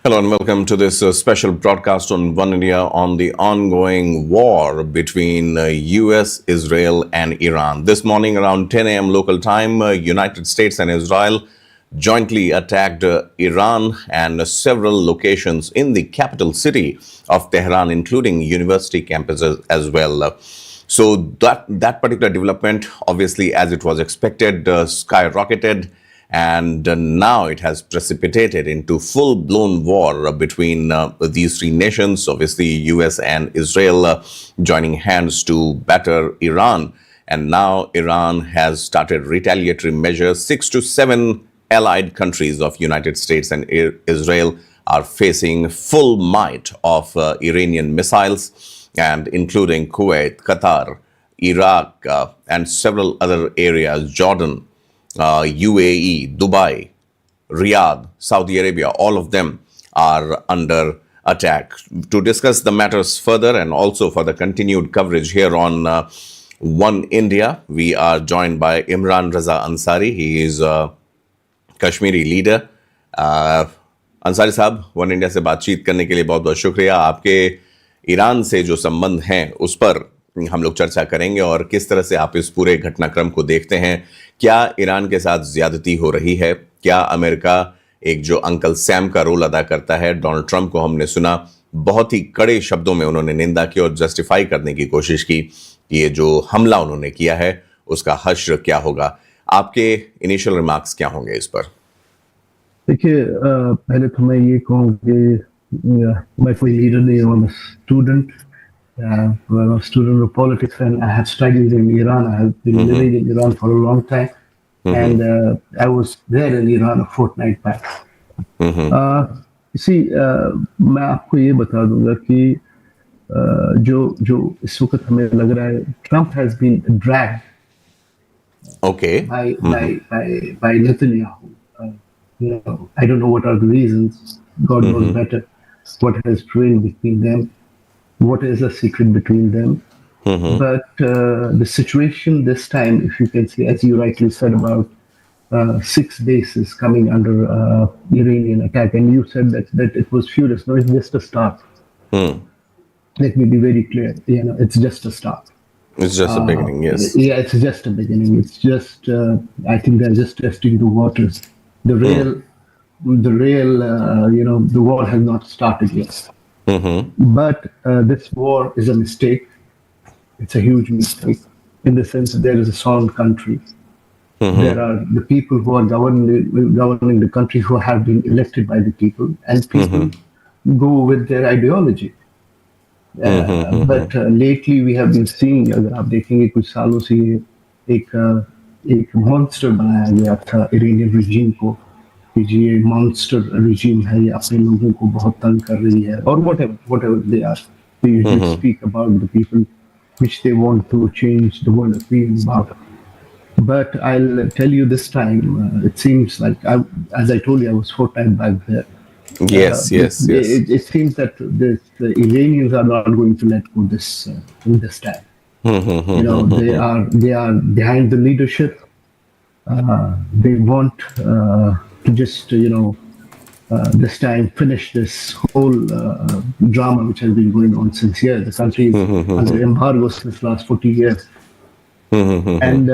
Hello and welcome to this special broadcast on Oneindia on the ongoing war between US, Israel and Iran. This morning around 10 a.m. local time, United States and Israel jointly attacked Iran and several locations in the capital city of Tehran, including university campuses as well. So that particular development, obviously, as it was expected, skyrocketed. And now it has precipitated into full-blown war between these three nations, obviously US and Israel joining hands to batter Iran. And now Iran has started retaliatory measures. 6 to 7 allied countries of United States and Israel are facing full might of Iranian missiles, and including Kuwait, Qatar, Iraq, and several other areas, Jordan, UAE, Dubai, Riyadh, Saudi Arabia, all of them are under attack. To discuss the matters further and also for the continued coverage here on One India, we are joined by Imran Raza Ansari. He is a Kashmiri leader. Ansari साहब, one India से बातचीत करने के लिए बहुत बहुत शुक्रिया. आपके ईरान से जो संबंध हैं उस पर हम लोग चर्चा करेंगे और किस तरह से आप इस पूरे घटनाक्रम को देखते हैं. क्या ईरान के साथ ज्यादती हो रही है? क्या अमेरिका एक जो अंकल सैम का रोल अदा करता है? डोनाल्ड ट्रंप को हमने सुना, बहुत ही कड़े शब्दों में उन्होंने निंदा की और जस्टिफाई करने की कोशिश की कि ये जो हमला उन्होंने किया है उसका हश्र क्या होगा. आपके इनिशियल रिमार्क्स क्या होंगे इस पर? देखिए, पहले तो मैं ये कहूँगी मैं कोई लीडर नहीं हूँ, student. I'm a student of politics and I have studied in Iran. I have been living in Iran for a long time, and I was there in Iran a fortnight back. मैं आपको ये बता दूंगा कि जो इस वक्त हमें लग रहा है, Trump has been dragged by Netanyahu. I don't know what are the reasons. God knows better what has prevailed between them. What is the secret between them? But the situation this time, if you can see, as you rightly said, about 6 bases coming under Iranian attack, and you said that it was furious. No, it's just a start. Let me be very clear. It's just a start. It's just a beginning, yes. Yeah, it's just a beginning. It's just, I think they're just testing the waters. The war has not started yet. But this war is a mistake. It's a huge mistake in the sense that there is a sound country. There are the people who are governing the country who have been elected by the people, and people go with their ideology. But lately we have been seeing, अगर आप देखेंगे कुछ सालों से एक monster बनाया गया था Iranian regime को, कि ये मॉन्स्टर रिजीम है, ये अपने लोगों को बहुत तंग कर रही है, और whatever they are. They usually speak about the people which they want to change the world opinion about. But I'll tell you this time, it seems like, as I told you, I was 4 times back there. Yes. It seems that the Iranians are not going to let go this time. They are behind the leadership. They want to just, this time finish this whole drama which has been going on since years. The country is under embargo since last 40 years. And,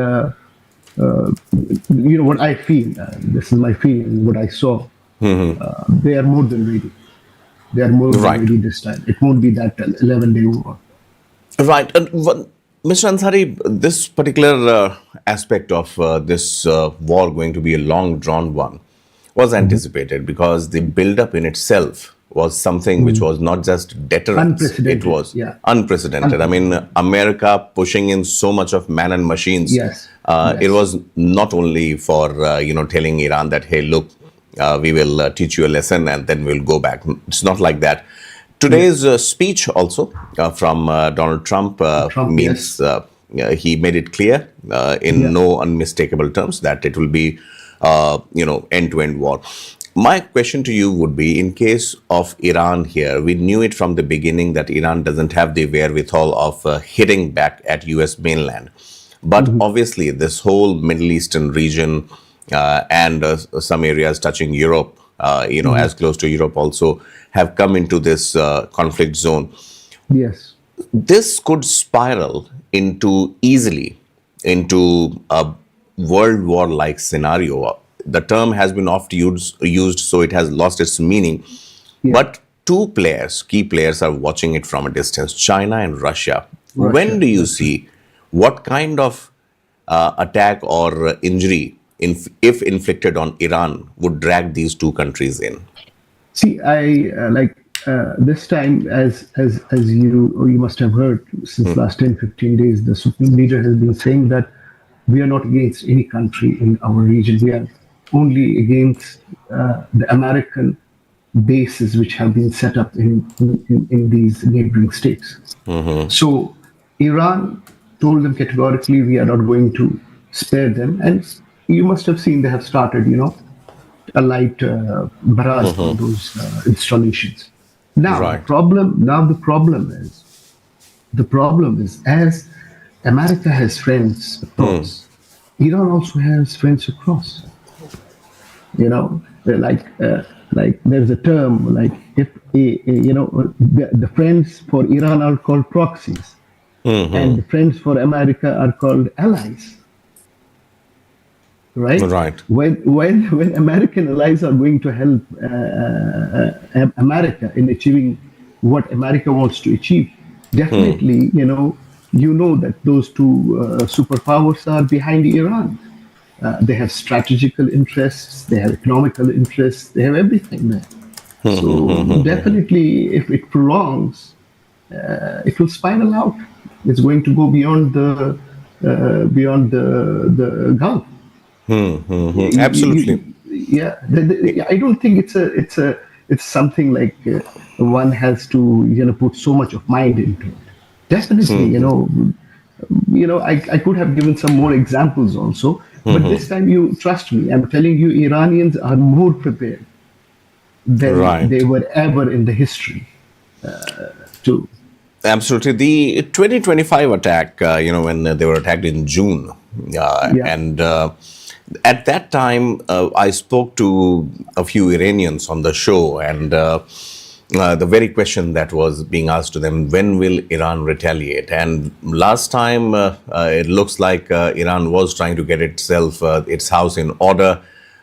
what I feel, this is my feeling, what I saw, they are more than ready. They are more than ready this time. It won't be that 11-day war. Right. And Mr. Ansari, this particular aspect of this war going to be a long drawn one was anticipated, because the build-up in itself was something which was not just deterrence, it was unprecedented. I mean, America pushing in so much of man and machines. Yes. It was not only for, telling Iran that, hey, look, we will teach you a lesson and then we'll go back. It's not like that. Today's speech also from Donald Trump means he made it clear in no unmistakable terms that it will be, end-to-end war. My question to you would be, in case of Iran here, we knew it from the beginning that Iran doesn't have the wherewithal of hitting back at US mainland. But obviously this whole Middle Eastern region and some areas touching Europe as close to Europe also, have come into this conflict zone. Yes. This could spiral easily into a world war-like scenario. The term has been oft used, so it has lost its meaning. Yeah. But two key players, are watching it from a distance: China and Russia. When do you see what kind of attack or injury, if inflicted on Iran, would drag these two countries in? See, I this time, as you must have heard since last 10-15 days, the Supreme Leader has been saying that we are not against any country in our region. We are only against the American bases which have been set up in these neighboring states. So Iran told them categorically, we are not going to spare them. And you must have seen they have started, a light barrage on those installations. Now Right. the problem is, as America has friends across, Iran also has friends across. Like there's a term, like if the friends for Iran are called proxies, and the friends for America are called allies. Right? Right. When American allies are going to help America in achieving what America wants to achieve, definitely, that those two superpowers are behind Iran. They have strategical interests, they have economical interests, they have everything there. So definitely, if it prolongs, it will spiral out. It's going to go beyond the Gulf. Absolutely. Yeah, I don't think it's something like one has to put so much of mind into it. Definitely, I could have given some more examples also, but this time, you trust me, I'm telling you, Iranians are more prepared than Right. they were ever in the history to. Absolutely. The 2025 attack, when they were attacked in June, and at that time, I spoke to a few Iranians on the show, and the very question that was being asked to them: when will Iran retaliate? And last time, it looks like Iran was trying to get its house in order.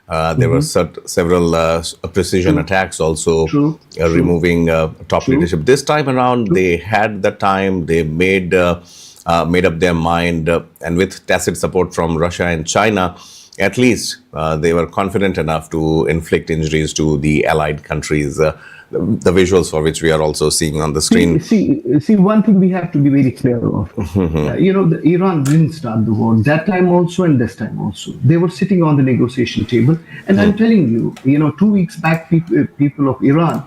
There were several precision attacks also, True. removing top leadership. This time around, they had the time. They made up their mind, and with tacit support from Russia and China, at least they were confident enough to inflict injuries to the allied countries. The visuals for which we are also seeing on the screen. See, one thing we have to be very clear of. Iran didn't start the war that time also and this time also. They were sitting on the negotiation table, and I'm telling you, 2 weeks back, people of Iran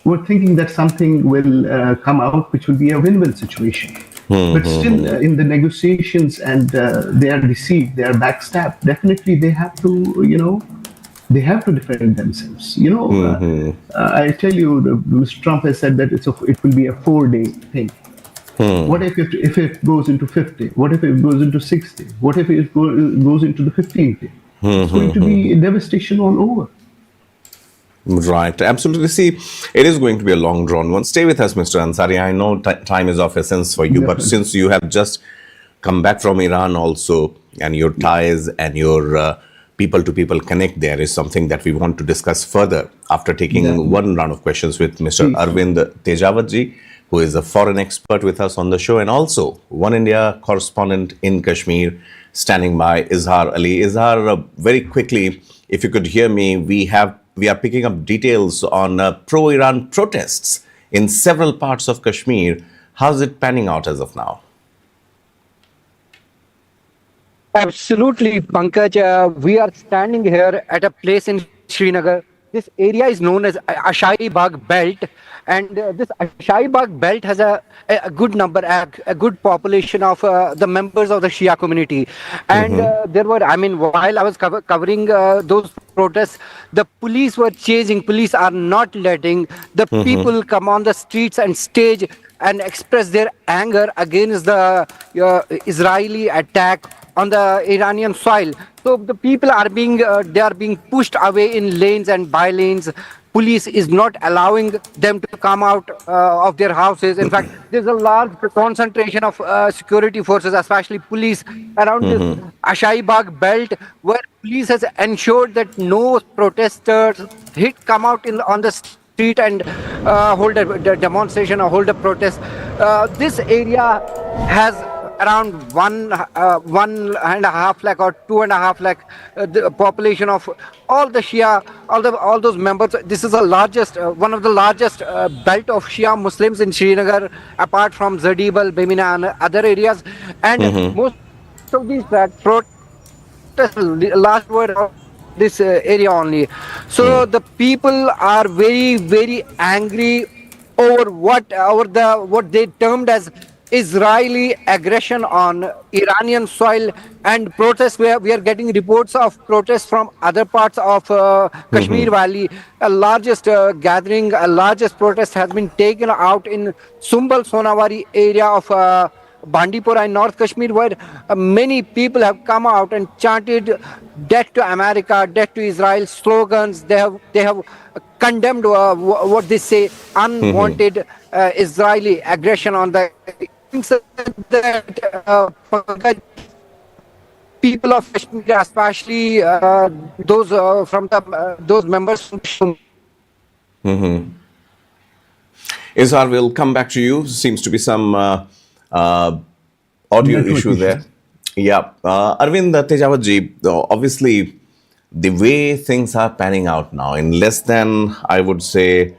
were thinking that something will come out which will be a win-win situation. But still, in the negotiations, and they are deceived, they are backstabbed. Definitely, they have to, they have to defend themselves. I tell you, Mr. Trump has said that it will be a 4-day thing. What if it goes into 50? What if it goes into 60? What if it goes into the 15th day? It's going to be devastation all over. Right, absolutely. See, it is going to be a long drawn one. Stay with us, Mr. Ansari. I know time is of essence for you, but since you have just come back from Iran also, and your ties and your people-to-people connect there is something that we want to discuss further after taking one round of questions with Mr. Arvind Tejawatji, who is a foreign expert with us on the show, and also One India correspondent in Kashmir, standing by, Izhar Ali. Izhar, very quickly, if you could hear me, we are picking up details on pro-Iran protests in several parts of Kashmir. How's it panning out as of now? Absolutely, Pankaj. We are standing here at a place in Srinagar. This area is known as Ashai Bagh Belt, and this Ashai Bagh Belt has a good number, a good population of the members of the Shia community. And there were, while I was covering those protests, the police were chasing. Police are not letting the people come on the streets and stage and express their anger against the Israeli attack on the Iranian soil. So the people are being they are being pushed away in lanes and by lanes. Police is not allowing them to come out of their houses. In fact, there's a large concentration of security forces, especially police, around this Ashai Bagh belt, where police has ensured that no protesters hit come out on the street and hold a demonstration or hold a protest. This area has around 1.5 lakh or 2.5 lakh the population of all the Shia, all those members. This is the largest, one of the largest belt of Shia Muslims in Srinagar, apart from Zadibal, Bemina, and other areas. And most of these protests last were this area only. So the people are very, very angry over what they termed as Israeli aggression on Iranian soil and protests. Where we are getting reports of protests from other parts of Kashmir Valley. A largest gathering, a largest protest has been taken out in Sumbal Sonawari area of Bandipora in North Kashmir, where many people have come out and chanted "Death to America, Death to Israel" slogans. They have condemned what they say unwanted Israeli aggression on the. That people of Kashmir, especially those from those members from. Izhar, we'll come back to you. Seems to be some audio Network issue issue. there. Yeah. Arvind Tejawat ji, obviously, the way things are panning out now, in less than, I would say,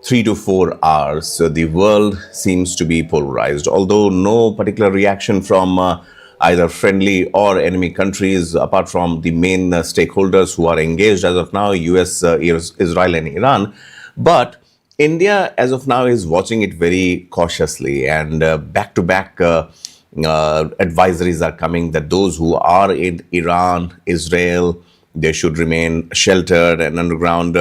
3 to 4 hours, the world seems to be polarized. Although no particular reaction from either friendly or enemy countries, apart from the main stakeholders who are engaged as of now, US, Israel, and Iran. But India, as of now, is watching it very cautiously, and back-to-back advisories are coming that those who are in Iran, Israel, they should remain sheltered and underground.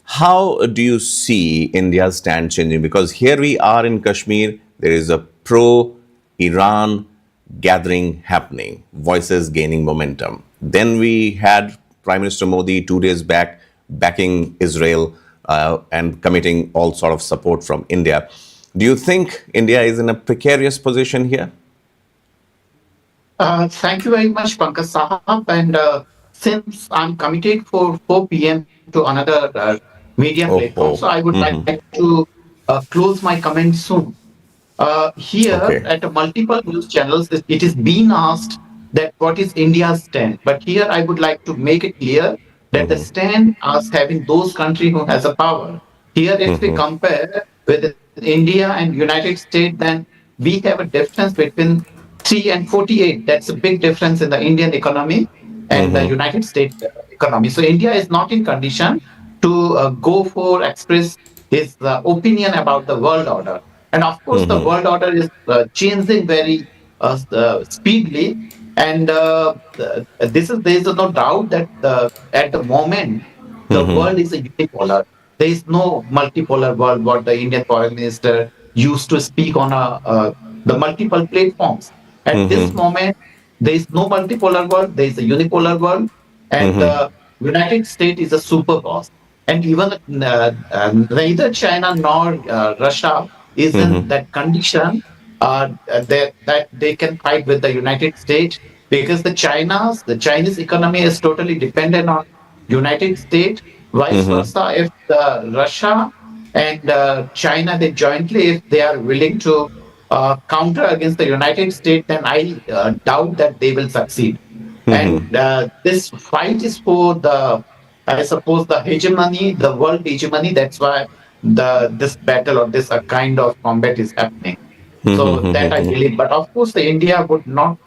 How do you see India's stand changing? Because here we are in Kashmir, there is a pro-Iran gathering happening, voices gaining momentum. Then we had Prime Minister Modi 2 days back backing Israel and committing all sort of support from India. Do you think India is in a precarious position here? Thank you very much, Pankaj Sahab. And since I'm committed for 4 p.m. to another media platform, so I would like to close my comments soon. Here, Okay. at multiple news channels, it is being asked that what is India's stand. But here, I would like to make it clear that the stand as having those countries who has a power. Here, if we compare with India and United States, then we have a difference between 3 and 48. That's a big difference in the Indian economy and the United States economy. So India is not in condition to go for express his opinion about the world order. And of course, the world order is changing very speedily. And there is no doubt that at the moment the world is a unipolar. There is no multipolar world. What the Indian Foreign Minister used to speak on the multiple platforms. At this moment, there is no multipolar world. There is a unipolar world, and the United States is a super boss. And even neither China nor Russia is in that condition that they can fight with the United States, because the Chinese economy is totally dependent on United States. Vice versa, if Russia and China, they jointly, if they are willing to counter against the United States, then I doubt that they will succeed. And this fight is for I suppose, the hegemony, the world hegemony. That's why this battle or this kind of combat is happening. So that I believe. But of course, the India would not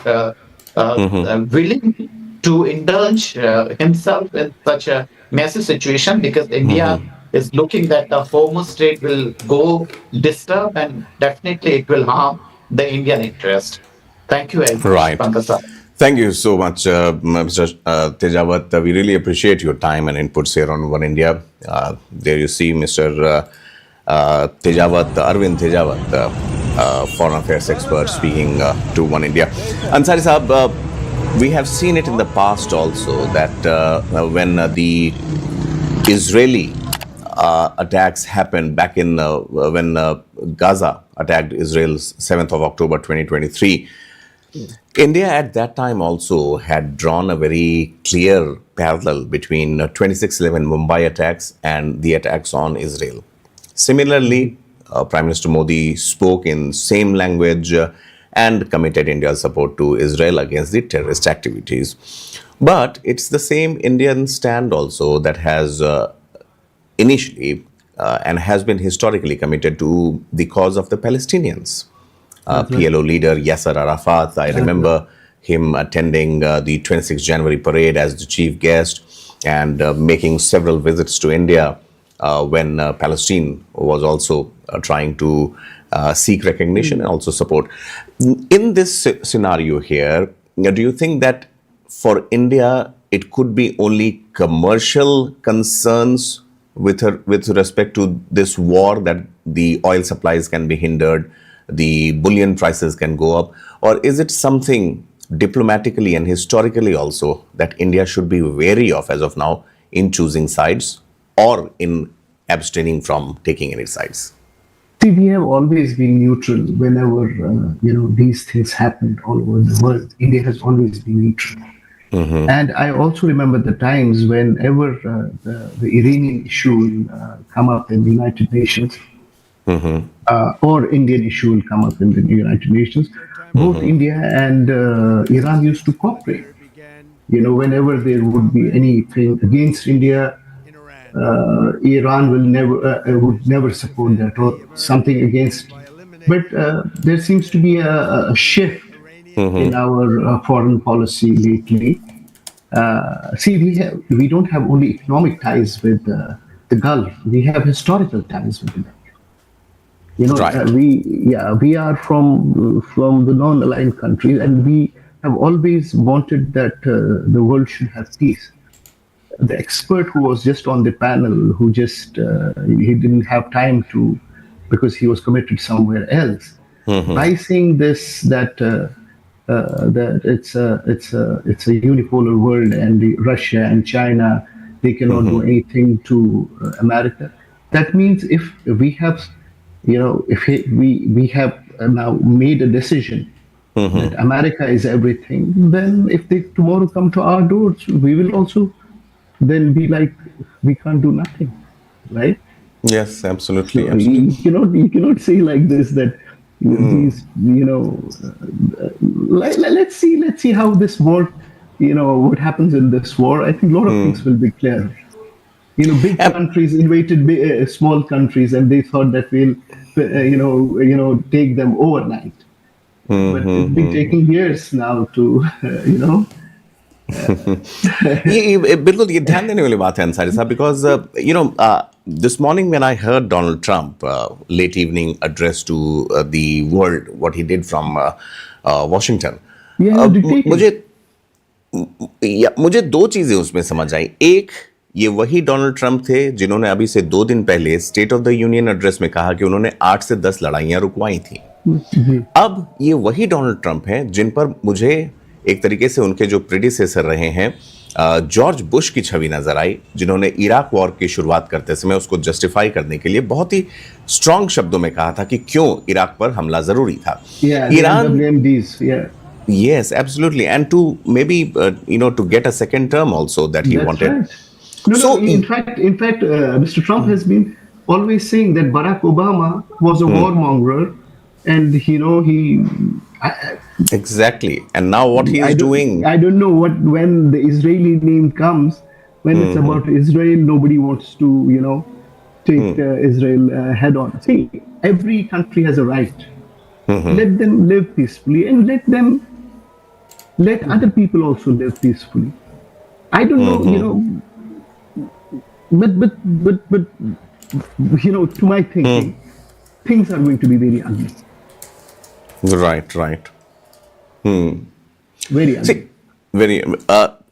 willing to indulge himself in such a massive situation, because India is looking that the Hormuz Strait will go disturb, and definitely it will harm the Indian interest. Thank you very much, Right. Pankaj sir. Thank you so much, Mr. Tejawat. We really appreciate your time and inputs here on One India. There you see Mr. Tejawat, Arvind Tejawat, foreign affairs expert, speaking to One India. Ansari Sahab, we have seen it in the past also that when the Israeli attacks happened back in when Gaza attacked Israel's 7th of October 2023. India at that time also had drawn a very clear parallel between 26/11 Mumbai attacks and the attacks on Israel. Similarly, Prime Minister Modi spoke in same language and committed India's support to Israel against the terrorist activities. But it's the same Indian stand also that has initially and has been historically committed to the cause of the Palestinians. That's right. PLO leader Yasser Arafat, I remember him attending the 26th January parade as the chief guest and making several visits to India when Palestine was also trying to seek recognition and also support. In this scenario here, do you think that for India it could be only commercial concerns with respect to this war, that the oil supplies can be hindered, the bullion prices can go up, or is it something diplomatically and historically also that India should be wary of as of now in choosing sides or in abstaining from taking any sides? See, we have always been neutral whenever these things happened all over the world. India has always been neutral. And I also remember the times whenever the Iranian issue will come up in the United Nations, or Indian issue will come up in the United Nations, both India and Iran used to cooperate. Whenever there would be anything against India, Iran would never support that, or something against. But there seems to be a shift in our foreign policy lately. See, we don't have only economic ties with the Gulf; we have historical ties with the Gulf. Right. We are from the non-aligned countries, and we have always wanted that the world should have peace. The expert who was just on the panel, who just he didn't have time to, because he was committed somewhere else, by saying this that it's a unipolar world, and Russia and China, they cannot do anything to America. That means if we have, if we have now made a decision that America is everything, then if they tomorrow come to our doors, we will also then be like, we can't do nothing, right? Yes, absolutely. So Absolutely. you cannot say like this that these let's see how this war, what happens in this war. I think a lot of things will be clear. Big countries invaded small countries, and they thought that we'll take them overnight. But it's been taking years now to ये बिल्कुल ये ध्यान देने वाली बात है अंसारी साहब, because this morning when I heard Donald Trump late evening address to the world, what he did from Washington, मुझे दो चीजें उसमें समझ आई. एक, ये वही डोनाल्ड ट्रंप थे जिन्होंने अभी से 2 दिन पहले state of the union address में कहा कि उन्होंने 8 से 10 लड़ाइयां रुकवाई थी. अब ये वही डोनाल्ड ट्रंप हैं जिन पर मुझे एक तरीके से उनके जो प्रेडिसेसर रहे हैं जॉर्ज बुश की छवि नजर आई, जिन्होंने इराक वॉर की शुरुआत करते समय उसको जस्टिफाई करने के लिए बहुत ही स्ट्रांग शब्दों में कहा था कि क्यों इराक पर हमला जरूरी था. Iran, yes, absolutely, and to maybe to get a second term also that he wanted. Right. No, in fact, Mr. Trump has been always saying that Barack Obama was a warmonger, and he exactly. And now what he is doing, I don't know when the Israeli name comes, when it's about Israel, nobody wants to take Israel head on. See, every country has a right. Let them live peacefully, and let other people also live peacefully. I don't know, but to my thinking, things are going to be very ugly. Right. Very ugly.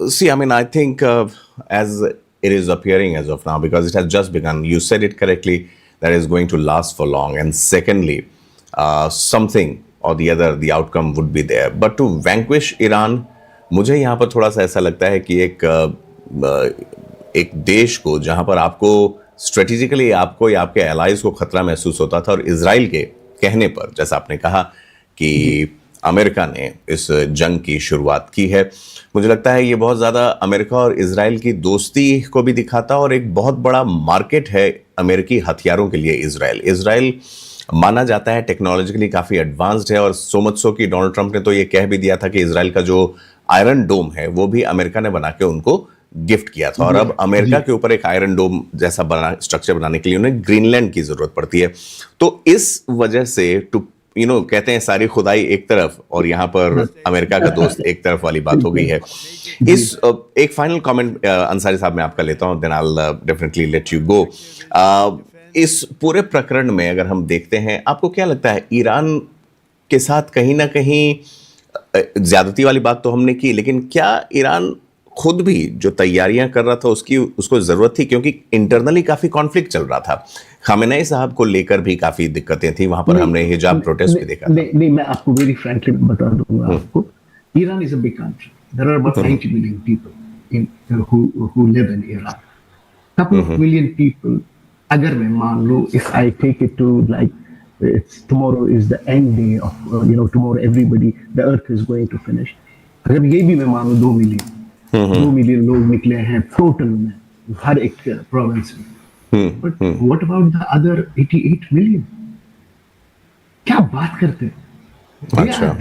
See, I mean, I think as it is appearing as of now, because it has just begun, you said it correctly, that is going to last for long. And secondly, something or the other, the outcome would be there. But to vanquish Iran, मुझे यहाँ पर थोड़ा सा ऐसा लगता है कि एक देश को जहां पर आपको स्ट्रेटेजिकली आपको या आपके एलाइज को खतरा महसूस होता था, और इजराइल के कहने पर, जैसा आपने कहा कि अमेरिका ने इस जंग की शुरुआत की है, मुझे लगता है ये बहुत ज़्यादा अमेरिका और इजराइल की दोस्ती को भी दिखाता, और एक बहुत बड़ा मार्केट है अमेरिकी हथियारों के लिए इजराइल। इजराइल माना जाता है टेक्नोलॉजिकली काफ़ी एडवांस्ड है, और सो मच सो कि डोनाल्ड ट्रंप ने तो ये कह भी दिया था कि इजराइल का जो आयरन डोम है वो भी अमेरिका ने बना के उनको गिफ्ट किया था, और अब अमेरिका के ऊपर एक आयरन डोम जैसा स्ट्रक्चर बनाने के लिए उन्हें ग्रीनलैंड की जरूरत पड़ती है। तो इस वजह से कहते हैं सारी खुदाई एक तरफ और यहाँ पर अमेरिका का दोस्त एक तरफ वाली बात हो गई है। एक फाइनल कमेंट अंसारी साहब मैं आपका लेता हूं, then I will definitely let you go. इस पूरे प्रकरण में अगर हम देखते हैं, आपको क्या लगता है ईरान के साथ कहीं ना कहीं ज्यादती वाली बात तो हमने की, लेकिन क्या ईरान खुद भी जो तैयारियां कर रहा था उसको जरूरत थी? क्योंकि इंटरनली काफी कॉन्फ्लिक्ट चल रहा था, खामेनेई साहब को लेकर भी काफी दिक्कतें थी, वहां पर हमने हिजाब प्रोटेस्ट भी देखा था। नहीं, मैं आपको वेरी फ्रैंकली बता दूंगा आपको, Iran is a big country, there are about 90 million people who live in Iran, couple of million people। अगर मैं मान लो, if I take it to like tomorrow is the end day of tomorrow everybody, the earth is going to finish, अगर ये भी मैं मान लो 2 million लोग निकले हैं टोटल में हर एक प्रोविंस में, but what about the other 88 million? क्या बात करते हैं?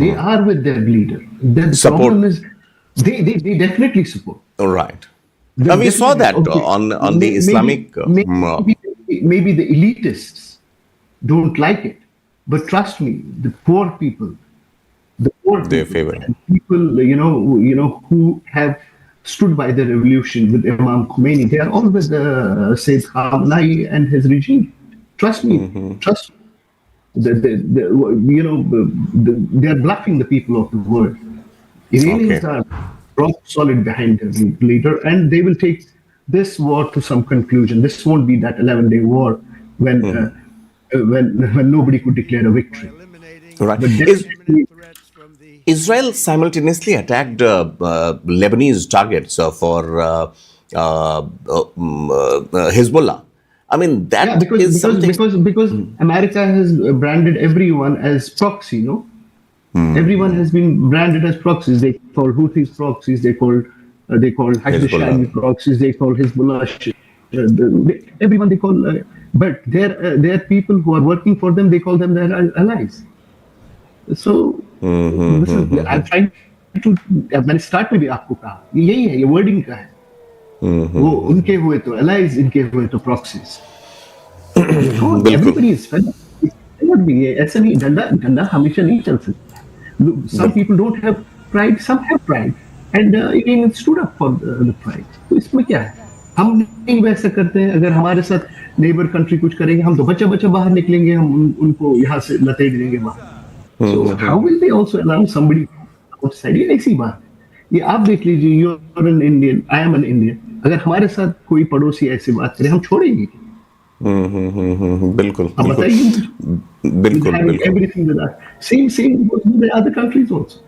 They are with their leader. The problem is they definitely support. All right. Now we saw that on the Islamic. Maybe the elitists don't like it, but trust me, the poor people, they favor people, who have stood by the revolution with Imam Khomeini, they are all with Sayyid Khamenei and his regime. Trust me, trust me. They are bluffing the people of the world. Iranians are rock solid behind their leader, and they will take this war to some conclusion. This won't be that 11-day war when nobody could declare a victory. Right. Israel simultaneously attacked Lebanese targets for Hezbollah. I mean that is something because America has branded everyone as proxy. Everyone has been branded as proxies. They call Houthis proxies. They call Hezbollah proxies. They call Hezbollah. Everyone they call, but they're people who are working for them. They call them their allies. So I'm trying to. मैंने start में भी आपको कहा यही है, ये wording का है। वो उनके हुए तो allies, इनके हुए तो proxies. Everybody is fed up. ऐसा नहीं, डंडा हमेशा नहीं चल सकता। Some people don't have pride, some have pride, and Iranian stood up for the pride. तो इसमें क्या है? हम नहीं वैसा करते हैं। अगर हमारे साथ नेबर कंट्री कुछ करेंगे, हम तो बच्चा बाहर निकलेंगे, हम उनको यहाँ से लतेड़ देंगे बाहर। So how will they also allow somebody outside? ये ऐसी बात है। ये आप देख लीजिए, you are an Indian, I am an Indian. अगर हमारे साथ कोई पड़ोसी ऐसी बात करे, हम छोड़ेंगे? बिल्कुल अब बताइए, बिल्कुल everything with us. Same goes with the other countries also.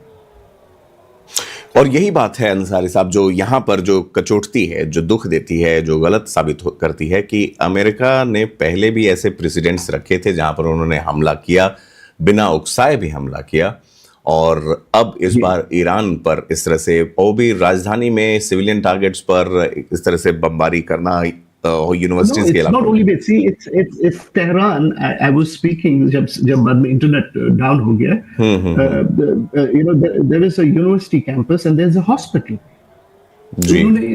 और यही बात है अंसारी साहब, जो यहाँ पर जो कचोटती है, जो दुख देती है, जो गलत साबित करती है कि अमेरिका ने पहले भी ऐसे प्रेसिडेंट्स रखे थे जहां पर उन्होंने हमला किया, बिना उकसाए भी हमला किया, और अब इस बार ईरान पर इस तरह से, वो भी राजधानी में सिविलियन टारगेट्स पर इस तरह से बमबारी करना, यूनिवर्सिटीज के अलावा। No, it's not only it's Tehran. I was speaking जब बाद में इंटरनेट डाउन हो गया, there is a university campus and there's a hospital. उन्होंने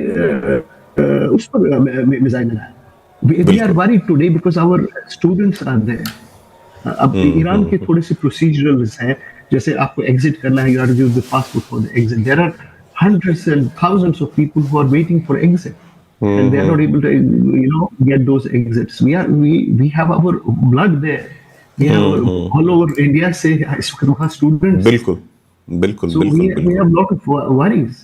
उस पर मिसाइल लगाया। We are worried today because our students are there. अब ईरान के थोड़े से प्रोसीजरल्स हैं, जैसे आपको एग्जिट करना है, you have to give the passport for the exit. There are hundreds and thousands of people who are waiting for exit, and they are not able to, get those exits. We have our blood there. We have all over India से इस वक्त वहाँ students. बिल्कुल। So we have lot of worries.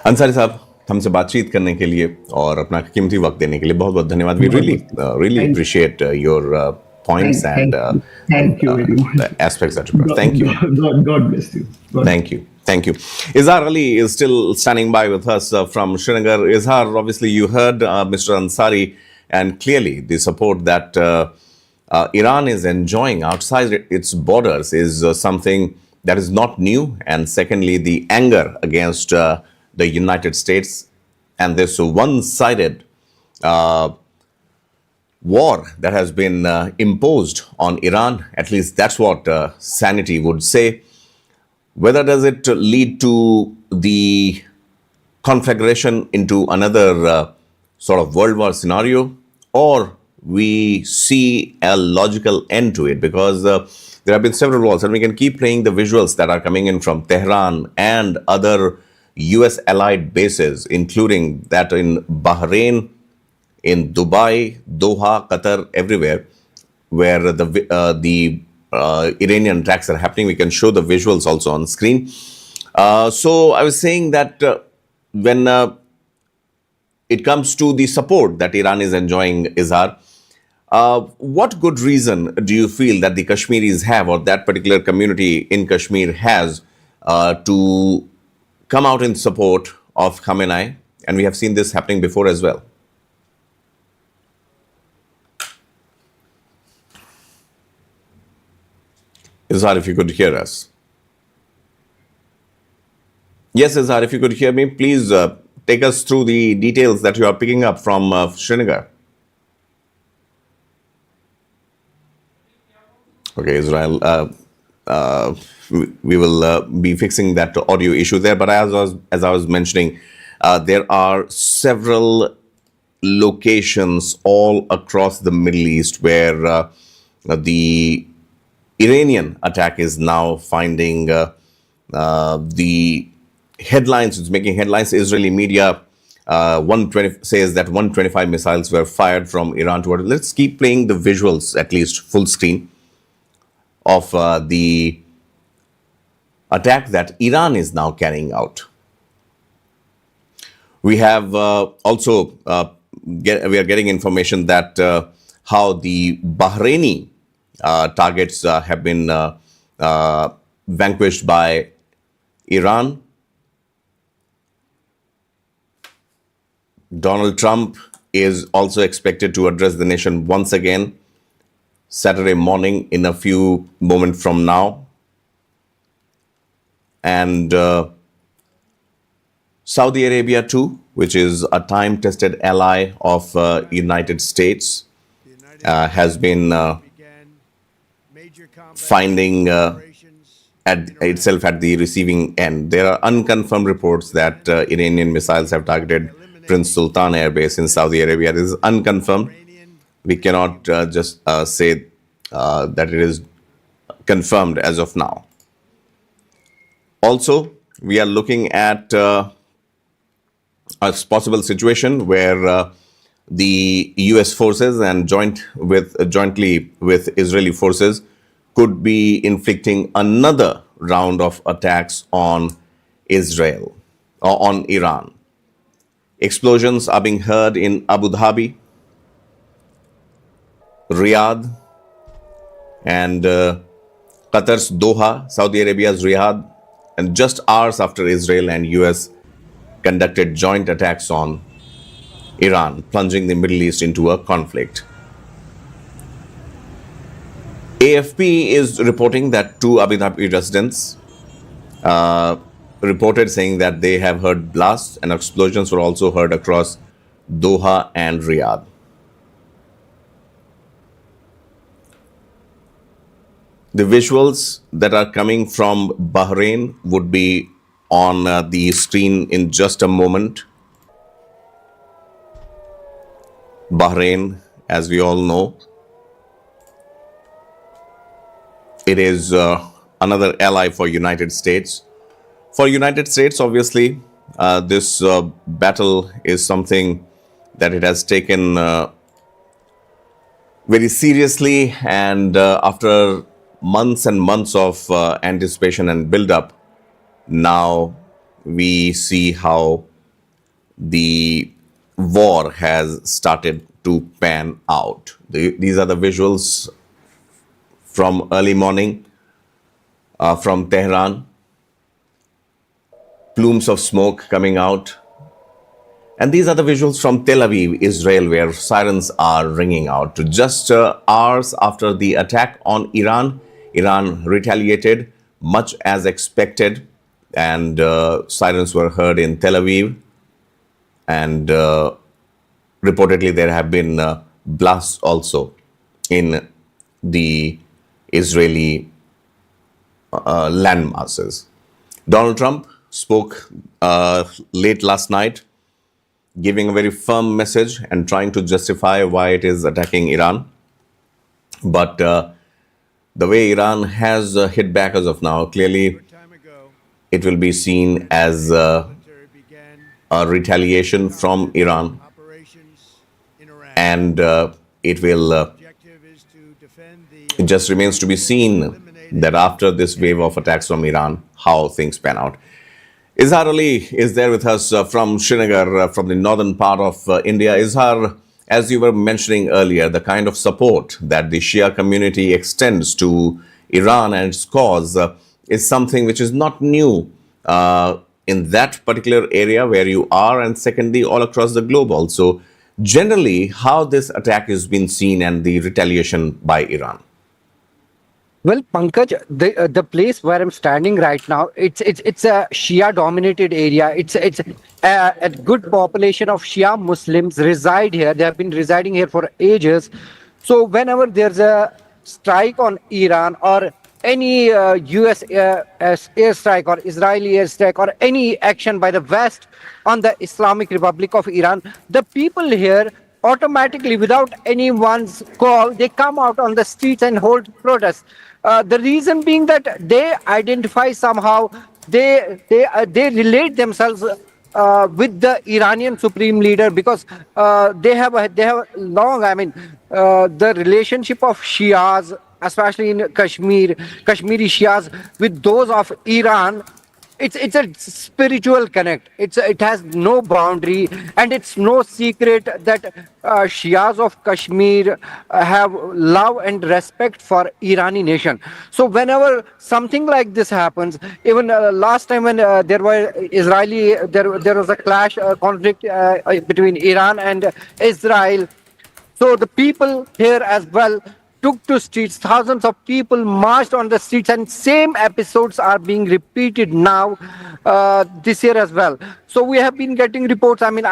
Ansari साहब, हमसे बातचीत करने के लिए और अपना कीमती वक्त देने के लिए बहुत बहुत धन्यवाद। We really appreciate your points Thank you very much. the aspects that you brought. Thank you. God bless you. Thank you. Thank you. Izhar Ali is still standing by with us from Srinagar. Izhar, obviously, you heard Mr. Ansari, and clearly the support that Iran is enjoying outside its borders is something that is not new. And secondly, the anger against the United States and this one-sided war that has been imposed on Iran, at least that's what sanity would say. Whether does it lead to the conflagration into another sort of world war scenario, or we see a logical end to it, because there have been several wars, and we can keep playing the visuals that are coming in from Tehran and other US allied bases, including that in Bahrain, in Dubai, Doha, Qatar, everywhere, where the Iranian attacks are happening. We can show the visuals also on screen. So I was saying that when it comes to the support that Iran is enjoying, Izhar, what good reason do you feel that the Kashmiris have, or that particular community in Kashmir has, to come out in support of Khamenei? And we have seen this happening before as well. Izhar, if you could hear us. Yes, Izhar, if you could hear me, please take us through the details that you are picking up from Srinagar. Okay, Israel, we will be fixing that audio issue there. But as I was mentioning, there are several locations all across the Middle East where the Iranian attack is now finding the headlines. It's making headlines. Israeli media 120 says that 125 missiles were fired from Iran toward. Let's keep playing the visuals, at least full screen, of the attack that Iran is now carrying out. We have also we are getting information that how the Bahraini targets have been vanquished by Iran. Donald Trump is also expected to address the nation once again Saturday morning in a few moments from now. And Saudi Arabia too, which is a time-tested ally of United States, has been finding itself at the receiving end. There are unconfirmed reports that Iranian missiles have targeted Prince Sultan Air Base in Saudi Arabia. This is unconfirmed. We cannot just say that it is confirmed as of now. Also, we are looking at a possible situation where the U.S. forces and jointly with Israeli forces could be inflicting another round of attacks on Israel or on Iran. Explosions are being heard in Abu Dhabi, Riyadh, and Qatar's Doha, Saudi Arabia's Riyadh, and just hours after Israel and US conducted joint attacks on Iran, plunging the Middle East into a conflict. AFP is reporting that two Abu Dhabi residents reported saying that they have heard blasts and explosions were also heard across Doha and Riyadh. The visuals that are coming from Bahrain would be on the screen in just a moment. Bahrain, as we all know, it is another ally for United States. For United States, obviously, this battle is something that it has taken very seriously, and after months and months of anticipation and build-up, now we see how the war has started to pan out. These are the visuals from early morning from Tehran, plumes of smoke coming out. And these are the visuals from Tel Aviv, Israel, where sirens are ringing out. Just hours after the attack on Iran, Iran retaliated much as expected, and sirens were heard in Tel Aviv. And reportedly, there have been blasts also in the Israeli land masses. Donald Trump spoke late last night, giving a very firm message and trying to justify why it is attacking Iran. But the way Iran has hit back as of now, clearly it will be seen as a retaliation from Iran, and it just remains to be seen that after this wave of attacks from Iran, how things pan out. Izhar Ali is there with us from Srinagar, from the northern part of India. Izhar, as you were mentioning earlier, the kind of support that the Shia community extends to Iran and its cause is something which is not new in that particular area where you are, and secondly, all across the globe also. Generally, how this attack has been seen and the retaliation by Iran? Well, Pankaj, the place where I'm standing right now, it's a Shia-dominated area. It's a good population of Shia Muslims reside here. They have been residing here for ages. So whenever there's a strike on Iran or any U.S. airstrike or Israeli airstrike or any action by the West on the Islamic Republic of Iran, the people here automatically, without anyone's call, they come out on the streets and hold protests. The reason being that they identify somehow, they relate themselves with the Iranian supreme leader, because they have long. I mean, the relationship of Shias, especially in Kashmir, Kashmiri Shias, with those of Iran, it's a spiritual connect. It has no boundary, and it's no secret that Shias of Kashmir have love and respect for Irani nation. So whenever something like this happens, even last time when there was a clash, conflict between Iran and Israel. So the people here as well took to streets. Thousands of people marched on the streets, and same episodes are being repeated now this year as well. So we have been getting reports. I mean,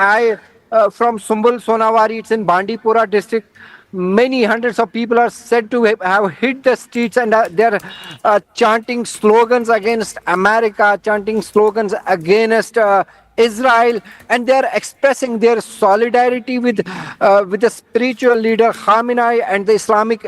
from Sumbul Sonawari, it's in Bandipora district. Many hundreds of people are said to have hit the streets, and they're chanting slogans against America, chanting slogans against Israel, and they are expressing their solidarity with the spiritual leader Khamenei and the Islamic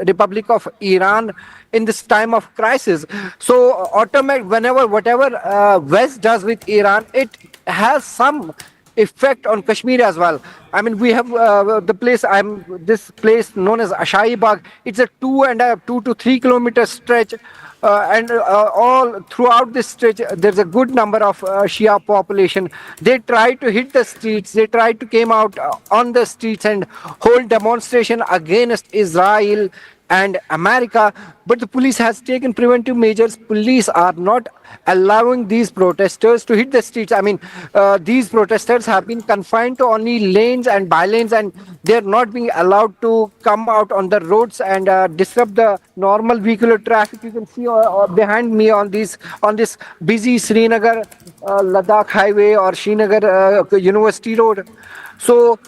Republic of Iran in this time of crisis. So, whenever whatever West does with Iran, it has some effect on Kashmir as well. I mean, we have this place known as Ashai Bagh. It's a 2 to 3 kilometer stretch. And all throughout this stretch, there's a good number of Shia population. They try to hit the streets. They try to came out on the streets and hold demonstration against Israel and America, but the police has taken preventive measures. Police are not allowing these protesters to hit the streets. I mean, these protesters have been confined to only lanes and bylanes, and they're not being allowed to come out on the roads and disrupt the normal vehicular traffic. You can see behind me on this busy Srinagar Ladakh highway or Srinagar University Road. So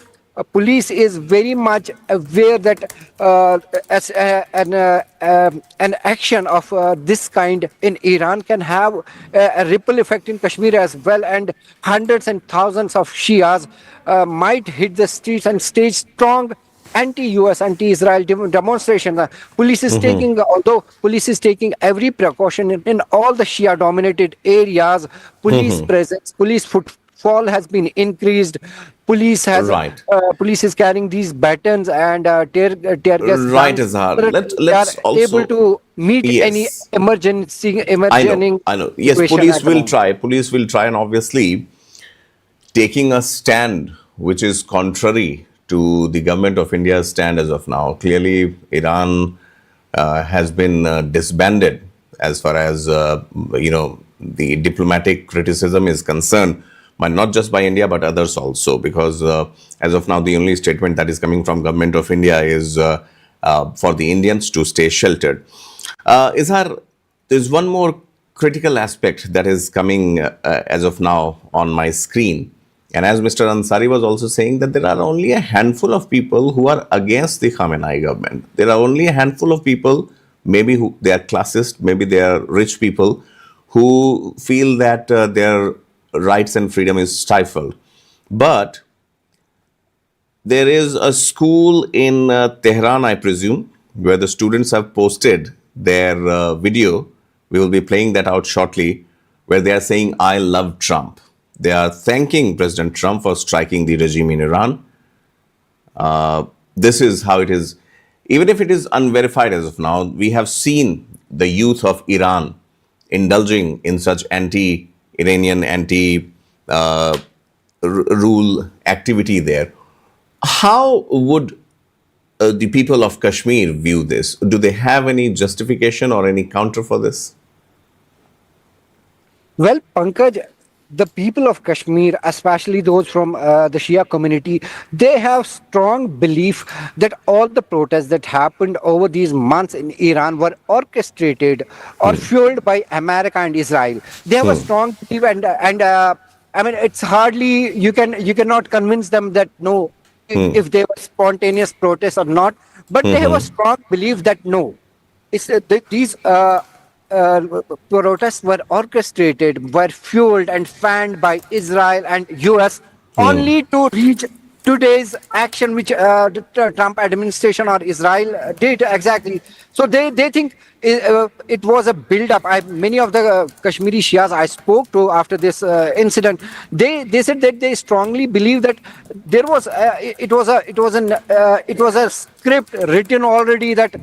police is very much aware that an action of this kind in Iran can have a ripple effect in Kashmir as well, and hundreds and thousands of Shias might hit the streets and stage strong anti-US, anti-Israel demonstration. Police is taking, although police is taking every precaution in all the Shia-dominated areas, police presence, police footfall has been increased. Police is carrying these batons and tear gas. Right, Azhar. Let's also able to meet any emergency. I know. Yes, Police will try, and obviously taking a stand which is contrary to the government of India's stand as of now. Clearly, Iran has been disbanded as far as the diplomatic criticism is concerned, but not just by India but others also, because as of now the only statement that is coming from government of India is for the Indians to stay sheltered. There's one more critical aspect that is coming as of now on my screen. And as Mr. Ansari was also saying, that there are only a handful of people who are against the Khamenei government. There are only a handful of people, maybe they are classist, maybe they are rich people, who feel that their rights and freedom is stifled. But there is a school in Tehran, I presume, where the students have posted their video. We will be playing that out shortly, where they are saying, "I love Trump." They are thanking President Trump for striking the regime in Iran. This is how it is. Even if it is unverified as of now, we have seen the youth of Iran indulging in such anti-Iranian, anti-rule activity there. How would the people of Kashmir view this? Do they have any justification or any counter for this? Well, Pankaj, the people of Kashmir, especially those from the Shia community, they have strong belief that all the protests that happened over these months in Iran were orchestrated or fueled by America and Israel. They have a strong belief, and I mean, it's hardly you cannot convince them that no, if they were spontaneous protests or not, but they have a strong belief that no, these protests were orchestrated, were fueled and fanned by Israel and US only to reach today's action which the Trump administration or Israel did exactly. So they think it was a build-up. Many of the Kashmiri Shias I spoke to after this incident, they said that they strongly believe that there was it was a script written already that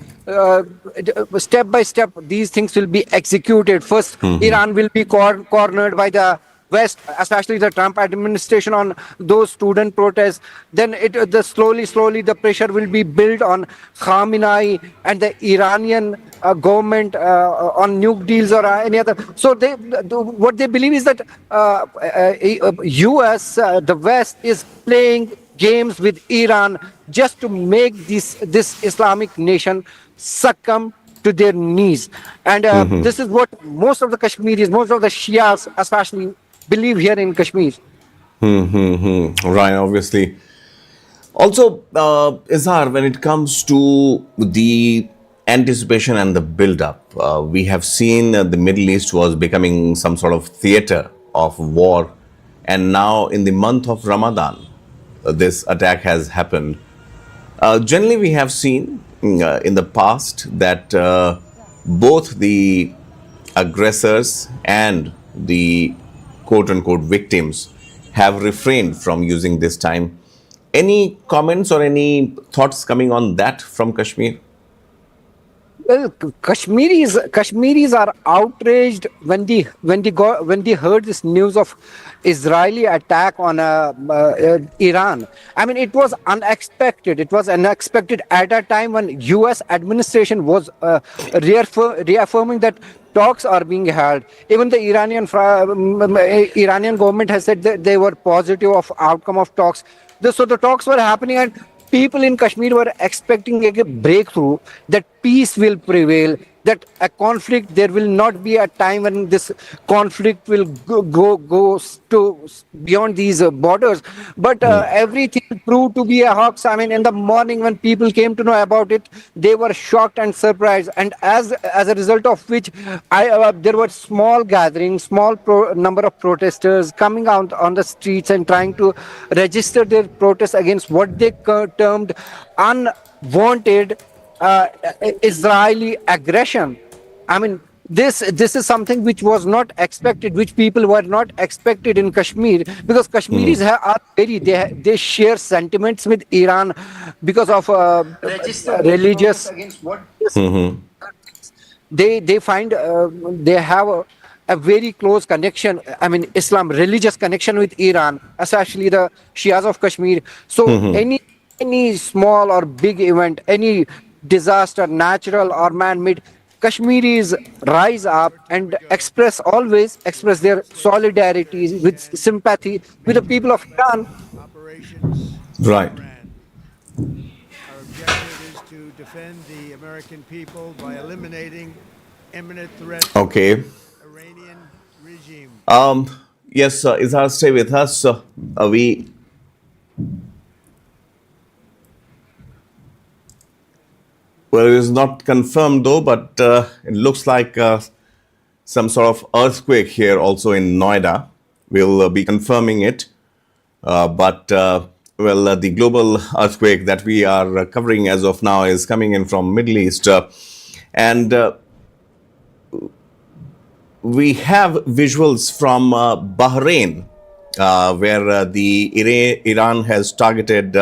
step by step these things will be executed. First, Iran will be cornered by the West, especially the Trump administration, on those student protests. Then slowly the pressure will be built on Khamenei and the Iranian government on nuke deals or any other. So what they believe is that US, the West, is playing games with Iran just to make this Islamic nation succumb to their knees. And this is what most of the Kashmiris, most of the Shias especially, believe here in Kashmir. Right, obviously. Also, Izhar, when it comes to the anticipation and the build-up, we have seen the Middle East was becoming some sort of theater of war, and now in the month of Ramadan, this attack has happened. Generally, we have seen in the past that both the aggressors and the quote-unquote victims have refrained from using this time. Any comments or any thoughts coming on that from Kashmir? Well, Kashmiris are outraged when they heard this news of Israeli attack on Iran. I mean, it was unexpected. It was unexpected at a time when U.S. administration was reaffirming that talks are being held. Even the Iranian government has said that they were positive of outcome of talks. So the talks were happening, and people in Kashmir were expecting a breakthrough, that peace will prevail, that a conflict, there will not be a time when this conflict will go to beyond these borders. But everything proved to be a hoax. I mean, in the morning when people came to know about it, they were shocked and surprised. And as a result of which, there were small gatherings, small number of protesters coming out on the streets and trying to register their protest against what they termed unwanted Israeli aggression. I mean, this is something which was not expected, which people were not expected in Kashmir, because Kashmiris are they share sentiments with Iran because of religious. They find they have a very close connection. I mean, Islam religious connection with Iran, especially the Shias of Kashmir. So any small or big event, any disaster, natural or man-made, Kashmiris rise up and always express their solidarity with sympathy with the people of Iran. Operations Right. Iran. Our objective is to defend the American people by eliminating imminent threats to Okay. the Iranian regime. Yes, Izhar, stay with us. We Well, it is not confirmed though, but it looks like some sort of earthquake here also in Noida. We'll be confirming it. But the global earthquake that we are covering as of now is coming in from Middle East, and we have visuals from Bahrain, where Iran has targeted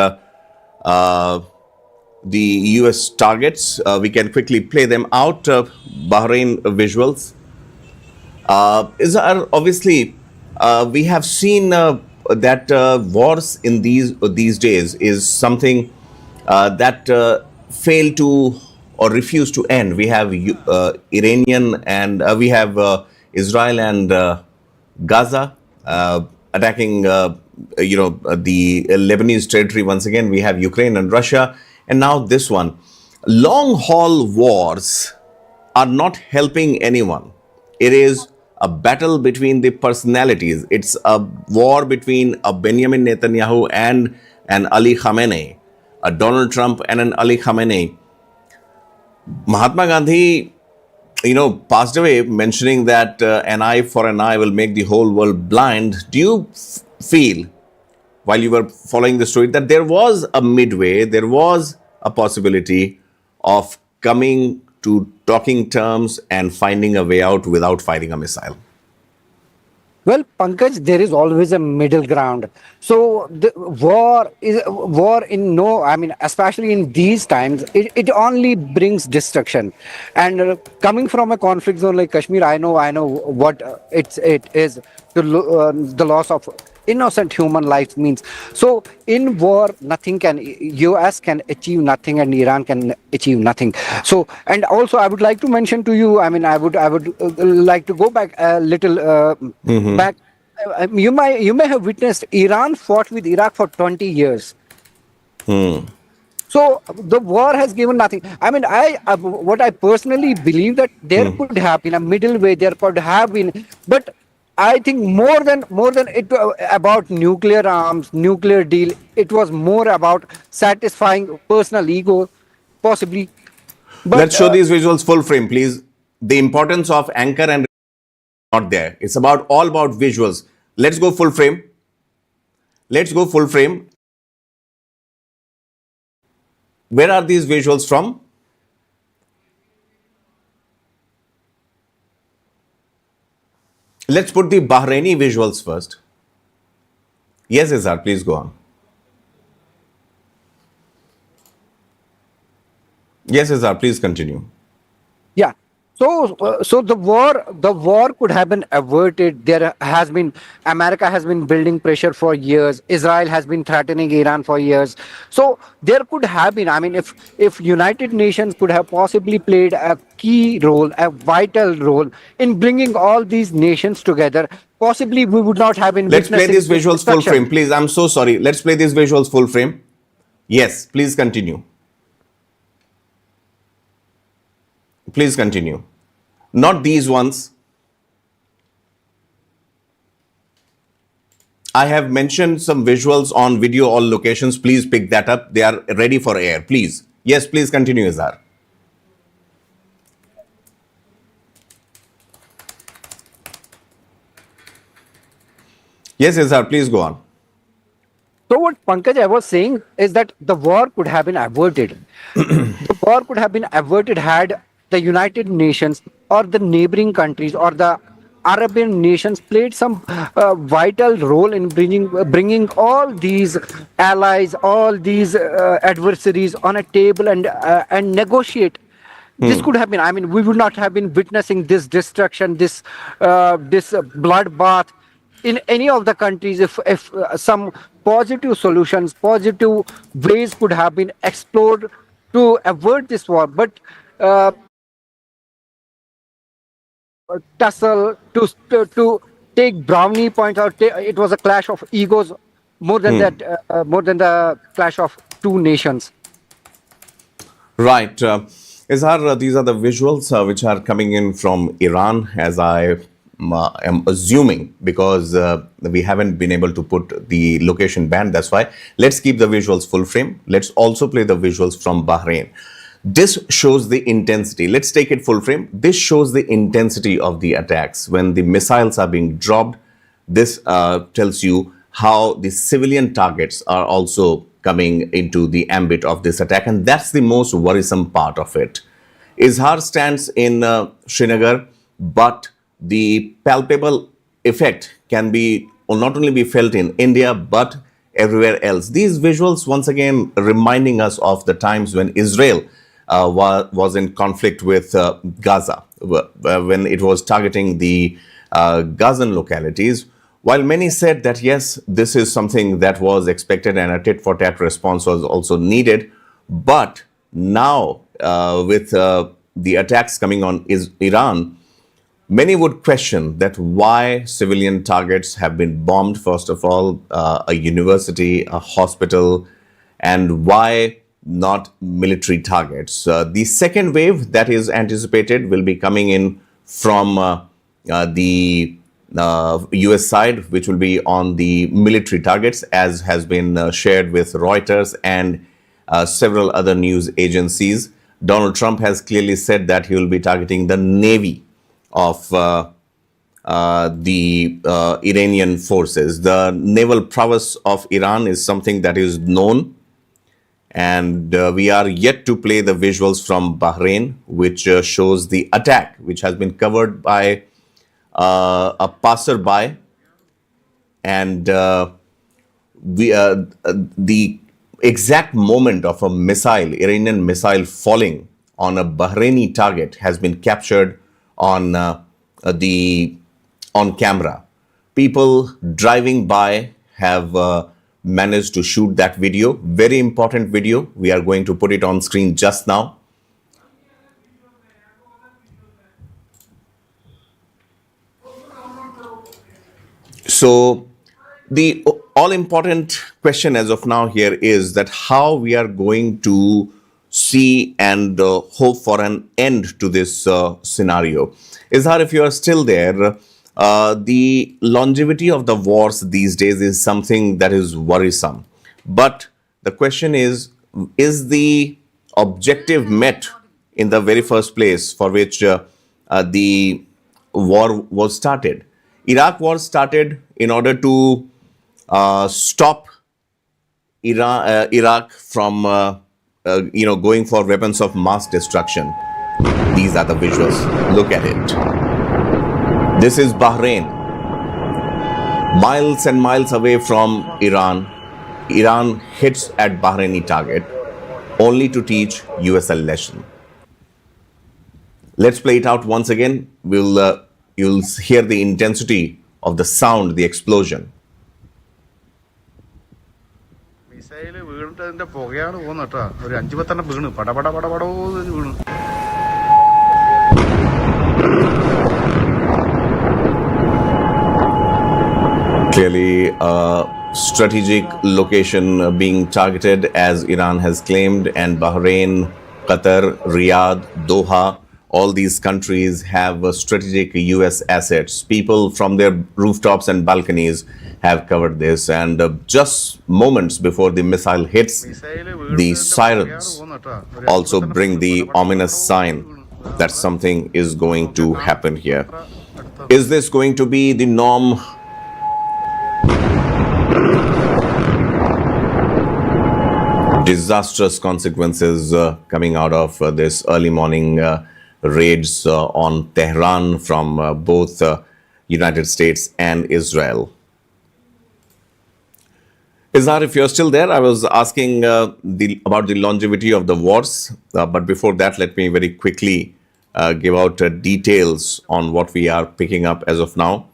the U.S. targets. We can quickly play them out. Bahrain visuals. Obviously, we have seen that wars in these days is something that fail to or refuse to end. We have Iranian and we have Israel and Gaza attacking, the Lebanese territory once again. We have Ukraine and Russia, and now this one. Long haul wars are not helping anyone. It is a battle between the personalities. It's a war between a Benjamin Netanyahu and an Ali Khamenei, a Donald Trump and an Ali Khamenei. Mahatma Gandhi, passed away mentioning that an eye for an eye will make the whole world blind. Do you feel, while you were following the story, that there was a midway, there was a possibility of coming to talking terms and finding a way out without firing a missile? Well, Pankaj, there is always a middle ground. So the war in no, I mean, especially in these times, it only brings destruction. And coming from a conflict zone like Kashmir, I know what it is the loss of innocent human life means. So in war, nothing can US can achieve nothing and Iran can achieve nothing. So and also I would like to mention to you. I mean, I would like to go back a little back. You may have witnessed Iran fought with Iraq for 20 years. So the war has given nothing. I mean, what I personally believe that there could have been a middle way. There could have been, but I think more than it about nuclear arms, nuclear deal. It was more about satisfying personal ego, possibly. But Let's show these visuals full frame, please. The importance of anchor and not there. It's all about visuals. Let's go full frame. Let's go full frame. Where are these visuals from? Let's put the Bahraini visuals first. Yes, Izhar, please go on. Yes, Izhar, please continue. yeah. So the war could have been averted. America has been building pressure for years. Israel has been threatening Iran for years. So there could have been. I mean, if United Nations could have possibly played a key role, a vital role in bringing all these nations together, possibly we would not have been Let's play witnessing these this visuals full destruction. frame, please. I'm so sorry. Let's play these visuals full frame. Yes, please continue. Please continue. Not these ones. I have mentioned some visuals on video all locations. Please pick that up. They are ready for air. Please. Yes, please continue, Izhar. Yes, Izhar, please go on. So what Pankaj I was saying is that the war could have been averted. The war could have been averted had the United Nations or the neighboring countries or the Arabian nations played some vital role in bringing all these allies, all these adversaries on a table and negotiate. This could have been. I mean, we would not have been witnessing this destruction, this bloodbath in any of the countries if some positive solutions, positive ways could have been explored to avert this war. But tussle to take brownie points out. It was a clash of egos more than that, more than the clash of two nations. Right. Izhar, these are the visuals which are coming in from Iran, as I am assuming, because we haven't been able to put the location band. That's why. Let's keep the visuals full frame. Let's also play the visuals from Bahrain. This shows the intensity. Let's take it full frame. This shows the intensity of the attacks. When the missiles are being dropped, this tells you how the civilian targets are also coming into the ambit of this attack. And that's the most worrisome part of it. Izhar stands in Srinagar, but the palpable effect can be not only be felt in India, but everywhere else. These visuals, once again, reminding us of the times when Israel was in conflict with Gaza, when it was targeting the Gazan localities. While many said that, yes, this is something that was expected and a tit for tat response was also needed. But now, with the attacks coming on Iran, many would question that why civilian targets have been bombed, first of all, a university, a hospital, and why not military targets. The second wave that is anticipated will be coming in from the US side, which will be on the military targets, as has been shared with Reuters and several other news agencies. Donald Trump has clearly said that he will be targeting the navy of the Iranian forces. The naval prowess of Iran is something that is known, and we are yet to play the visuals from Bahrain, which shows the attack, which has been covered by a passerby, and the exact moment of a missile, Iranian missile falling on a Bahraini target, has been captured on on camera. People driving by have managed to shoot that video. Very important video. We are going to put it on screen just now. So the all important question as of now here is that how we are going to see and hope for an end to this scenario. Izhar, if you are still there, the longevity of the wars these days is something that is worrisome. But the question is the objective met in the very first place for which the war was started? Iraq war started in order to stop Iraq from going for weapons of mass destruction. These are the visuals. Look at it. This is Bahrain, miles and miles away from Iran. Iran hits at Bahraini target only to teach US a lesson. Let's play it out once again. You'll hear the intensity of the sound, the explosion. Missile വീണിട്ട് അതിന്റെ പുകയാണ് പോകുന്നത് കേട്ടോ. ഒരു 5-10 വീണ് പടപടപടപടോ വീണു. Clearly, a strategic location being targeted, as Iran has claimed, and Bahrain, Qatar, Riyadh, Doha, all these countries have strategic US assets. People from their rooftops and balconies have covered this, and just moments before the missile hits, the sirens also bring the ominous sign that something is going to happen here. Is this going to be the norm? Disastrous consequences coming out of this early morning raids on Tehran from both United States and Israel. Izhar, if you're still there, I was asking about the longevity of the wars. But before that, let me very quickly give out details on what we are picking up as of now.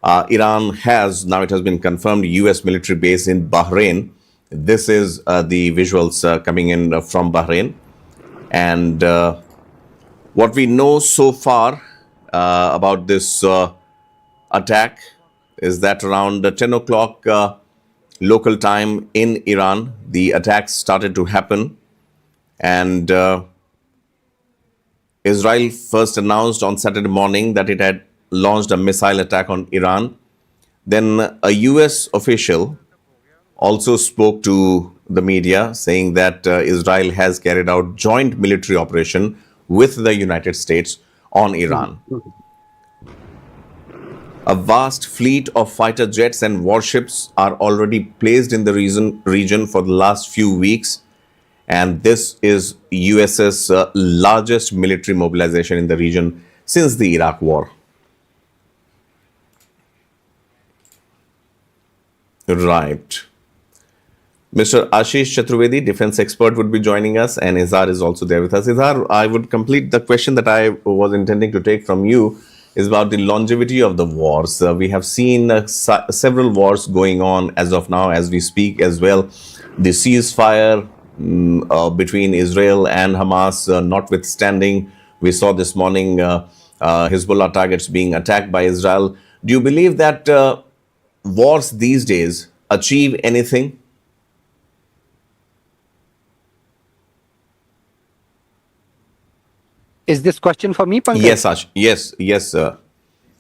Iran has, now it has been confirmed, US military base in Bahrain, This is the visuals coming in from Bahrain. And what we know so far about this attack is that around 10 o'clock local time in Iran, the attacks started to happen. And Israel first announced on Saturday morning that it had launched a missile attack on Iran. Then a US official also spoke to the media saying that Israel has carried out joint military operation with the United States on Iran. A vast fleet of fighter jets and warships are already placed in the region for the last few weeks. And this is US's largest military mobilization in the region since the Iraq War. Right. Mr. Ashish Chaturvedi, defense expert, would be joining us, and Izhar is also there with us. Izhar, I would complete the question that I was intending to take from you is about the longevity of the wars. We have seen several wars going on as of now, as we speak as well. The ceasefire between Israel and Hamas notwithstanding, we saw this morning Hezbollah targets being attacked by Israel. Do you believe that wars these days achieve anything? Is this question for me, Pankaj? Yes, Ash. Yes.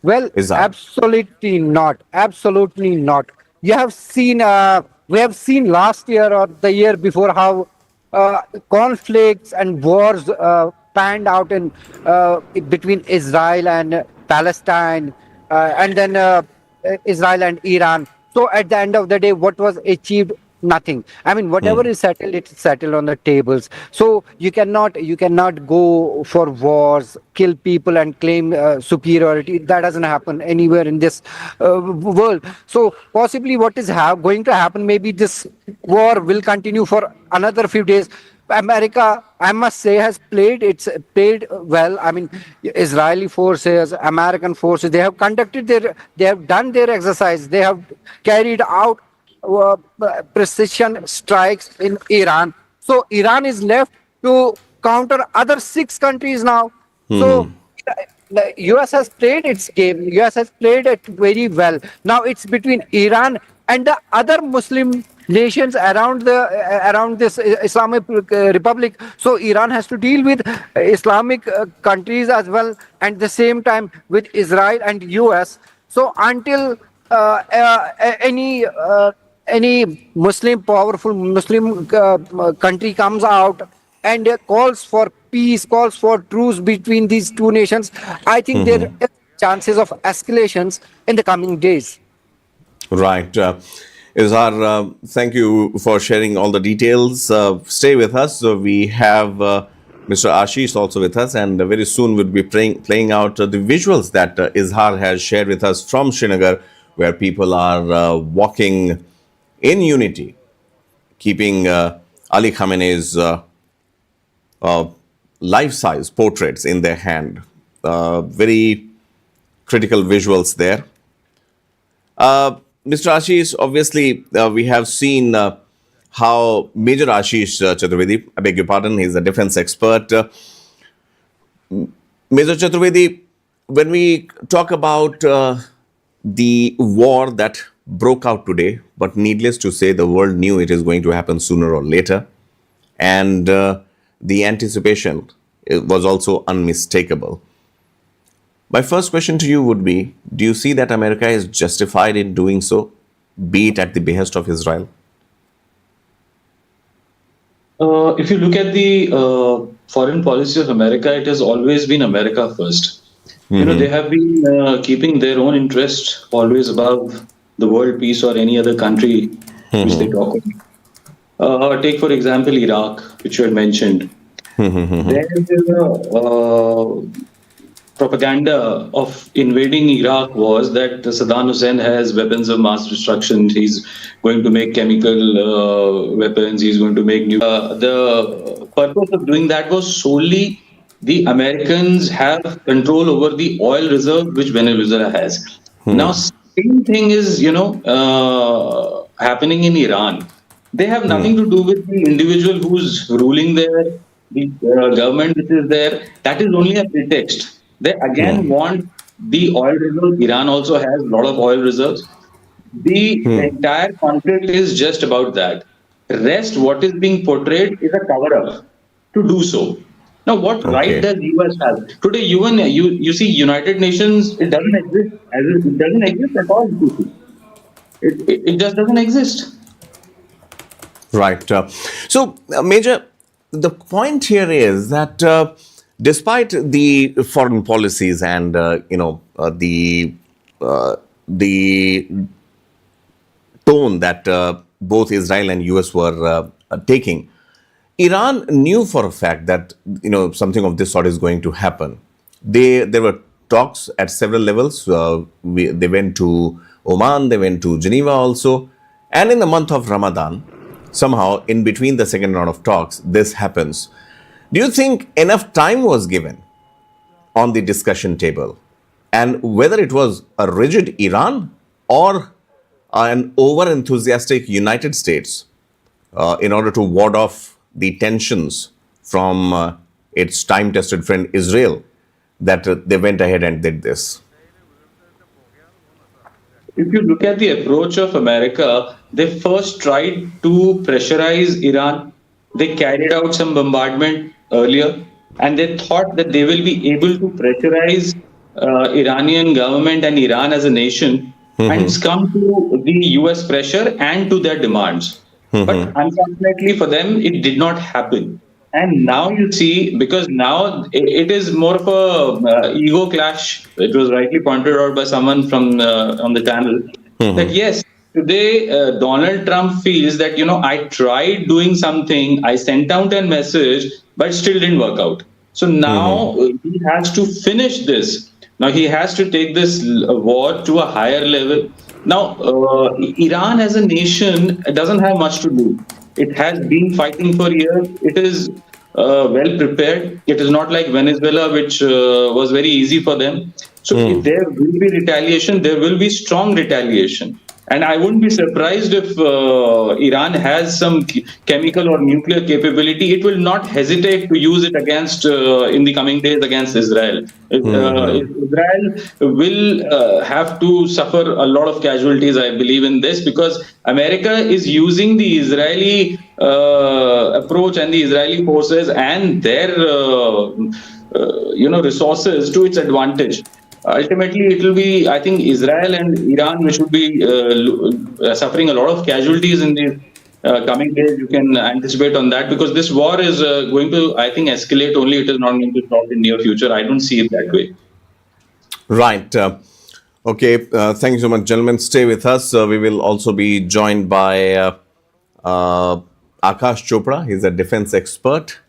Well, Izhar. absolutely not. Absolutely not. You have seen, we have seen last year or the year before how conflicts and wars panned out in between Israel and Palestine, and then Israel and Iran. So at the end of the day, what was achieved? Nothing. I mean, whatever is settled, it's settled on the tables. So you cannot go for wars, kill people, and claim superiority. That doesn't happen anywhere in this world. So possibly, what is going to happen? Maybe this war will continue for another few days. America, I must say, has played well. I mean, Israeli forces, American forces, they have done their exercise. They have carried out precision strikes in Iran. So Iran is left to counter other 6 countries now. So the US has played its game. US has played it very well. Now it's between Iran and the other Muslim nations around this Islamic Republic. So Iran has to deal with Islamic countries as well, and the same time with Israel and US. So until any powerful Muslim country comes out and calls for peace, calls for truce between these two nations, I think there are chances of escalations in the coming days. Right. Izhar, thank you for sharing all the details. Stay with us. We have Mr. Ashish also with us, and very soon we'll be playing out the visuals that Izhar has shared with us from Srinagar, where people are walking in unity, keeping Ali Khamenei's life-size portraits in their hand. Very critical visuals there. Mr. Ashish, obviously, we have seen how Major Ashish Chaturvedi, I beg your pardon, he's a defense expert. Major Chaturvedi, when we talk about the war that broke out today, but needless to say, the world knew it is going to happen sooner or later. And the anticipation was also unmistakable. My first question to you would be, do you see that America is justified in doing so, be it at the behest of Israel? If you look at the foreign policy of America, it has always been America first. You know, they have been keeping their own interest always above the world peace or any other country which they talk about. Take, for example, Iraq, which you had mentioned. There is propaganda of invading Iraq was that Saddam Hussein has weapons of mass destruction. He's going to make chemical weapons. He's going to make the purpose of doing that was solely the Americans have control over the oil reserve which Venezuela has. Now, same thing is, happening in Iran. They have nothing to do with the individual who's ruling there, the government which is there. That is only a pretext. They again want the oil reserves. Iran also has a lot of oil reserves. The entire conflict is just about that. Rest, what is being portrayed is a cover up to do so. Now, what right Okay. does US have today? You see, United Nations, it doesn't exist. It doesn't exist at all. It just doesn't exist. Right. So, Major, the point here is that despite the foreign policies and the tone that both Israel and US were taking, Iran knew for a fact that something of this sort is going to happen. There were talks at several levels. They went to Oman, they went to Geneva also, and in the month of Ramadan, somehow in between the second round of talks, this happens. Do you think enough time was given on the discussion table, and whether it was a rigid Iran or an over enthusiastic United States in order to ward off the tensions from its time tested friend Israel, that they went ahead and did this? If you look at the approach of America, they first tried to pressurize Iran. They carried out some bombardment earlier, and they thought that they will be able to pressurize Iranian government and Iran as a nation and succumb to the US pressure and to their demands. But unfortunately for them, it did not happen. And now you see, because now it is more of a ego clash. It was rightly pointed out by someone from on the channel that yes, today Donald Trump feels that I tried doing something, I sent out a message, but still didn't work out. So now he has to finish this. Now he has to take this war to a higher level. Now, Iran as a nation doesn't have much to do. It has been fighting for years. It is well prepared. It is not like Venezuela, which was very easy for them. So, if there will be retaliation, there will be strong retaliation. And I wouldn't be surprised if Iran has some chemical or nuclear capability. It will not hesitate to use it against in the coming days against Israel. Israel will have to suffer a lot of casualties, I believe, in this because America is using the Israeli approach and the Israeli forces and their resources to its advantage. Ultimately, it will be, I think, Israel and Iran, which will be suffering a lot of casualties in the coming days. You can anticipate on that because this war is going to, I think, escalate only. It is not going to stop in near future. I don't see it that way. Right. Okay. Thank you so much, gentlemen. Stay with us. We will also be joined by Akash Chopra. He's a defense expert.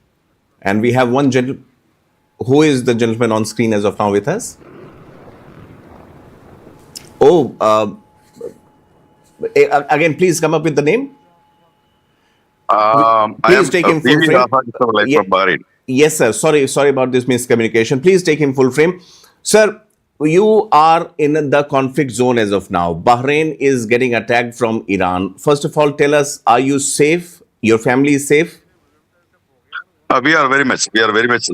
And we have one gentleman. Who is the gentleman on screen as of now with us? Oh, again, please come up with the name. Please take him full frame. From Bahrain. Yes, sir. Sorry about this miscommunication. Please take him full frame. Sir, you are in the conflict zone as of now. Bahrain is getting attacked from Iran. First of all, tell us, are you safe? Your family is safe? We are very much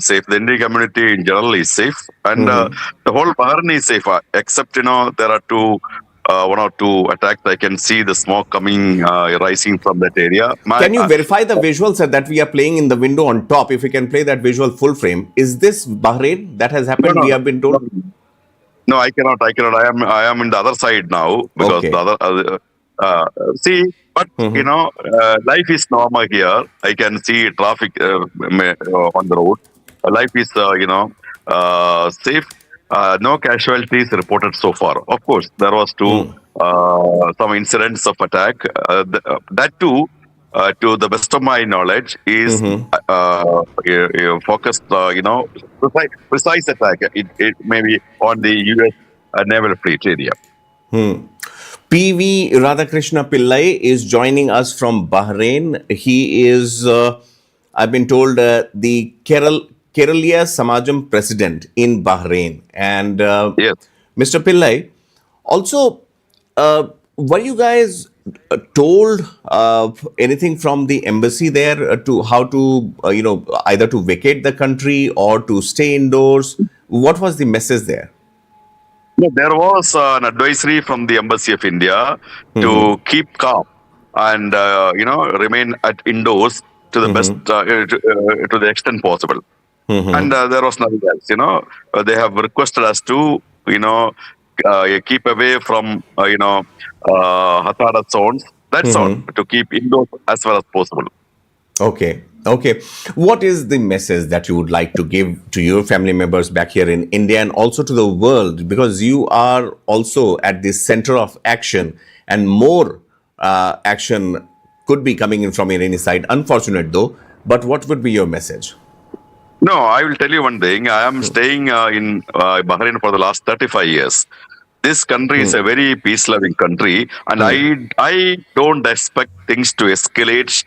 safe. The Indian community in general is safe, and the whole Bahrain is safe, except there are one or two attacks. I can see the smoke coming, rising from that area. Can you verify the visuals that we are playing in the window on top? If you can play that visual full frame, is this Bahrain that has happened? No, we have been told. No, I cannot. I am in the other side now because the other. See, but life is normal here. I can see traffic on the road. Life is safe. No casualties reported so far. Of course, there was some incidents of attack. That too, to the best of my knowledge, is focused. Precise attack. It may be on the U.S. naval fleet area. P.V. Radhakrishna Pillai is joining us from Bahrain. He is, I've been told, the Kerala Samajam president in Bahrain. And yes. Mr. Pillai, also, were you guys told anything from the embassy there to how to, either to vacate the country or to stay indoors? What was the message there? No, there was an advisory from the Embassy of India Mm-hmm. to keep calm and remain at indoors to the best to the extent possible. Mm-hmm. And there was nothing else. They have requested us to keep away from hazardous zones. That's all, Mm-hmm. to keep indoors as far as possible. Okay. Okay. What is the message that you would like to give to your family members back here in India and also to the world? Because you are also at the center of action, and more action could be coming in from Iranian side. Unfortunate though. But what would be your message? No, I will tell you one thing. I am staying in Bahrain for the last 35 years. This country is a very peace-loving country, and I don't expect things to escalate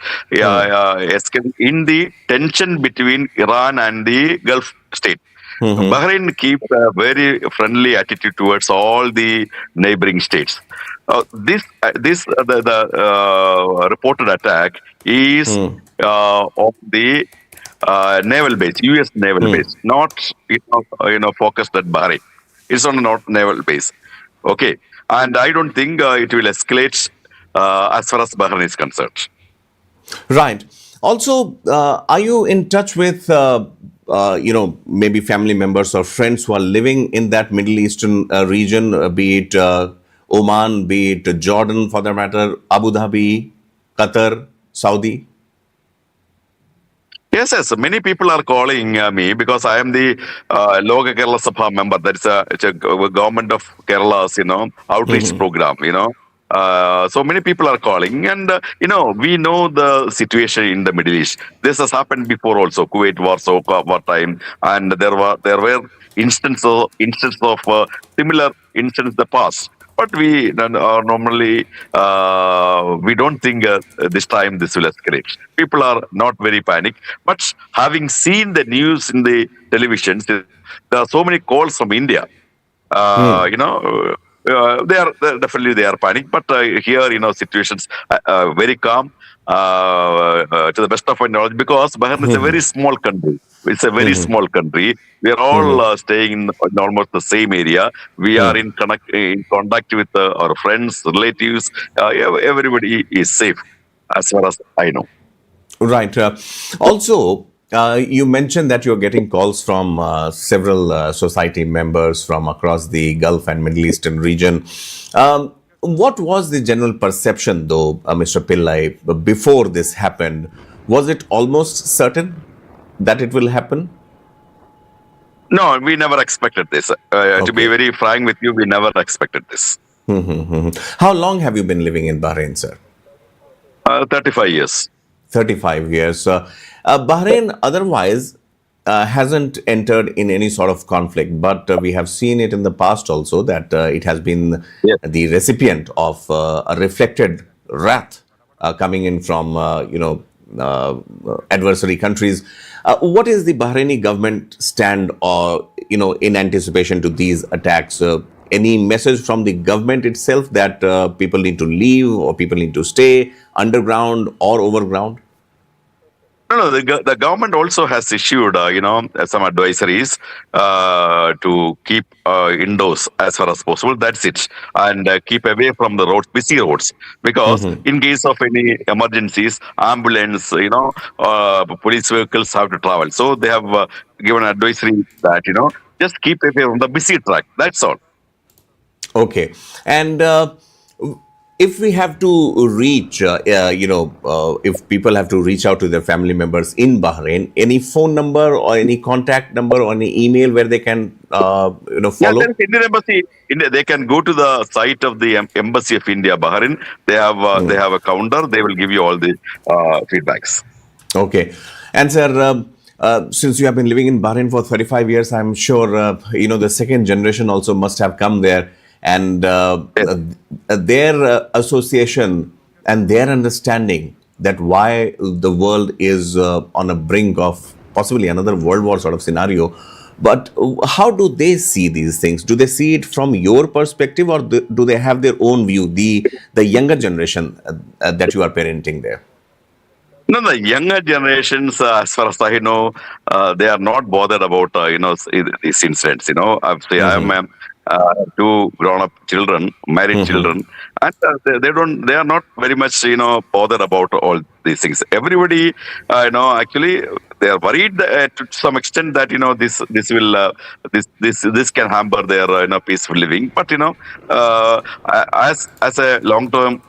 in the tension between Iran and the Gulf state. Mm-hmm. Bahrain keeps a very friendly attitude towards all the neighboring states. The reported attack is of the naval base, U.S. naval base, not focused at Bahrain. It's on a not naval base. Okay, and I don't think it will escalate as far as Bahrain is concerned. Right. Also, are you in touch with, maybe family members or friends who are living in that Middle Eastern region, be it Oman, be it Jordan, for that matter, Abu Dhabi, Qatar, Saudi? Yes, yes. Many people are calling me because I am the Loga Kerala Sabha member. It's a government of Kerala's, outreach program, so many people are calling, and we know the situation in the Middle East. This has happened before also, Kuwait war time, and there were instances of similar incidents in the past. But we normally we don't think this time this will escalate. People are not very panic, but having seen the news in the televisions, there are so many calls from India. They are definitely they are panic, but here situations very calm to the best of my knowledge, because Bahrain is a very small country. It's a very small country. We are all staying in almost the same area. We are in contact with our friends, relatives. Everybody is safe, as far as I know. Right. Also, you mentioned that you're getting calls from several society members from across the Gulf and Middle Eastern region. What was the general perception, though, Mr. Pillai, before this happened? Was it almost certain that it will happen? No, we never expected this. To be Okay. very frank with you, we never expected this. How long have you been living in Bahrain, sir? 35 years. 35 years. Bahrain otherwise hasn't entered in any sort of conflict, but we have seen it in the past also that it has been Yes. the recipient of a reflected wrath coming in from, adversary countries. What is the Bahraini government stand, or in anticipation to these attacks? Any message from the government itself that people need to leave or people need to stay underground or overground? No, the government also has issued, some advisories to keep indoors as far as possible. That's it, and keep away from the roads, busy roads, because in case of any emergencies, ambulance, police vehicles have to travel. So they have given advisory that just keep away from the busy track. That's all. Okay. And if we have to reach, if people have to reach out to their family members in Bahrain, any phone number or any contact number or any email where they can, Yeah, follow? there is Indian embassy. They can go to the site of the Embassy of India, Bahrain. They have a counter. They will give you all the feedbacks. Okay. And sir, since you have been living in Bahrain for 35 years, I'm sure, the second generation also must have come there. And Yes. their association and their understanding that why the world is on a brink of possibly another world war sort of scenario, But how do they see these things? Do they see it from your perspective, or do they have their own view? The younger generation that you are parenting there. No, the younger generations, as far as I know, they are not bothered about these incidents. I am two grown-up children, married children, and they are not very much bothered about all these things. Everybody, actually they are worried to some extent that this will this can hamper their peaceful living. But as a long time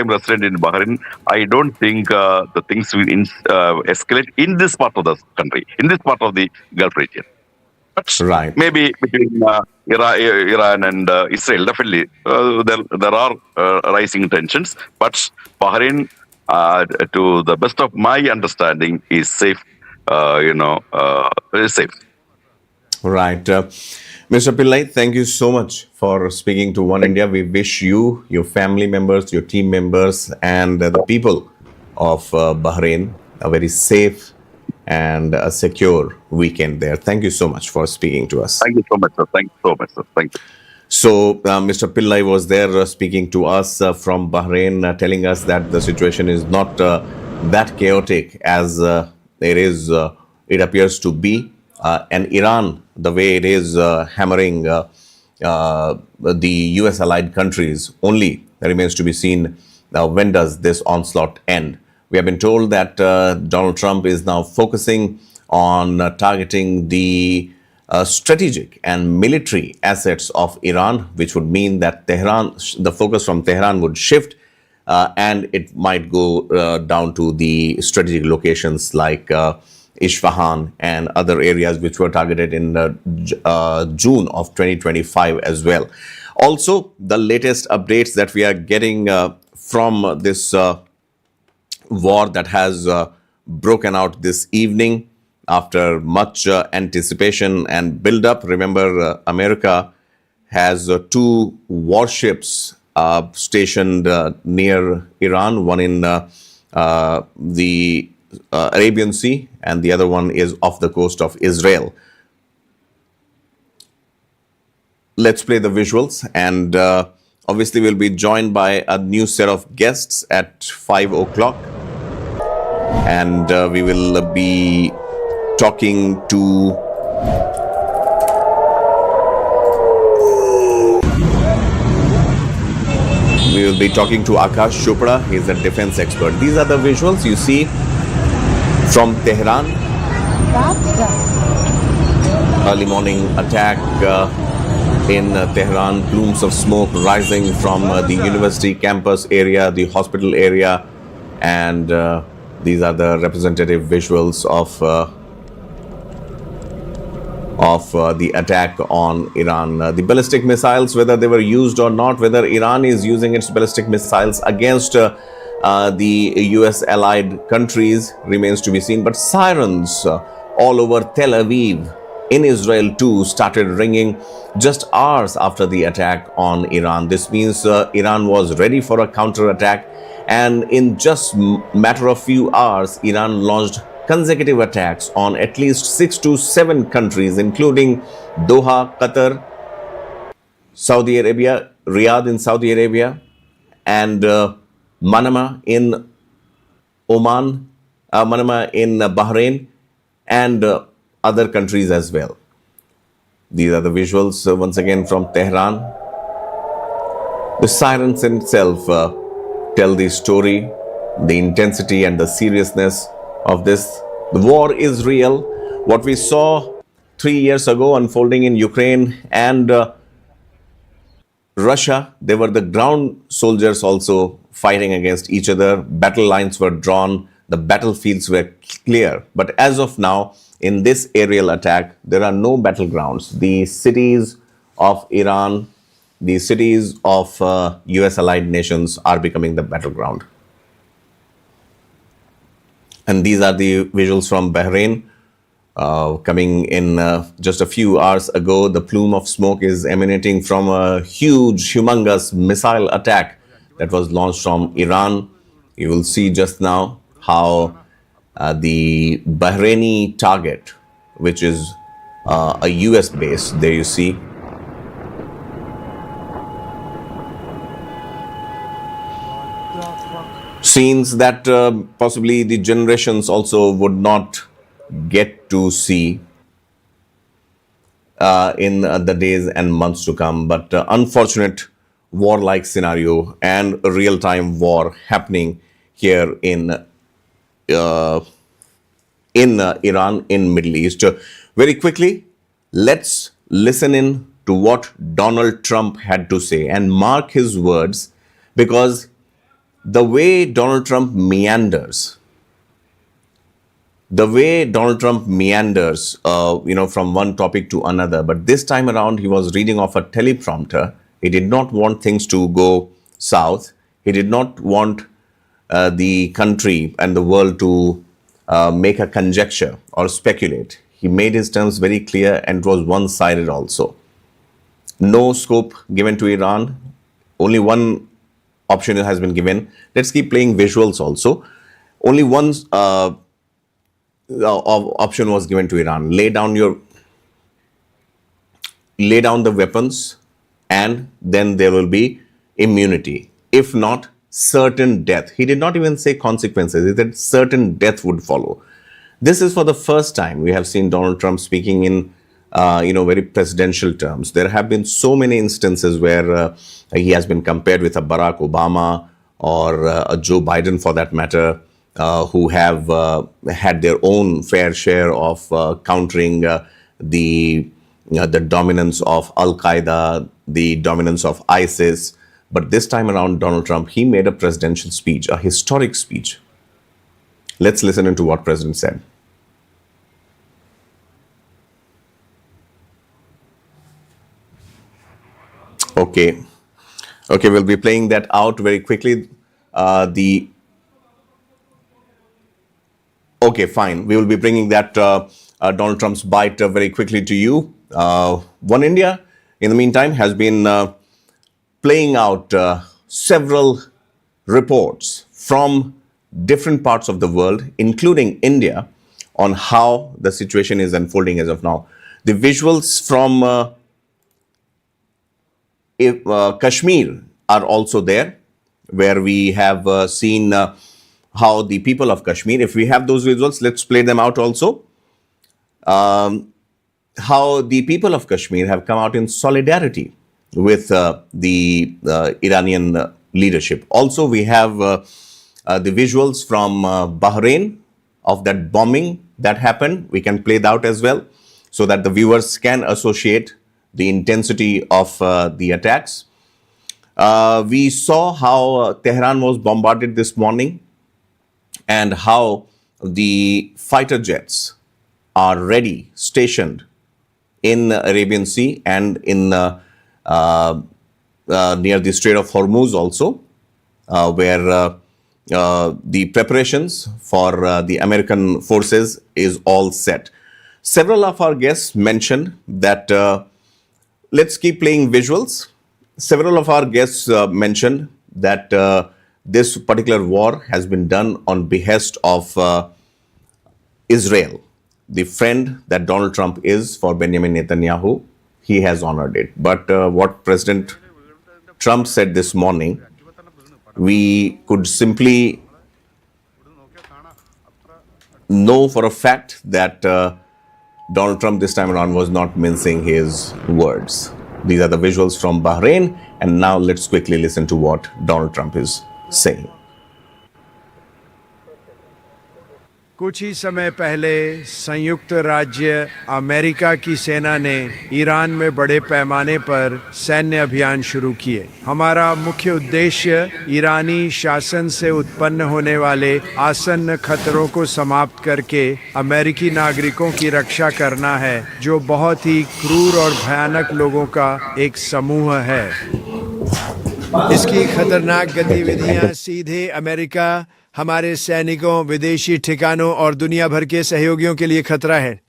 resident in Bahrain, I don't think the things will escalate in this part of the country, in this part of the Gulf region. But Right. maybe between Iran and Israel, definitely there are rising tensions. But Bahrain, to the best of my understanding, is safe. Very safe. Right. Mr. Pillai, thank you so much for speaking to One India. We wish you, your family members, your team members, and the people of Bahrain a very safe and a secure weekend there. Thank you so much for speaking to us. Thank you so much, sir. Thank you so much, sir. Thank you. So, Mr. Pillai was there speaking to us from Bahrain, telling us that the situation is not that chaotic as it appears to be. And Iran, the way it is hammering the US allied countries, only remains to be seen when does this onslaught end. We have been told that Donald Trump is now focusing on targeting the strategic and military assets of Iran, which would mean that the focus from Tehran would shift, and it might go down to the strategic locations like Isfahan and other areas which were targeted in June of 2025 as well. Also, the latest updates that we are getting from this war that has broken out this evening after much anticipation and build-up. Remember, America has two warships stationed near Iran, one in the Arabian Sea, and the other one is off the coast of Israel. Let's play the visuals, and obviously we'll be joined by a new set of guests at 5 o'clock, and we will be talking to Akash Chopra. He's a defense expert. These are the visuals you see from Tehran. Early morning attack in Tehran. Plumes of smoke rising from the university campus area, the hospital area, and these are the representative visuals of the attack on Iran. The ballistic missiles, whether they were used or not, whether Iran is using its ballistic missiles against the US allied countries remains to be seen. But sirens all over Tel Aviv in Israel too started ringing just hours after the attack on Iran. This means Iran was ready for a counterattack, and in just matter of few hours, Iran launched consecutive attacks on at least 6 to 7 countries, including Doha, Qatar, Saudi Arabia, Riyadh in Saudi Arabia, and Manama in Oman, Manama in Bahrain, and other countries as well. These are the visuals once again from Tehran. The sirens itself tell the story, the intensity and the seriousness of this. The war is real. What we saw 3 years ago unfolding in Ukraine and Russia, they were the ground soldiers also fighting against each other. Battle lines were drawn, the battlefields were clear. But as of now, in this aerial attack, there are no battlegrounds. The cities of Iran, the cities of US allied nations are becoming the battleground. And these are the visuals from Bahrain coming in just a few hours ago. The plume of smoke is emanating from a huge, humongous missile attack that was launched from Iran. You will see just now how the Bahraini target, which is a US base. There you see. Scenes that possibly the generations also would not get to see in the days and months to come. But unfortunate war-like scenario and real-time war happening here in Iran, in Middle East. Very quickly, let's listen in to what Donald Trump had to say and mark his words, because the way Donald Trump meanders, from one topic to another, but this time around he was reading off a teleprompter. He did not want things to go south. He did not want the country and the world to make a conjecture or speculate. He made his terms very clear, and it was one-sided also. No scope given to Iran. Only one option has been given. Let's keep playing visuals also. Only one option was given to Iran. Lay down the weapons, and then there will be immunity. If not, certain death. He did not even say consequences. He said certain death would follow. This is for the first time we have seen Donald Trump speaking in very presidential terms. There have been so many instances where he has been compared with a Barack Obama or a Joe Biden, for that matter, who have had their own fair share of countering the dominance of Al-Qaeda, the dominance of ISIS. But this time around, Donald Trump, he made a presidential speech, a historic speech. Let's listen into what President said. Okay, we'll be playing that out very quickly. Okay, fine. We will be bringing that Donald Trump's bite very quickly to you. One India, in the meantime, has been playing out several reports from different parts of the world, including India, on how the situation is unfolding as of now. The visuals from Kashmir are also there, where we have seen how the people of Kashmir, if we have those visuals, let's play them out also. How the people of Kashmir have come out in solidarity with the Iranian leadership. Also, we have the visuals from Bahrain of that bombing that happened. We can play that out as well, so that the viewers can associate the intensity of the attacks. We saw how Tehran was bombarded this morning, and how the fighter jets are ready, stationed in the Arabian Sea and in near the Strait of Hormuz also, where the preparations for the American forces is all set. Several of our guests mentioned that, let's keep playing visuals. Several of our guests mentioned that this particular war has been done on behest of Israel. The friend that Donald Trump is for Benjamin Netanyahu, he has honored it. But what President Trump said this morning, we could simply know for a fact that Donald Trump this time around was not mincing his words. These are the visuals from Bahrain, and now let's quickly listen to what Donald Trump is saying. कुछ ही समय पहले संयुक्त राज्य America की सेना ने Iran में बड़े पैमाने पर सैन्य अभियान शुरू किए। हमारा मुख्य उद्देश्य ईरानी शासन से उत्पन्न होने वाले आसन्न खतरों को समाप्त करके अमेरिकी नागरिकों की रक्षा करना है, जो बहुत ही क्रूर और भयानक लोगों का एक समूह है। इसकी खतरनाक गतिविधियां सीधे अमेरिका, हमारे सैनिकों, विदेशी ठिकानों और दुनिया भर के सहयोगियों के लिए खतरा है।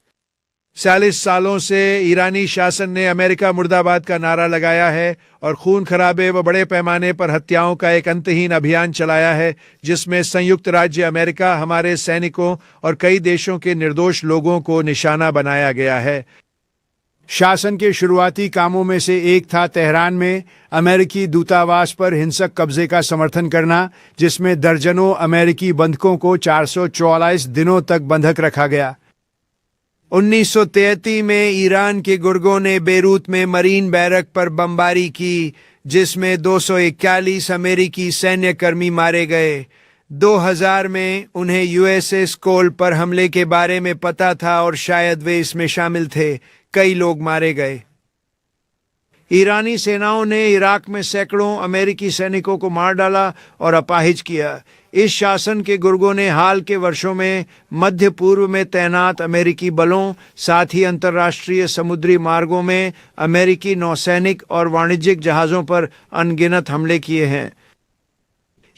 40 सालों से ईरानी शासन ने अमेरिका मुर्दाबाद का नारा लगाया है और खून खराबे व बड़े पैमाने पर हत्याओं का एक अंतहीन अभियान चलाया है, जिसमें संयुक्त राज्य अमेरिका, हमारे सैनिकों और कई देशों के निर्दोष लोगों को निशाना बनाया गया है। शासन के शुरुआती कामों में से एक था तेहरान में अमेरिकी दूतावास पर हिंसक कब्जे का समर्थन करना, जिसमें दर्जनों अमेरिकी बंधकों को 444 दिनों तक बंधक रखा गया। 1933 में ईरान के गुर्गों ने बेरूत में मरीन बैरक पर बमबारी की, जिसमें 241 अमेरिकी सैन्य कर्मी मारे गए। 2000 में उन्हें यूएसएस कोल पर हमले के बारे में पता था और शायद वे इसमें शामिल थे। कई लोग मारे गए। ईरानी सेनाओं ने इराक में सैकड़ों अमेरिकी सैनिकों को मार डाला और अपाहिज किया। इस शासन के गुर्गों ने हाल के वर्षों में मध्य पूर्व में तैनात अमेरिकी बलों, साथ ही अंतर्राष्ट्रीय समुद्री मार्गों में अमेरिकी नौसैनिक और वाणिज्यिक जहाज़ों पर अनगिनत हमले किए हैं।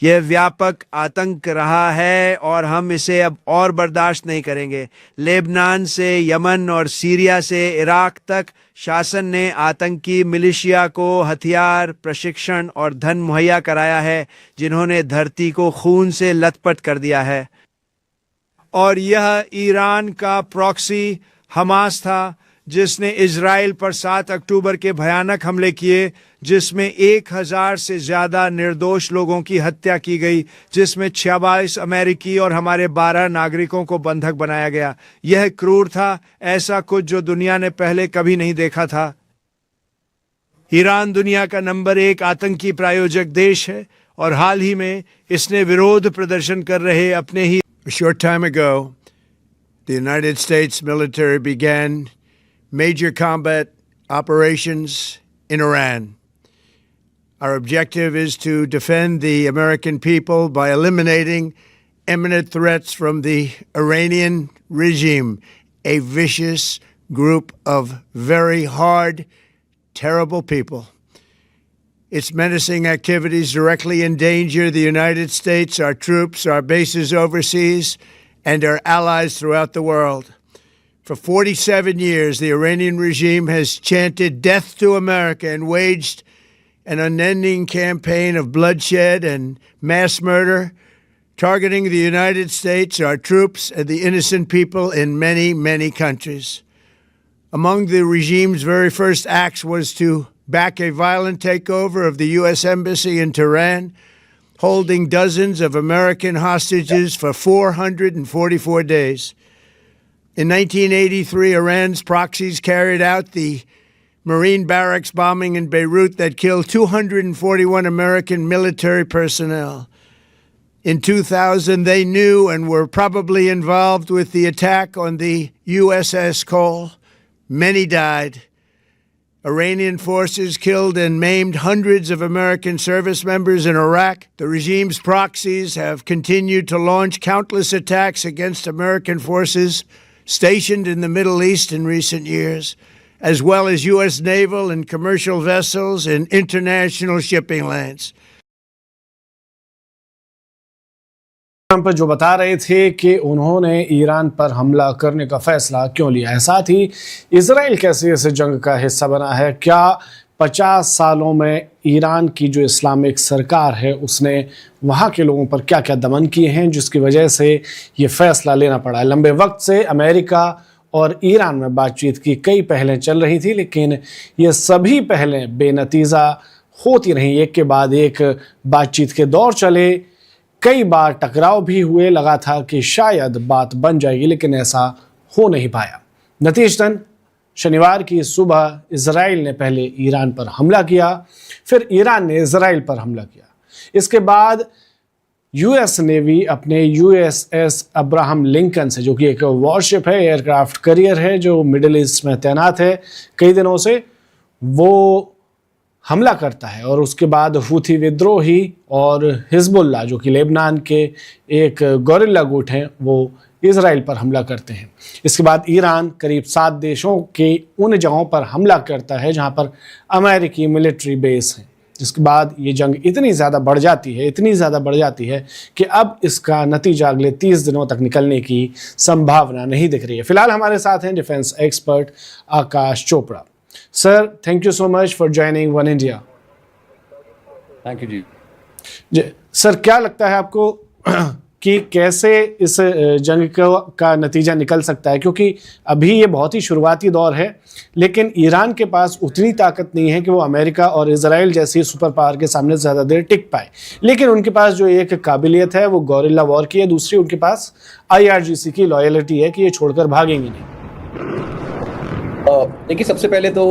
यह व्यापक आतंक रहा है और हम इसे अब और बर्दाश्त नहीं करेंगे। लेबनान से यमन और सीरिया से इराक तक शासन ने आतंकी मिलिशिया को हथियार, प्रशिक्षण और धन मुहैया कराया है, जिन्होंने धरती को खून से लथपथ कर दिया है। और यह ईरान का प्रॉक्सी हमास था, जिसने इजराइल पर 7 अक्टूबर के भयानक हमले किए, जिसमें 1000 से ज़्यादा निर्दोष लोगों की हत्या की गई, जिसमें 46 अमेरिकी और हमारे 12 नागरिकों को बंधक बनाया गया। यह क्रूर था, ऐसा कुछ जो दुनिया ने पहले कभी नहीं देखा था। ईरान दुनिया का नंबर 1 आतंकी प्रायोजक देश है और हाल ही में इसने विरोध प्रदर्शन कर रहे अपने ही A short time ago, the United States military began major combat operations in Iran. Our objective is to defend the American people by eliminating imminent threats from the Iranian regime, a vicious group of very hard, terrible people. Its menacing activities directly endanger the United States, our troops, our bases overseas, and our allies throughout the world. For 47 years, the Iranian regime has chanted death to America and waged an unending campaign of bloodshed and mass murder, targeting the United States, our troops, and the innocent people in many, many countries. Among the regime's very first acts was to back a violent takeover of the U.S. Embassy in Tehran, holding dozens of American hostages for 444 days. In 1983, Iran's proxies carried out the Marine barracks bombing in Beirut that killed 241 American military personnel. In 2000, they knew and were probably involved with the attack on the USS Cole. Many died. Iranian forces killed and maimed hundreds of American service members in Iraq. The regime's proxies have continued to launch countless attacks against American forces stationed in the Middle East in recent years, as well as U.S. naval and commercial vessels and international shipping lanes. Trump जो बता रहे थे कि उन्होंने Iran पर हमला करने का फैसला क्यों लिया है, साथ ही इजराइल कैसे इस जंग का हिस्सा बना है, क्या 50 सालों में ईरान की जो इस्लामिक सरकार है उसने वहाँ के लोगों पर क्या क्या दमन किए हैं जिसकी वजह से ये फैसला लेना पड़ा है। लंबे वक्त से अमेरिका और ईरान में बातचीत की कई पहलें चल रही थी, लेकिन ये सभी पहलें बेनतीजा होती रहीं। एक के बाद एक बातचीत के दौर चले, कई बार टकराव भी हुए, लगा था कि शायद बात बन जाएगी, लेकिन ऐसा हो नहीं पाया। नतीजतन शनिवार की सुबह इजराइल ने पहले ईरान पर हमला किया, फिर ईरान ने इजराइल पर हमला किया। इसके बाद यूएस नेवी अपने यूएसएस अब्राहम लिंकन से, जो कि एक वॉरशिप है, एयरक्राफ्ट करियर है, जो मिडिल ईस्ट में तैनात है कई दिनों से, वो हमला करता है। और उसके बाद हूथी विद्रोही और हिजबुल्लाह, जो कि लेबनान के एक गोरिल्ला गुट हैं, वो इजराइल पर हमला करते हैं। इसके बाद ईरान करीब 7 देशों के उन जगहों पर हमला करता है जहां पर अमेरिकी मिलिट्री बेस हैं, जिसके बाद ये जंग इतनी ज़्यादा बढ़ जाती है कि अब इसका नतीजा अगले 30 दिनों तक निकलने की संभावना नहीं दिख रही है। फिलहाल हमारे साथ हैं defence expert Aakash Chopra. Sir, thank you so much for joining One India. Thank you ji. Sir, क्या लगता है आपको कि कैसे इस जंग का नतीजा निकल सकता है, क्योंकि अभी ये बहुत ही शुरुआती दौर है, लेकिन ईरान के पास उतनी ताकत नहीं है कि वो अमेरिका और इजराइल जैसी सुपर पावर के सामने ज़्यादा देर टिक पाए। लेकिन उनके पास जो एक काबिलियत है वो गोरिल्ला वॉर की है, दूसरी उनके पास IRGC की लॉयलिटी है कि ये छोड़कर भागेंगे नहीं। देखिए, सबसे पहले तो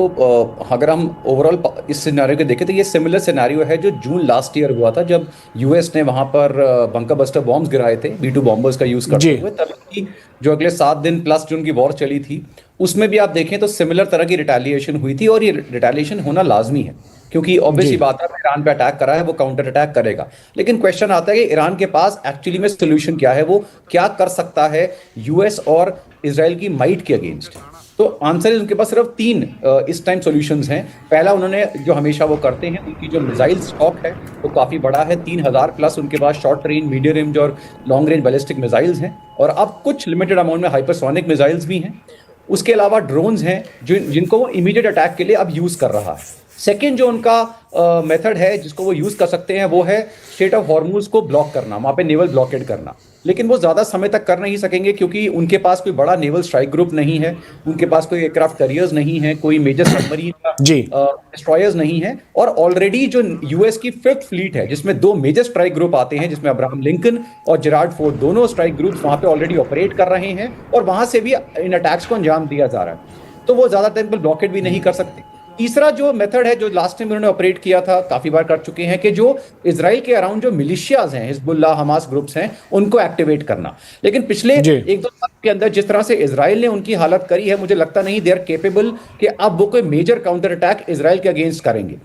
अगर हम ओवरऑल इस सिनेरियो को देखें तो ये सिमिलर सिनेरियो है जो जून लास्ट ईयर हुआ था, जब यूएस ने वहां पर बंकर बस्टर बॉम्ब्स गिराए थे B2 बॉम्बर्स का यूज करते हुए। तब की जो अगले 7 दिन प्लस जो उनकी वॉर चली थी, उसमें भी आप देखें तो सिमिलर तरह की रिटेलिएशन हुई थी, और ये रिटेलिएशन होना लाजमी है, क्योंकि ऑब्वियसली बात है, ईरान पे अटैक करा है, वो काउंटर अटैक करेगा। लेकिन क्वेश्चन आता है कि ईरान के पास एक्चुअली में सोल्यूशन क्या है, वो क्या कर सकता है यूएस और इजराइल की माइट के अगेंस्ट। तो आंसर है, उनके पास सिर्फ 3 इस टाइम सॉल्यूशंस हैं। पहला, उन्होंने जो हमेशा वो करते हैं, उनकी जो मिसाइल स्टॉक है वो काफ़ी बड़ा है, 3000 प्लस उनके पास शॉर्ट रेंज, मीडियम रेंज और लॉन्ग रेंज बैलिस्टिक मिसाइल्स हैं, और अब कुछ लिमिटेड अमाउंट में हाइपरसोनिक मिसाइल्स भी हैं। उसके अलावा ड्रोन्स हैं जिनको वो इमीडिएट अटैक के लिए अब यूज़ कर रहा है। सेकेंड जो उनका मेथड है जिसको वो यूज़ कर सकते हैं, वो है स्ट्रेट ऑफ हॉर्मुज को ब्लॉक करना, वहाँ पे नेवल ब्लॉकेड करना। लेकिन वो ज़्यादा समय तक कर नहीं सकेंगे, क्योंकि उनके पास कोई बड़ा नेवल स्ट्राइक ग्रुप नहीं है, उनके पास कोई एयरक्राफ्ट कैरियर्स नहीं है, कोई मेजर सबमरीन डिस्ट्रॉयर्स नहीं है, और ऑलरेडी जो यूएस की 5th फ्लीट है, जिसमें 2 मेजर स्ट्राइक ग्रुप आते हैं, जिसमें अब्राहम लिंकन और जेरार्ड फोर्ड, दोनों स्ट्राइक ग्रुप्स वहाँ पे ऑलरेडी ऑपरेट कर रहे हैं, और वहाँ से भी इन अटैक्स को अंजाम दिया जा रहा है। तो वो ज़्यादा टाइम पर ब्लॉकेड भी नहीं कर सकते। तीसरा जो मेथड है, जो लास्ट टाइम उन्होंने ऑपरेट किया था, काफी बार कर चुके हैं, कि जो इजराइल के अराउंड जो मिलिशियाज हैं, हिजबुल्लाह, हमास ग्रुप्स हैं, उनको एक्टिवेट करना। लेकिन पिछले 1-2 साल के अंदर जिस तरह से इजराइल ने उनकी हालत करी है, मुझे लगता नहीं दे आर केपेबल कि अब वो कोई मेजर काउंटर अटैक इजराइल के अगेंस्ट करेंगे।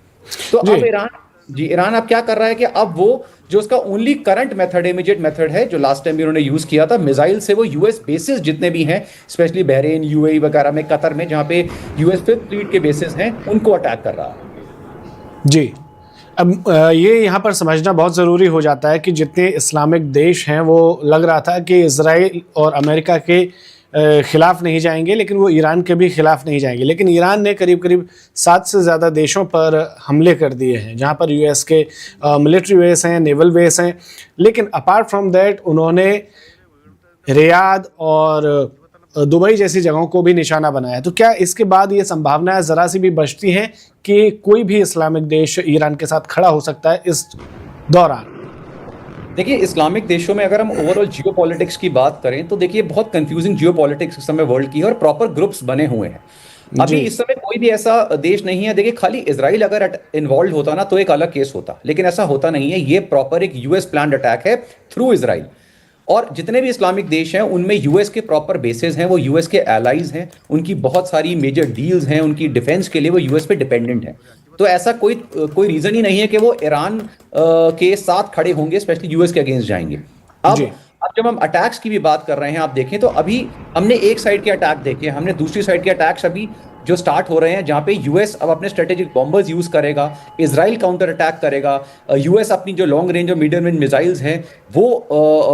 तो अब ईरान अब क्या कर रहा है कि अब वो जो उसका only current method, immediate method है, जो लास्ट टाइम भी उन्होंने यूज किया था, मिसाइल से वो यूएस बेसिस जितने भी हैं, स्पेशली बहरीन, UAE वगैरह में, कतर में, जहां पे यूएस 5th फ्लीट के बेसिस हैं, उनको अटैक कर रहा है। जी, अब ये यहाँ पर समझना बहुत ज़रूरी हो जाता है कि जितने इस्लामिक देश हैं, वो लग रहा था कि इजराइल और अमेरिका के खिलाफ नहीं जाएंगे, लेकिन वो ईरान के भी खिलाफ नहीं जाएंगे। लेकिन ईरान ने करीब करीब 7 से ज़्यादा देशों पर हमले कर दिए हैं, जहाँ पर यूएस के मिलिट्री बेस हैं, नेवल बेस हैं। लेकिन अपार्ट फ्रॉम दैट उन्होंने रियाद और दुबई जैसी जगहों को भी निशाना बनाया। तो क्या इसके बाद ये संभावनाएं ज़रा सी भी बचती हैं कि कोई भी इस्लामिक देश ईरान के साथ खड़ा हो सकता है इस दौरान? देखिए, इस्लामिक देशों में अगर हम ओवरऑल जियोपॉलिटिक्स की बात करें तो देखिए बहुत कंफ्यूजिंग जियोपॉलिटिक्स इस समय वर्ल्ड की है, और प्रॉपर ग्रुप्स बने हुए हैं। अभी इस समय कोई भी ऐसा देश नहीं है, देखिए खाली इजराइल अगर इन्वॉल्व होता ना तो एक अलग केस होता, लेकिन ऐसा होता नहीं है। ये प्रॉपर एक यूएस प्लान्ड अटैक है थ्रू इजराइल, और जितने भी इस्लामिक देश हैं उनमें यूएस के प्रॉपर बेसेस हैं, वो यूएस के एलाइज हैं, उनकी बहुत सारी मेजर डील्स हैं, उनकी डिफेंस के लिए वो यूएस पे डिपेंडेंट हैं। तो ऐसा कोई रीजन ही नहीं है कि वो ईरान के साथ खड़े होंगे, स्पेशली यूएस के अगेंस्ट जाएंगे। अब जब हम अटैक्स की भी बात कर रहे हैं, आप देखें तो अभी हमने एक साइड के अटैक देखे, हमने दूसरी साइड के अटैक्स अभी जो स्टार्ट हो रहे हैं, जहां पे यूएस अब अपने स्ट्रेटेजिक बॉम्बर्स यूज करेगा, इजराइल काउंटर अटैक करेगा, यूएस अपनी जो लॉन्ग रेंज और मीडियम रेंज मिसाइल्स हैं वो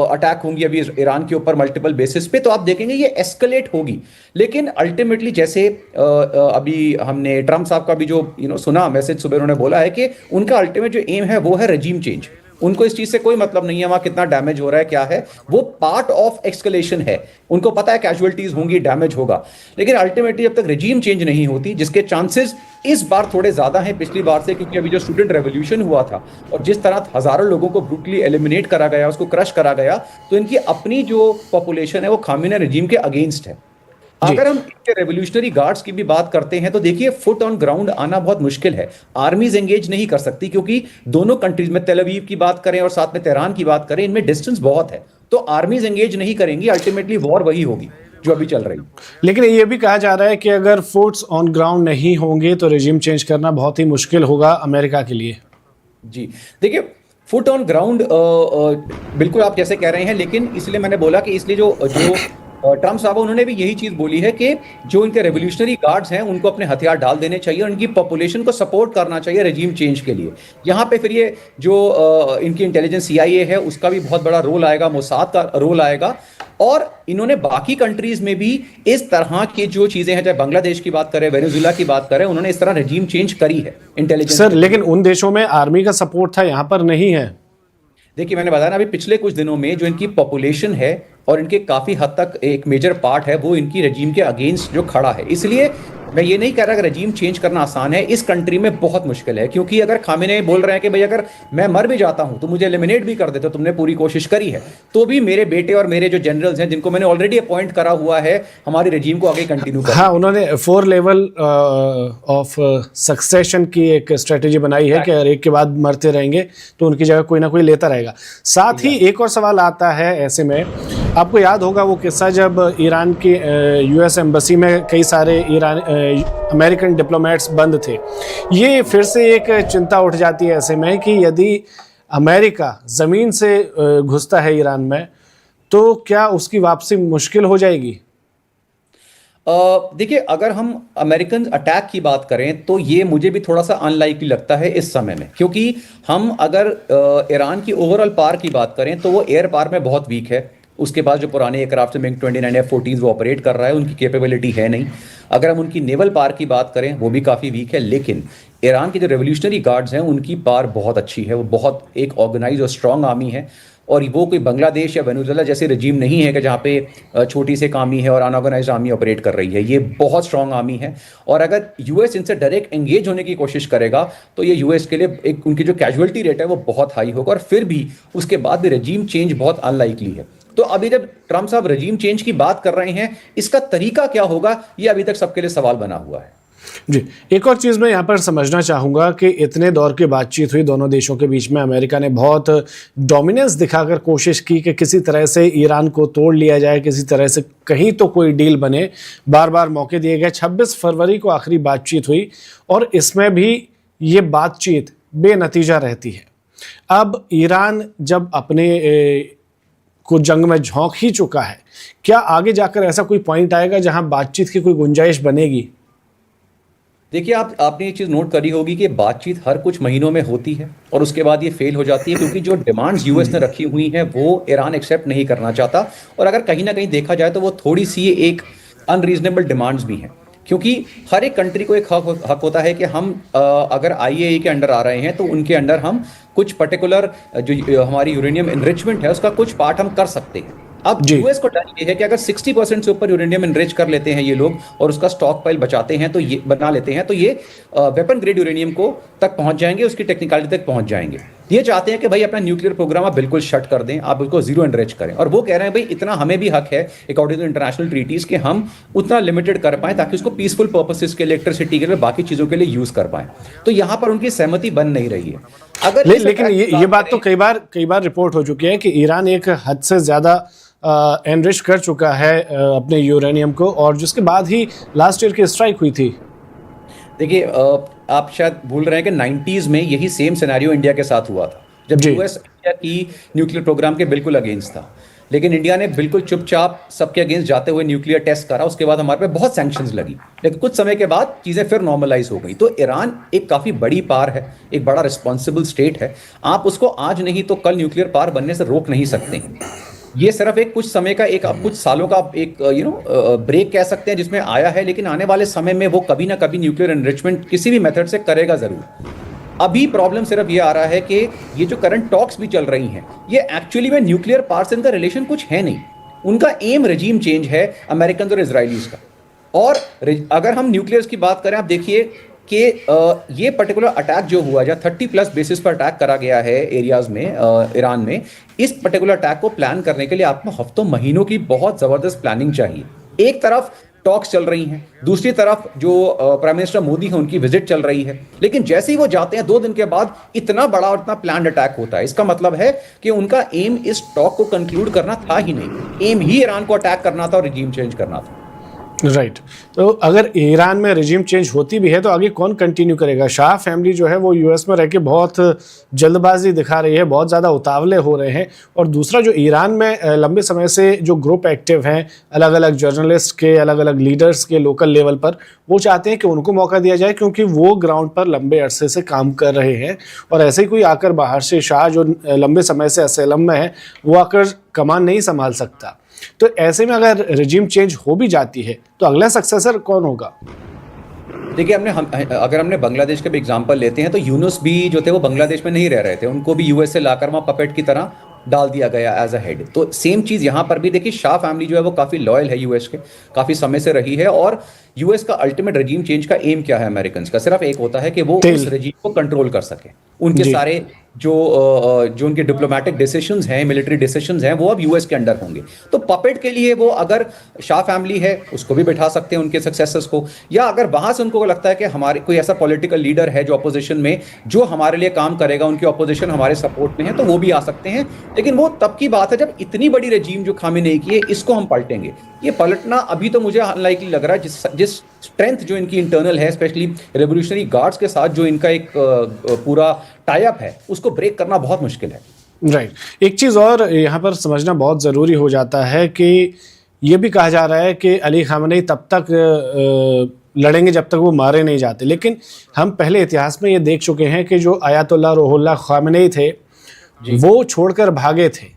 अटैक होंगी अभी ईरान के ऊपर मल्टीपल बेसिस पे। तो आप देखेंगे ये एस्केलेट होगी, लेकिन अल्टीमेटली जैसे अभी हमने ट्रम्प साहब का भी जो सुना मैसेज सुबह, उन्होंने बोला है कि उनका अल्टीमेट जो एम है वो है रेजिम चेंज। उनको इस चीज से कोई मतलब नहीं है वहां कितना डैमेज हो रहा है, क्या है, वो पार्ट ऑफ एक्सकलेशन है। उनको पता है कैजुअलिटीज होंगी, डैमेज होगा, लेकिन अल्टीमेटली जब तक रेजिम चेंज नहीं होती, जिसके चांसेस इस बार थोड़े ज्यादा हैं पिछली बार से, क्योंकि अभी जो स्टूडेंट रेवोल्यूशन हुआ था और जिस तरह हजारों लोगों को ब्रूटली एलिमिनेट करा गया, उसको क्रश करा गया, तो इनकी अपनी जो पॉपुलेशन है वो खामेनी रेजिम के अगेंस्ट है। अगर हम रेवोल्यूशनरी गार्ड्स की भी बात करते हैं तो देखिए फुट ऑन ग्राउंड आना बहुत मुश्किल है, आर्मीज एंगेज नहीं कर सकती, क्योंकि दोनों कंट्रीज में, तेल अवीव की बात करें और साथ में तेहरान की बात करें, इनमें डिस्टेंस बहुत है, तो आर्मीज एंगेज नहीं करेंगी, अल्टीमेटली वॉर वही होगी जो अभी चल रही। लेकिन ये भी कहा जा रहा है कि अगर फुट्स ऑन ग्राउंड नहीं होंगे तो रेजिम चेंज करना बहुत ही मुश्किल होगा अमेरिका के लिए। जी देखिए, फुट ऑन ग्राउंड बिल्कुल आप जैसे कह रहे हैं, लेकिन इसलिए मैंने बोला कि इसलिए जो ट्रम्प साहब उन्होंने भी यही चीज बोली है कि जो इनके रेवोल्यूशनरी गार्ड्स हैं उनको अपने हथियार डाल देने चाहिए और इनकी पॉपुलेशन को सपोर्ट करना चाहिए रेजिम चेंज के लिए। यहाँ पे फिर ये जो इनकी इंटेलिजेंस CIA है उसका भी बहुत बड़ा रोल आएगा, मोसाद का रोल आएगा, और इन्होंने बाकी कंट्रीज में भी इस तरह की जो चीजें हैं, चाहे बांग्लादेश की बात करें, वेनेजुएला की बात करें, उन्होंने इस तरह रेजिम चेंज करी है इंटेलिजेंस। सर लेकिन उन देशों में आर्मी का सपोर्ट था, यहाँ पर नहीं है। देखिए, मैंने बताया ना अभी पिछले कुछ दिनों में जो इनकी पॉपुलेशन है और इनके काफी हद तक एक मेजर पार्ट है वो इनकी रजीम के अगेंस्ट जो खड़ा है। इसलिए मैं ये नहीं कह रहा कि रजीम चेंज करना आसान है, इस कंट्री में बहुत मुश्किल है, क्योंकि अगर खामेनेई बोल रहे हैं कि भाई अगर मैं मर भी जाता हूं तो मुझे एलिमिनेट भी कर देते हो, तुमने पूरी कोशिश करी है, तो भी मेरे बेटे और मेरे जो जनरल्स हैं जिनको मैंने ऑलरेडी अपॉइंट करा हुआ है हमारी रजीम को आगे कंटिन्यू करना। हाँ, उन्होंने 4 लेवल ऑफ सक्सेशन की एक स्ट्रेटेजी बनाई है कि अगर एक के बाद मरते रहेंगे तो उनकी जगह कोई ना कोई लेता रहेगा। साथ ही एक और सवाल आता है ऐसे में, आपको याद होगा वो किस्सा जब ईरान की यूएस एम्बेसी में कई सारे अमेरिकन डिप्लोमेट्स बंद थे। ये फिर से एक चिंता उठ जाती है ऐसे में कि यदि अमेरिका ज़मीन से घुसता है ईरान में तो क्या उसकी वापसी मुश्किल हो जाएगी? देखिए, अगर हम अमेरिकन अटैक की बात करें तो ये मुझे भी थोड़ा सा अनलाइकली लगता है इस समय में, क्योंकि हम अगर ईरान की ओवरऑल पार की बात करें तो वो एयर पार में बहुत वीक है। उसके पास जो पुराने एयरक्राफ्ट मिग 29 F-14 वो ऑपरेट कर रहा है, उनकी कैपेबिलिटी है नहीं। अगर हम उनकी नेवल पार की बात करें वो भी काफ़ी वीक है, लेकिन ईरान के जो रेवोल्यूशनरी गार्ड्स हैं उनकी पार बहुत अच्छी है, वो बहुत एक ऑर्गेनाइज और स्ट्रांग आर्मी है। और वो कोई बांग्लादेश या वेनेजुएला जैसे रजीम नहीं है कि जहाँ पे छोटी से आर्मी है और अनऑर्गेनाइज्ड आर्मी ऑपरेट कर रही है। ये बहुत स्ट्रांग आर्मी है, और अगर यूएस इनसे डायरेक्ट एंगेज होने की कोशिश करेगा तो ये यूएस के लिए एक उनकी जो कैजुअलिटी रेट है वो बहुत हाई होगा, और फिर भी उसके बाद भी रजीम चेंज बहुत अनलाइकली है। तो अभी जब ट्रम्प साहब रजीम चेंज की बात कर रहे हैं, इसका तरीका क्या होगा ये अभी तक सबके लिए सवाल बना हुआ है। जी, एक और चीज़ मैं यहाँ पर समझना चाहूँगा कि इतने दौर की बातचीत हुई दोनों देशों के बीच में, अमेरिका ने बहुत डोमिनेंस दिखाकर कोशिश की कि किसी तरह से ईरान को तोड़ लिया जाए, किसी तरह से कहीं तो कोई डील बने, बार बार मौके दिए गए। 26 फरवरी को आखिरी बातचीत हुई और इसमें भी ये बातचीत बेनतीजा रहती है। अब ईरान जब अपने को जंग में झोंक ही चुका है, क्या आगे जाकर ऐसा कोई पॉइंट आएगा जहाँ बातचीत की कोई गुंजाइश बनेगी? देखिए, आपने एक चीज़ नोट करी होगी कि बातचीत हर कुछ महीनों में होती है और उसके बाद ये फेल हो जाती है, क्योंकि जो डिमांड्स यूएस ने रखी हुई हैं वो ईरान एक्सेप्ट नहीं करना चाहता। और अगर कहीं ना कहीं देखा जाए तो वो थोड़ी सी एक अनरीजनेबल डिमांड्स भी हैं, क्योंकि हर एक कंट्री को एक हक होता है कि हम अगर आईएई के अंडर आ रहे हैं तो उनके अंडर हम कुछ पर्टिकुलर जो हमारी यूरेनियम एनरिचमेंट है उसका कुछ पार्ट हम कर सकते हैं। अब यूएस को डर ये है कि अगर 60% से ऊपर यूरेनियम एनरिच कर लेते हैं ये लोग और उसका स्टॉक पाइल बचाते हैं तो ये बना लेते हैं, तो ये वेपन ग्रेड यूरेनियम को तक पहुंच जाएंगे, उसकी टेक्निकलिटी तक पहुंच जाएंगे। ये चाहते हैं कि भाई अपना न्यूक्लियर प्रोग्राम आप बिल्कुल शट कर दें, आप उसको जीरो एनरिच करें, और वो कह रहे हैं भाई इतना हमें भी हक है अकॉर्डिंग टू इंटरनेशनल ट्रीटीज कि हम उतना लिमिटेड कर पाएं ताकि उसको पीसफुल पर्पसेस के लिए, इलेक्ट्रिसिटी के लिए, बाकी चीजों के लिए यूज कर पाएं। तो यहां पर उनकी सहमति बन नहीं रही है। अगर लेकिन ये बात तो कई बार रिपोर्ट हो चुकी है कि ईरान एक हद से ज्यादा एनरिच कर चुका है अपने यूरेनियम को, और जिसके बाद ही लास्ट ईयर की स्ट्राइक हुई थी। देखिए, आप शायद भूल रहे हैं कि 90s में यही सेम सिनेरियो इंडिया के साथ हुआ था, जब यूएस इंडिया की न्यूक्लियर प्रोग्राम के बिल्कुल अगेंस्ट था, लेकिन इंडिया ने बिल्कुल चुपचाप सबके अगेंस्ट जाते हुए न्यूक्लियर टेस्ट करा। उसके बाद हमारे पे बहुत सैंक्शंस लगी, लेकिन कुछ समय के बाद चीज़ें फिर नॉर्मलाइज हो गई। तो ईरान एक काफ़ी बड़ी पार है, एक बड़ा रिस्पॉन्सिबल स्टेट है। आप उसको आज नहीं तो कल न्यूक्लियर पार बनने से रोक नहीं सकते। ये सिर्फ एक कुछ समय का, एक कुछ सालों का एक ब्रेक कह सकते हैं जिसमें आया है, लेकिन आने वाले समय में वो कभी ना कभी न्यूक्लियर एनरिचमेंट किसी भी मेथड से करेगा जरूर। अभी प्रॉब्लम सिर्फ ये आ रहा है कि ये जो करंट टॉक्स भी चल रही हैं, ये एक्चुअली में न्यूक्लियर पावर से इनका रिलेशन कुछ है नहीं। उनका एम रजीम चेंज है अमेरिकन और इजरायलीज का। और अगर हम न्यूक्लियर्स की बात करें, आप देखिए कि ये पर्टिकुलर अटैक जो हुआ, जहाँ 30+ बेसिस पर अटैक करा गया है एरियाज में ईरान में, इस पर्टिकुलर अटैक को प्लान करने के लिए आपको हफ्तों महीनों की बहुत जबरदस्त प्लानिंग चाहिए। एक तरफ टॉक्स चल रही हैं, दूसरी तरफ जो प्राइम मिनिस्टर मोदी हैं उनकी विजिट चल रही है, लेकिन जैसे ही वो जाते हैं 2 दिन के बाद इतना बड़ा और इतना प्लान्ड अटैक होता है। इसका मतलब है कि उनका एम इस टॉक को कंक्लूड करना था ही नहीं, एम ही ईरान को अटैक करना था और रिजीम चेंज करना था। राइट। तो अगर ईरान में रिजीम चेंज होती भी है तो आगे कौन कंटिन्यू करेगा? शाह फैमिली जो है वो यूएस में रह के बहुत जल्दबाजी दिखा रही है, बहुत ज़्यादा उतावले हो रहे हैं। और दूसरा, जो ईरान में लंबे समय से जो ग्रुप एक्टिव हैं, अलग अलग जर्नलिस्ट के, अलग अलग लीडर्स के लोकल लेवल पर, वो चाहते हैं कि उनको मौका दिया जाए, क्योंकि वो ग्राउंड पर लंबे अरसे से काम कर रहे हैं। और ऐसे ही कोई आकर बाहर से, शाह जो लंबे समय से असलम में है, वो आकर कमान नहीं संभाल सकता। तो ऐसे में अगर रिजीम चेंज हो भी जाती है तो अगला सक्सेसर कौन होगा? देखिए अगर हमने बांग्लादेश का भी एग्जांपल लेते हैं तो यूनुस भी जो थे वो बांग्लादेश में नहीं रह रहे थे, उनको भी यूएस से लाकर वहाँ पपेट की तरह डाल दिया गया एज अ हेड। तो सेम चीज यहाँ पर भी देखिए, शाह फैमिली जो है वो काफी लॉयल है यूएस के, काफी समय से रही है। और यूएस का अल्टीमेट रजीम चेंज का एम क्या है अमेरिकन का? सिर्फ एक होता है कि वो उस रजीम को कंट्रोल कर सके। उनके सारे जो उनके डिप्लोमेटिक डिसीजंस हैं, मिलिट्री डिसीजंस हैं, वो अब यूएस के अंडर होंगे। तो पपेट के लिए वो अगर शाह फैमिली है उसको भी बैठा सकते हैं, उनके सक्सेसर्स को, या अगर वहां से उनको लगता है कि हमारे कोई ऐसा पॉलिटिकल लीडर है जो अपोजिशन में जो हमारे लिए काम करेगा, उनकी अपोजिशन हमारे सपोर्ट में है, तो वो भी आ सकते हैं। लेकिन वो तब की बात है जब इतनी बड़ी रजीम जो खामेनेई की है इसको हम पलटेंगे। ये पलटना अभी तो मुझे अनलाइकली लग रहा है। जिस स्ट्रेंथ जो इनकी इंटरनल है, स्पेशली रेवोल्यूशनरी गार्ड्स के साथ जो इनका एक पूरा टाई अप है, उसको ब्रेक करना बहुत मुश्किल है। राइट। एक चीज़ और यहाँ पर समझना बहुत ज़रूरी हो जाता है कि ये भी कहा जा रहा है कि अली खामेनेई तब तक लड़ेंगे जब तक वो मारे नहीं जाते, लेकिन हम पहले इतिहास में ये देख चुके हैं कि जो आयतुल्लाह रूहुल्लाह खामेनेई थे वो छोड़कर भागे थे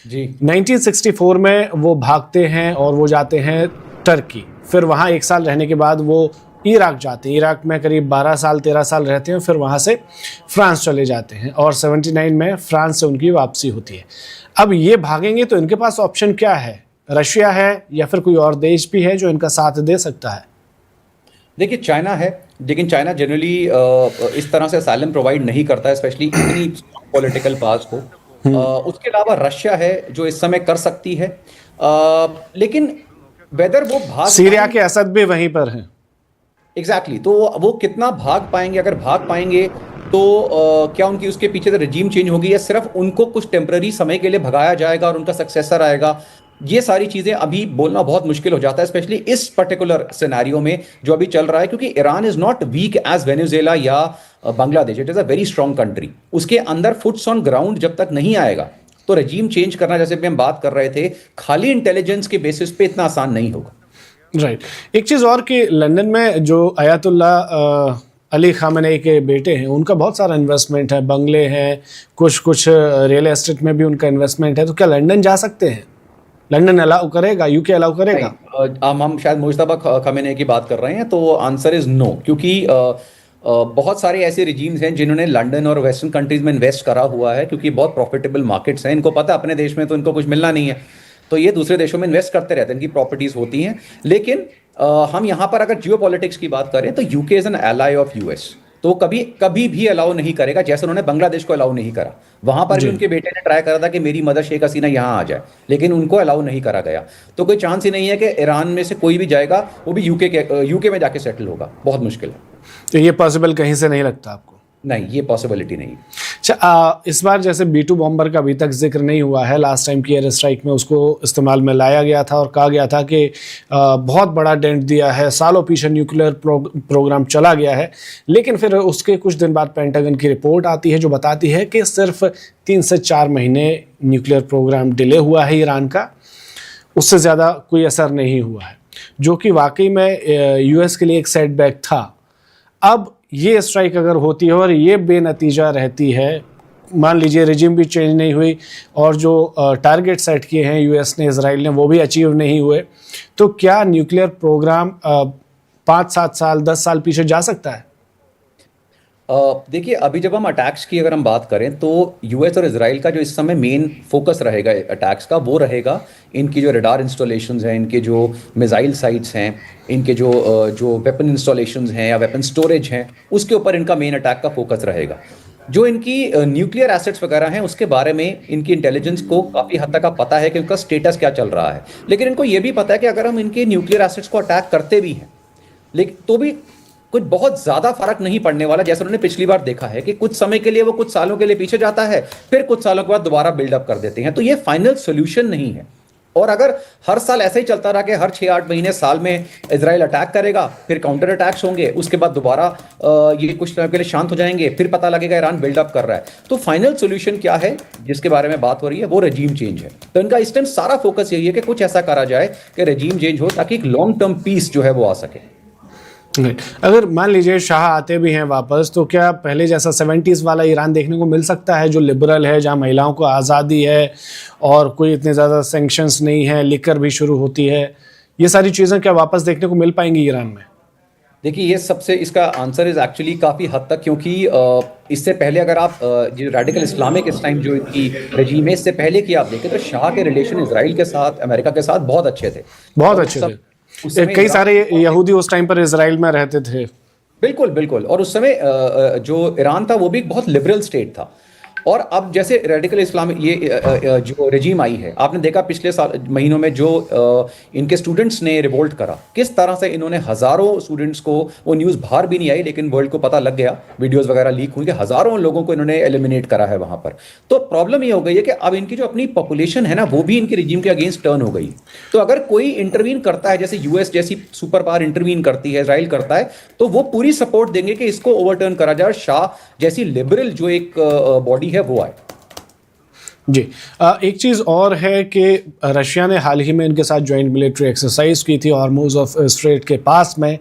जी। 1964 में वो भागते हैं और वो जाते हैं टर्की, फिर वहाँ 1 साल रहने के बाद वो इराक जाते हैं, इराक में करीब 12 साल 13 साल रहते हैं, फिर वहाँ से फ्रांस चले जाते हैं और 79 में फ्रांस से उनकी वापसी होती है। अब ये भागेंगे तो इनके पास ऑप्शन क्या है? रशिया है या फिर कोई और देश भी है जो इनका साथ दे सकता है? देखिए चाइना है, लेकिन चाइना जनरली इस तरह से असाइलम प्रोवाइड नहीं करता है, स्पेशली इतनी पॉलिटिकल पास को। उसके अलावा रशिया है जो इस समय कर सकती है, लेकिन वेदर वो भाग, सीरिया के असद भी वहीं पर हैं। एग्जैक्टली। तो वो कितना भाग पाएंगे? अगर भाग पाएंगे तो क्या उनकी उसके पीछे से रजीम चेंज होगी या सिर्फ उनको कुछ टेम्पररी समय के लिए भगाया जाएगा और उनका सक्सेसर आएगा? ये सारी चीजें अभी बोलना बहुत मुश्किल हो जाता है, स्पेशली इस पर्टिकुलर सिनेरियो में जो अभी चल रहा है, क्योंकि Iran is not weak as Venezuela या Bangladesh, it is a very strong country. उसके अंदर फुट्स ऑन ग्राउंड जब तक नहीं आएगा तो रजीम चेंज करना, जैसे भी हम बात कर रहे थे, खाली इंटेलिजेंस के बेसिस पे इतना आसान नहीं होगा। राइट। एक चीज़ और कि लंदन में जो आयतुल्लाह अली खामेनेई के बेटे हैं उनका बहुत सारा इन्वेस्टमेंट है, बंगले हैं, कुछ रियल एस्टेट में भी उनका इन्वेस्टमेंट है, तो क्या लंदन जा सकते हैं? लंदन अलाउ करेगा? यूके अलाउ करेगा? हम शायद मुश्तबा खामेनेई की बात कर रहे हैं, तो आंसर इज नो, क्योंकि बहुत सारे ऐसे रिजीम्स हैं जिन्होंने लंदन और वेस्टर्न कंट्रीज में इन्वेस्ट करा हुआ है, क्योंकि बहुत प्रॉफिटेबल मार्केट्स हैं। इनको पता है अपने देश में तो इनको कुछ मिलना नहीं है, तो ये दूसरे देशों में इन्वेस्ट करते रहते हैं, इनकी प्रॉपर्टीज होती हैं। लेकिन हम यहाँ पर अगर जियोपॉलिटिक्स की बात करें तो UK is an ally of US, तो कभी भी अलाउ नहीं करेगा, जैसे उन्होंने बांग्लादेश को अलाउ नहीं करा। वहां पर भी उनके बेटे ने ट्राई करा था कि मेरी मदर शेख हसीना यहाँ आ जाए, लेकिन उनको अलाउ नहीं करा गया। तो कोई चांस ही नहीं है कि ईरान में से कोई भी जाएगा, वो भी यूके में जाके सेटल होगा, बहुत मुश्किल है। तो ये पॉसिबल कहीं से नहीं लगता आपको? नहीं, ये पॉसिबिलिटी नहीं। अच्छा, इस बार जैसे B-2 बॉम्बर का अभी तक जिक्र नहीं हुआ है, लास्ट टाइम की एयर स्ट्राइक में उसको इस्तेमाल में लाया गया था और कहा गया था कि बहुत बड़ा डेंट दिया है, सालों पीछे न्यूक्लियर प्रोग्राम चला गया है, लेकिन फिर उसके कुछ दिन बाद पेंटागन की रिपोर्ट आती है जो बताती है कि सिर्फ 3 से 4 महीने न्यूक्लियर प्रोग्राम डिले हुआ है ईरान का, उससे ज़्यादा कोई असर नहीं हुआ है, जो कि वाकई में यूएस के लिए एक सेटबैक था। अब ये स्ट्राइक अगर होती है और ये बेनतीजा रहती है, मान लीजिए रिजिम भी चेंज नहीं हुई और जो टारगेट सेट किए हैं यूएस ने, इजराइल ने, वो भी अचीव नहीं हुए, तो क्या न्यूक्लियर प्रोग्राम 5-7 साल 10 साल पीछे जा सकता है? देखिए, अभी जब हम अटैक्स की अगर हम बात करें तो यूएस और इजराइल का जो इस समय मेन फोकस रहेगा अटैक्स का, वो रहेगा इनकी जो रडार इंस्टॉलेशंस हैं, इनके जो मिसाइल साइट्स हैं, इनके जो वेपन इंस्टॉलेशंस हैं या वेपन स्टोरेज हैं, उसके ऊपर इनका मेन अटैक का फोकस रहेगा। जो इनकी न्यूक्लियर एसेट्स वगैरह हैं उसके बारे में इनकी इंटेलिजेंस को काफ़ी हद तक का पता है कि उनका स्टेटस क्या चल रहा है, लेकिन इनको ये भी पता है कि अगर हम इनके न्यूक्लियर एसेट्स को अटैक करते भी हैं, लेकिन तो भी कुछ बहुत ज्यादा फर्क नहीं पड़ने वाला। जैसे उन्होंने पिछली बार देखा है कि कुछ समय के लिए वो कुछ सालों के लिए पीछे जाता है, फिर कुछ सालों के बाद दोबारा बिल्डअप कर देते हैं, तो ये फाइनल सोल्यूशन नहीं है। और अगर हर साल ऐसे ही चलता रहा कि हर 6-8 महीने साल में इजराइल अटैक करेगा, फिर काउंटर अटैक्स होंगे, उसके बाद दोबारा ये कुछ समय के लिए शांत हो जाएंगे, फिर पता लगेगा ईरान बिल्डअप कर रहा है, तो फाइनल सोल्यूशन क्या है जिसके बारे में बात हो रही है, वो रजीम चेंज है। तो इनका इस टाइम सारा फोकस यही है कि कुछ ऐसा करा जाए कि रजीम चेंज हो, ताकि एक लॉन्ग टर्म पीस जो है वो आ सके। अगर मान लीजिए शाह आते भी हैं वापस, तो क्या पहले जैसा 70s वाला ईरान देखने को मिल सकता है जो लिबरल है, जहां महिलाओं को आज़ादी है और कोई इतने ज़्यादा सैंक्शंस नहीं है, लिकर भी शुरू होती है, ये सारी चीज़ें क्या वापस देखने को मिल पाएंगी ईरान में? देखिए ये सबसे इसका आंसर इज एक्चुअली काफी हद तक, क्योंकि इससे पहले अगर आप जो रेडिकल इस्लामिक इस टाइम जो इनकी रजीम है, इससे पहले की आप देखें तो शाह के रिलेशन इसराइल के साथ, अमेरिका के साथ बहुत अच्छे थे। बहुत और अच्छे उस थे। समय कई सारे यहूदी उस टाइम पर इसराइल में रहते थे। बिल्कुल बिल्कुल। और उस समय जो ईरान था वो भी एक बहुत लिबरल स्टेट था। और अब जैसे रेडिकल इस्लामिक ये जो रेजीम आई है, आपने देखा पिछले साल महीनों में जो इनके स्टूडेंट्स ने रिवोल्ट करा, किस तरह से इन्होंने हजारों स्टूडेंट्स को, वो न्यूज़ बाहर भी नहीं आई लेकिन वर्ल्ड को पता लग गया, वीडियोस वगैरह लीक हुई कि हजारों लोगों को इन्होंने एलिमिनेट करा है वहां पर। तो प्रॉब्लम ये हो गई है कि अब इनकी जो अपनी पॉपुलेशन है ना, वो भी इनके रिजीम के अगेंस्ट टर्न हो गई। तो अगर कोई इंटरवीन करता है, जैसे यूएस जैसी सुपर पावर इंटरवीन करती है, इसराइल करता है, तो वो पूरी सपोर्ट देंगे कि इसको ओवरटर्न करा जाए, शाह जैसी लिबरल जो एक बॉडी है वो आए। जी, एक चीज़ और है कि रशिया ने हाल ही में इनके साथ जॉइंट मिलिट्री एक्सरसाइज की थी हॉर्मुज़ ऑफ स्ट्रेट के पास में,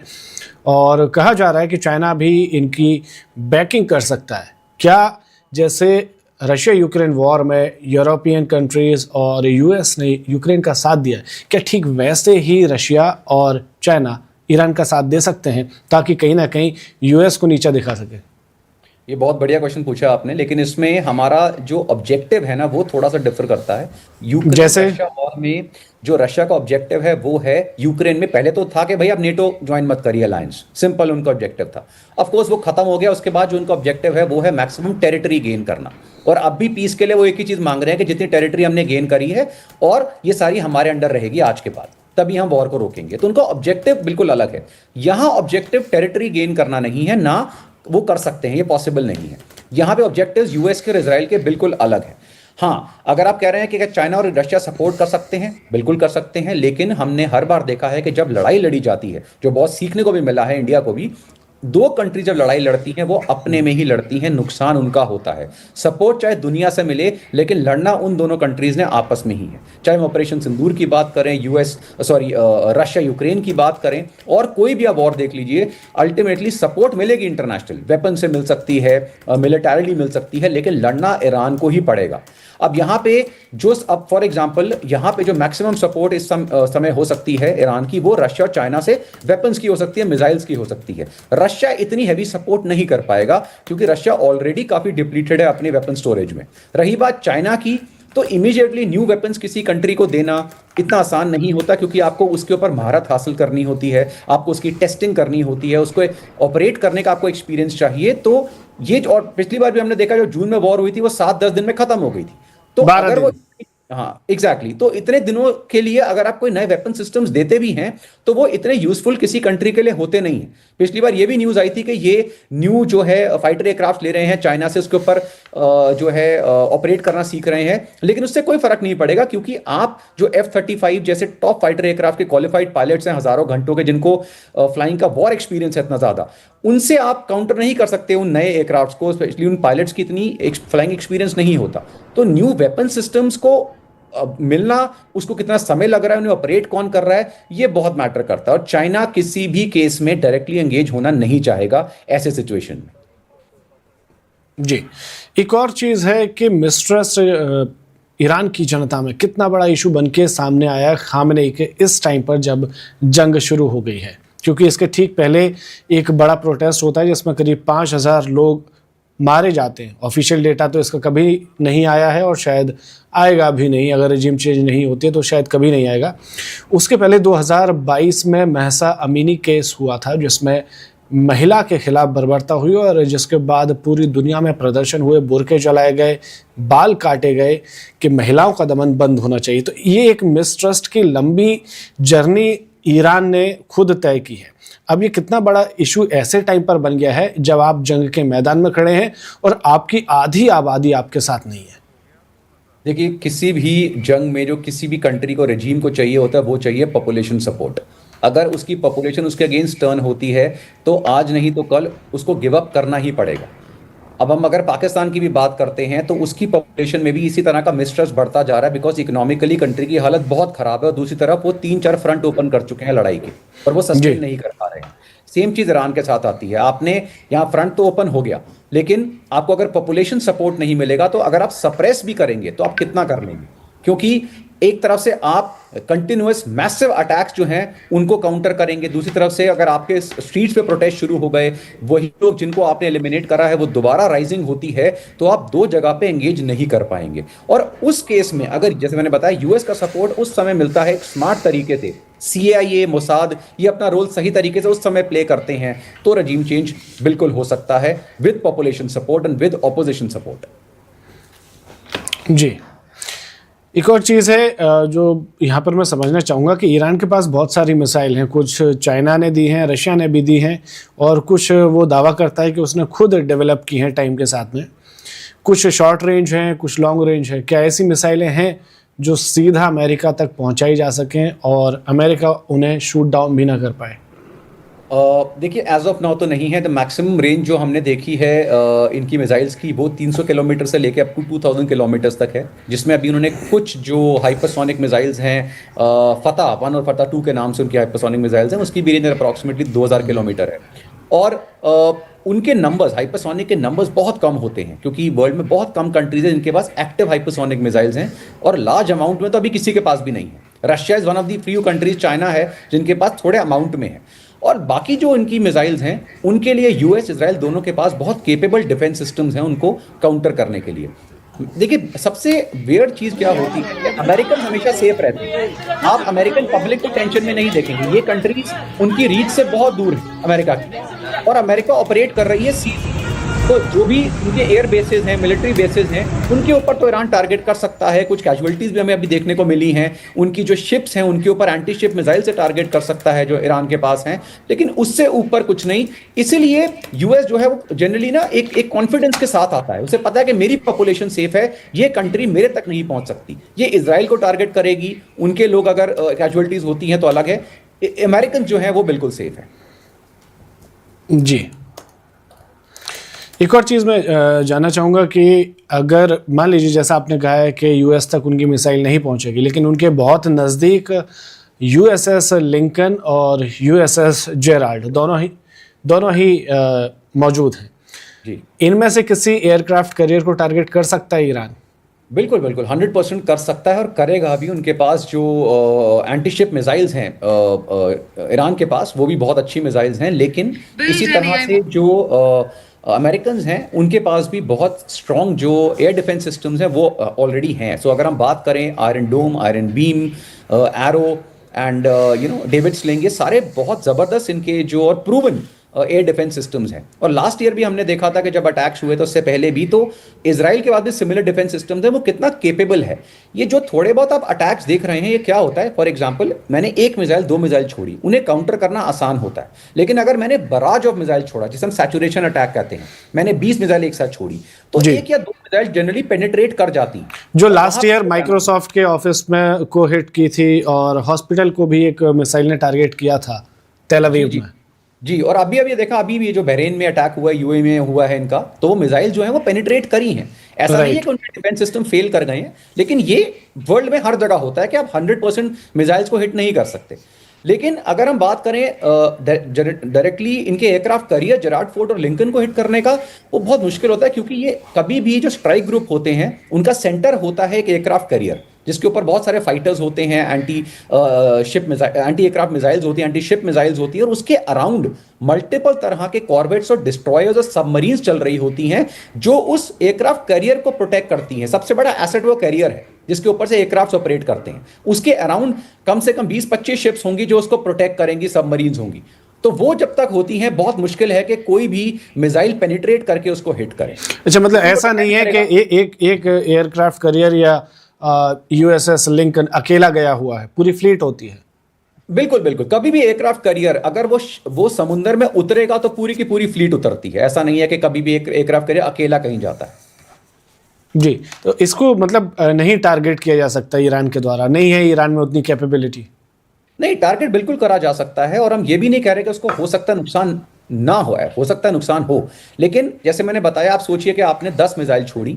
और कहा जा रहा है कि चाइना भी इनकी बैकिंग कर सकता है। क्या जैसे रशिया यूक्रेन वॉर में यूरोपियन कंट्रीज़ और यूएस ने यूक्रेन का साथ दिया, क्या ठीक वैसे ही रशिया और चाइना ईरान का साथ दे सकते हैं ताकि कहीं ना कहीं यूएस को नीचा दिखा सके? ये बहुत बढ़िया क्वेश्चन पूछा आपने, लेकिन इसमें हमारा जो ऑब्जेक्टिव है ना वो थोड़ा सा डिफर करता है। यूक्रेन जैसे रशिया वॉर में जो रशिया का ऑब्जेक्टिव है वो है, यूक्रेन में पहले तो था कि भाई आप नेटो ज्वाइन मत करिए अलायंस, सिंपल उनका ऑब्जेक्टिव था। ऑफ कोर्स वो खत्म हो गया। उसके बाद जो उनका ऑब्जेक्टिव है वो है मैक्सिमम टेरिटरी गेन करना। और अब भी पीस के लिए वो एक ही चीज मांग रहे हैं कि जितनी टेरिटरी हमने गेन करी है और ये सारी हमारे अंडर रहेगी आज के बाद, तभी हम वॉर को रोकेंगे। तो उनका ऑब्जेक्टिव बिल्कुल अलग है। यहां ऑब्जेक्टिव टेरिटरी गेन करना नहीं है, ना वो कर सकते हैं, ये पॉसिबल नहीं है। यहां पे ऑब्जेक्टिव्स यूएस के और इजराइल के बिल्कुल अलग है। हाँ, अगर आप कह रहे हैं कि चाइना और रशिया सपोर्ट कर सकते हैं, बिल्कुल कर सकते हैं, लेकिन हमने हर बार देखा है कि जब लड़ाई लड़ी जाती है, जो बहुत सीखने को भी मिला है इंडिया को भी, दो कंट्री जब लड़ाई लड़ती हैं वो अपने में ही लड़ती हैं, नुकसान उनका होता है। सपोर्ट चाहे दुनिया से मिले, लेकिन लड़ना उन दोनों कंट्रीज ने आपस में ही है। चाहे हम ऑपरेशन सिंदूर की बात करें, रशिया यूक्रेन की बात करें, और कोई भी आप वॉर देख लीजिए, अल्टीमेटली सपोर्ट मिलेगी इंटरनेशनल, वेपन से मिल सकती है, मिलिटरीली मिल सकती है, लेकिन लड़ना ईरान को ही पड़ेगा। अब यहाँ पे अब फॉर एग्जांपल यहाँ पे जो मैक्सिमम सपोर्ट इस समय हो सकती है ईरान की, वो रशिया और चाइना से वेपन्स की हो सकती है, मिसाइल्स की हो सकती है। रशिया इतनी हैवी सपोर्ट नहीं कर पाएगा क्योंकि रशिया ऑलरेडी काफी डिप्लीटेड है अपने वेपन स्टोरेज में। रही बात चाइना की, तो इमीडिएटली न्यू वेपन्स किसी कंट्री को देना इतना आसान नहीं होता, क्योंकि आपको उसके ऊपर महारत हासिल करनी होती है, आपको उसकी टेस्टिंग करनी होती है, उसको ऑपरेट करने का आपको एक्सपीरियंस चाहिए। तो ये, और पिछली बार भी हमने देखा जो जून में वॉर हुई थी वो 7-10 दिन में खत्म हो गई थी। तो अगर वो, हाँ एग्जैक्टली, तो इतने दिनों के लिए अगर आप कोई नए वेपन सिस्टम्स देते भी हैं तो वो इतने यूजफुल किसी कंट्री के लिए होते नहीं है। पिछली बार ये भी न्यूज आई थी कि ये न्यू जो है फाइटर एयरक्राफ्ट ले रहे हैं चाइना से, उसके ऊपर जो है ऑपरेट करना सीख रहे हैं, लेकिन उससे कोई फर्क नहीं पड़ेगा, क्योंकि आप जो F-35 जैसे टॉप फाइटर एयरक्राफ्ट के क्वालिफाइड पायलट्स हैं हजारों घंटों के, जिनको फ्लाइंग का वॉर एक्सपीरियंस है इतना ज्यादा, उनसे आप काउंटर नहीं कर सकते उन नए एयरक्राफ्ट को, स्पेशली उन पायलट्स की इतनी फ्लाइंग एक्सपीरियंस नहीं होता। तो न्यू वेपन सिस्टम्स को मिलना, उसको कितना समय लग रहा है, उन्हें ऑपरेट कौन कर रहा है, ये बहुत मैटर करता है। और चाइना किसी भी केस में डायरेक्टली एंगेज होना नहीं चाहेगा ऐसे सिचुएशन में। जी, एक और चीज़ है कि मिस्ट्रस्ट ईरान की जनता में कितना बड़ा इशू बन के सामने आया खामेनेई के इस टाइम पर जब जंग शुरू हो गई है, क्योंकि इसके ठीक पहले एक बड़ा प्रोटेस्ट होता है जिसमें करीब 5,000 लोग मारे जाते हैं। ऑफिशियल डेटा तो इसका कभी नहीं आया है और शायद आएगा भी नहीं, अगर रिजीम चेंज नहीं होती है तो शायद कभी नहीं आएगा। उसके पहले 2022 में महसा अमीनी केस हुआ था जिसमें महिला के खिलाफ बर्बरता हुई और जिसके बाद पूरी दुनिया में प्रदर्शन हुए, बुरके जलाए गए, बाल काटे गए कि महिलाओं का दमन बंद होना चाहिए। तो ये एक मिसट्रस्ट की लंबी जर्नी ईरान ने खुद तय की है। अब ये कितना बड़ा इशू ऐसे टाइम पर बन गया है जब आप जंग के मैदान में खड़े हैं और आपकी आधी आबादी आपके साथ नहीं है। देखिए, किसी भी जंग में जो किसी भी कंट्री को, रेजीम को चाहिए होता है, वो चाहिए पॉपुलेशन सपोर्ट। अगर उसकी पॉपुलेशन उसके अगेंस्ट टर्न होती है तो आज नहीं तो कल उसको गिव अप करना ही पड़ेगा। अब हम अगर पाकिस्तान की भी बात करते हैं तो उसकी पॉपुलेशन में भी इसी तरह का मिसट्रस्ट बढ़ता जा रहा है, बिकॉज इकोनॉमिकली कंट्री की हालत बहुत खराब है और दूसरी तरफ वो 3-4 फ्रंट ओपन कर चुके हैं लड़ाई के और वो सस्टेन नहीं कर पा रहे हैं। सेम चीज ईरान के साथ आती है। आपने यहाँ फ्रंट तो ओपन हो गया, लेकिन आपको अगर पॉपुलेशन सपोर्ट नहीं मिलेगा तो अगर आप सप्रेस भी करेंगे तो आप कितना कर लेंगे, क्योंकि एक तरफ से आप कंटिन्यूअस मैसिव अटैक्स जो हैं उनको काउंटर करेंगे, दूसरी तरफ से अगर आपके स्ट्रीट्स पे प्रोटेस्ट शुरू हो गए, वही लोग जिनको आपने एलिमिनेट करा है वो दोबारा राइजिंग होती है, तो आप दो जगह पे एंगेज नहीं कर पाएंगे। और उस केस में अगर जैसे मैंने बताया यूएस का सपोर्ट उस समय मिलता है एक स्मार्ट तरीके से, CIA मोसाद ये अपना रोल सही तरीके से उस समय प्ले करते हैं, तो रजीम चेंज बिल्कुल हो सकता है with population support and with opposition support. जी, एक और चीज़ है जो यहाँ पर मैं समझना चाहूँगा कि ईरान के पास बहुत सारी मिसाइल हैं, कुछ चाइना ने दी हैं, रशिया ने भी दी हैं, और कुछ वो दावा करता है कि उसने खुद डेवलप की हैं टाइम के साथ में। कुछ शॉर्ट रेंज हैं, कुछ लॉन्ग रेंज हैं। क्या ऐसी मिसाइलें हैं जो सीधा अमेरिका तक पहुँचाई जा सकें और अमेरिका उन्हें शूट डाउन भी ना कर पाए? देखिए एज ऑफ नाउ तो नहीं है। द मैक्सिमम रेंज जो हमने देखी है इनकी मिसाइल्स की वो 300 किलोमीटर से लेकर अप टू 2000 किलोमीटर्स तक है, जिसमें अभी उन्होंने कुछ जो हाइपरसोनिक मिसाइल्स हैं फतह 1 और फतह 2 के नाम से उनकी हाइपरसोनिक मिसाइल्स हैं, उसकी भी रेंज अप्रॉक्सीमेटली 2000 किलोमीटर है। और उनके नंबर्स, हाइपरसोनिक के नंबर्स बहुत कम होते हैं, क्योंकि वर्ल्ड में बहुत कम कंट्रीज हैं जिनके पास एक्टिव हाइपरसोनिक मिसाइल्स हैं, और लार्ज अमाउंट में तो अभी किसी के पास भी नहीं है। Russia is one of the few countries, China है जिनके पास थोड़े अमाउंट में है। और बाकी जो इनकी मिसाइल्स हैं उनके लिए यूएस इजराइल दोनों के पास बहुत केपेबल डिफेंस सिस्टम्स हैं उनको काउंटर करने के लिए। देखिए सबसे वियर्ड चीज क्या होती है, अमेरिकन हमेशा सेफ रहते हैं। आप अमेरिकन पब्लिक को टेंशन में नहीं देखेंगे, ये कंट्रीज उनकी रीच से बहुत दूर है अमेरिका की, और अमेरिका ऑपरेट कर रही है सी। तो जो भी उनके एयर बेसेस हैं, मिलिट्री बेसेस हैं, उनके ऊपर तो ईरान टारगेट कर सकता है। कुछ कैजुअलिटीज भी हमें अभी देखने को मिली हैं। उनकी जो शिप्स हैं उनके ऊपर एंटी शिप मिसाइल से टारगेट कर सकता है जो ईरान के पास हैं, लेकिन उससे ऊपर कुछ नहीं। इसीलिए यूएस जो है वो जनरली ना एक कॉन्फिडेंस के साथ आता है, उसे पता है कि मेरी पॉपुलेशन सेफ है, ये कंट्री मेरे तक नहीं पहुंच सकती। ये इजराइल को टारगेट करेगी, उनके लोग अगर कैजुअलिटीज होती हैं तो अलग है। अमेरिकन जो है वो बिल्कुल सेफ है। जी, एक और चीज़ मैं जानना चाहूँगा कि अगर मान लीजिए जैसा आपने कहा है कि यूएस तक उनकी मिसाइल नहीं पहुँचेगी, लेकिन उनके बहुत नज़दीक USS लिंकन और USS जेराल्ड दोनों ही मौजूद हैं जी। इनमें से किसी एयरक्राफ्ट कैरियर को टारगेट कर सकता है ईरान? बिल्कुल बिल्कुल 100% कर सकता है और करेगा भी। उनके पास जो एंटी शिप मिसाइल्स हैं ईरान के पास, वो भी बहुत अच्छी मिसाइल्स हैं, लेकिन इसी तरह से जो अमेरिकन हैं उनके पास भी बहुत स्ट्रॉन्ग जो एयर डिफेंस सिस्टम्स हैं वो ऑलरेडी हैं। सो अगर हम बात करें Iron Dome, Iron Beam, Arrow and David Sling, ये सारे बहुत ज़बरदस्त इनके जो और प्रूवन एयर डिफेंस सिस्टम्स हैं। और लास्ट ईयर भी हमने देखा था कि जब अटैक्स हुए तो उससे पहले भी तो इजराइल के बाद भी सिमिलर डिफेंस सिस्टम्स हैं, वो कितना केपेबल है। ये जो थोड़े बहुत आप अटैक्स देख रहे हैं, ये क्या होता है, फॉर एग्जांपल मैंने 1 मिसाइल 2 मिसाइल छोड़ी, उन्हें काउंटर करना आसान होता है। लेकिन अगर मैंने बराज ऑफ मिसाइल छोड़ा, जिसे हम सैचुरेशन अटैक कहते हैं, मैंने 20 मिसाइल एक साथ छोड़ी, तो 1 या 2 मिसाइल जनरली पेनिट्रेट कर जाती, जो लास्ट ईयर माइक्रोसॉफ्ट के ऑफिस में को हिट की थी, और हॉस्पिटल को भी एक मिसाइल ने टारगेट किया था तेल अवीव में। जी, और अभी देखा, अभी भी जो बहरीन में अटैक हुआ है, यूएई में हुआ है इनका, तो वो मिसाइल जो है वो पेनिट्रेट करी हैं। ऐसा नहीं है कि उनके डिफेंस सिस्टम फेल कर गए हैं, लेकिन ये वर्ल्ड में हर जगह होता है कि आप 100% मिसाइल्स को हिट नहीं कर सकते। लेकिन अगर हम बात करें डायरेक्टली इनके एयरक्राफ्ट कैरियर जेराल्ड फोर्ड और लिंकन को हिट करने का, वो बहुत मुश्किल होता है, क्योंकि ये कभी भी जो स्ट्राइक ग्रुप होते हैं उनका सेंटर होता है एक एयरक्राफ्ट कैरियर, जिसके ऊपर बहुत सारे फाइटर्स होते हैं, एंटी एयरक्राफ्ट मिसाइल्स होती हैं, एंटी शिप मिसाइल्स होती हैं, और उसके अराउंड मल्टीपल तरह के कॉर्वेट्स और डिस्ट्रॉयर्स और सबमरीन्स चल रही होती हैं, जो उस एयरक्राफ्ट कैरियर को प्रोटेक्ट करती हैं। सबसे बड़ा एसेट वो कैरियर है जिसके ऊपर से एयरक्राफ्ट ऑपरेट करते हैं। उसके अराउंड कम से कम 20-25 शिप्स होंगी जो उसको प्रोटेक्ट करेंगी, सबमरीन्स होंगी। तो वो जब तक होती हैं, बहुत मुश्किल है कि कोई भी मिसाइल पेनिट्रेट करके उसको हिट करे। अच्छा, मतलब ऐसा नहीं है कि एक एयरक्राफ्ट कैरियर या USS लिंकन अकेला गया हुआ है, पूरी फ्लीट होती है। बिल्कुल बिल्कुल, कभी भी एयरक्राफ्ट कैरियर अगर वो समुद्र में उतरेगा तो पूरी की पूरी फ्लीट उतरती है। ऐसा नहीं है कि कभी भी एक एयरक्राफ्ट कैरियर अकेला कहीं जाता है। जी, तो इसको मतलब नहीं टारगेट किया जा सकता ईरान के द्वारा? नहीं है ईरान में उतनी कैपेबिलिटी? नहीं, टारगेट बिल्कुल करा जा सकता है, और हम ये भी नहीं कह रहे कि उसको हो सकता है नुकसान ना हो सकता है नुकसान हो। लेकिन जैसे मैंने बताया, आप सोचिए कि आपने 10 मिसाइल छोड़ी,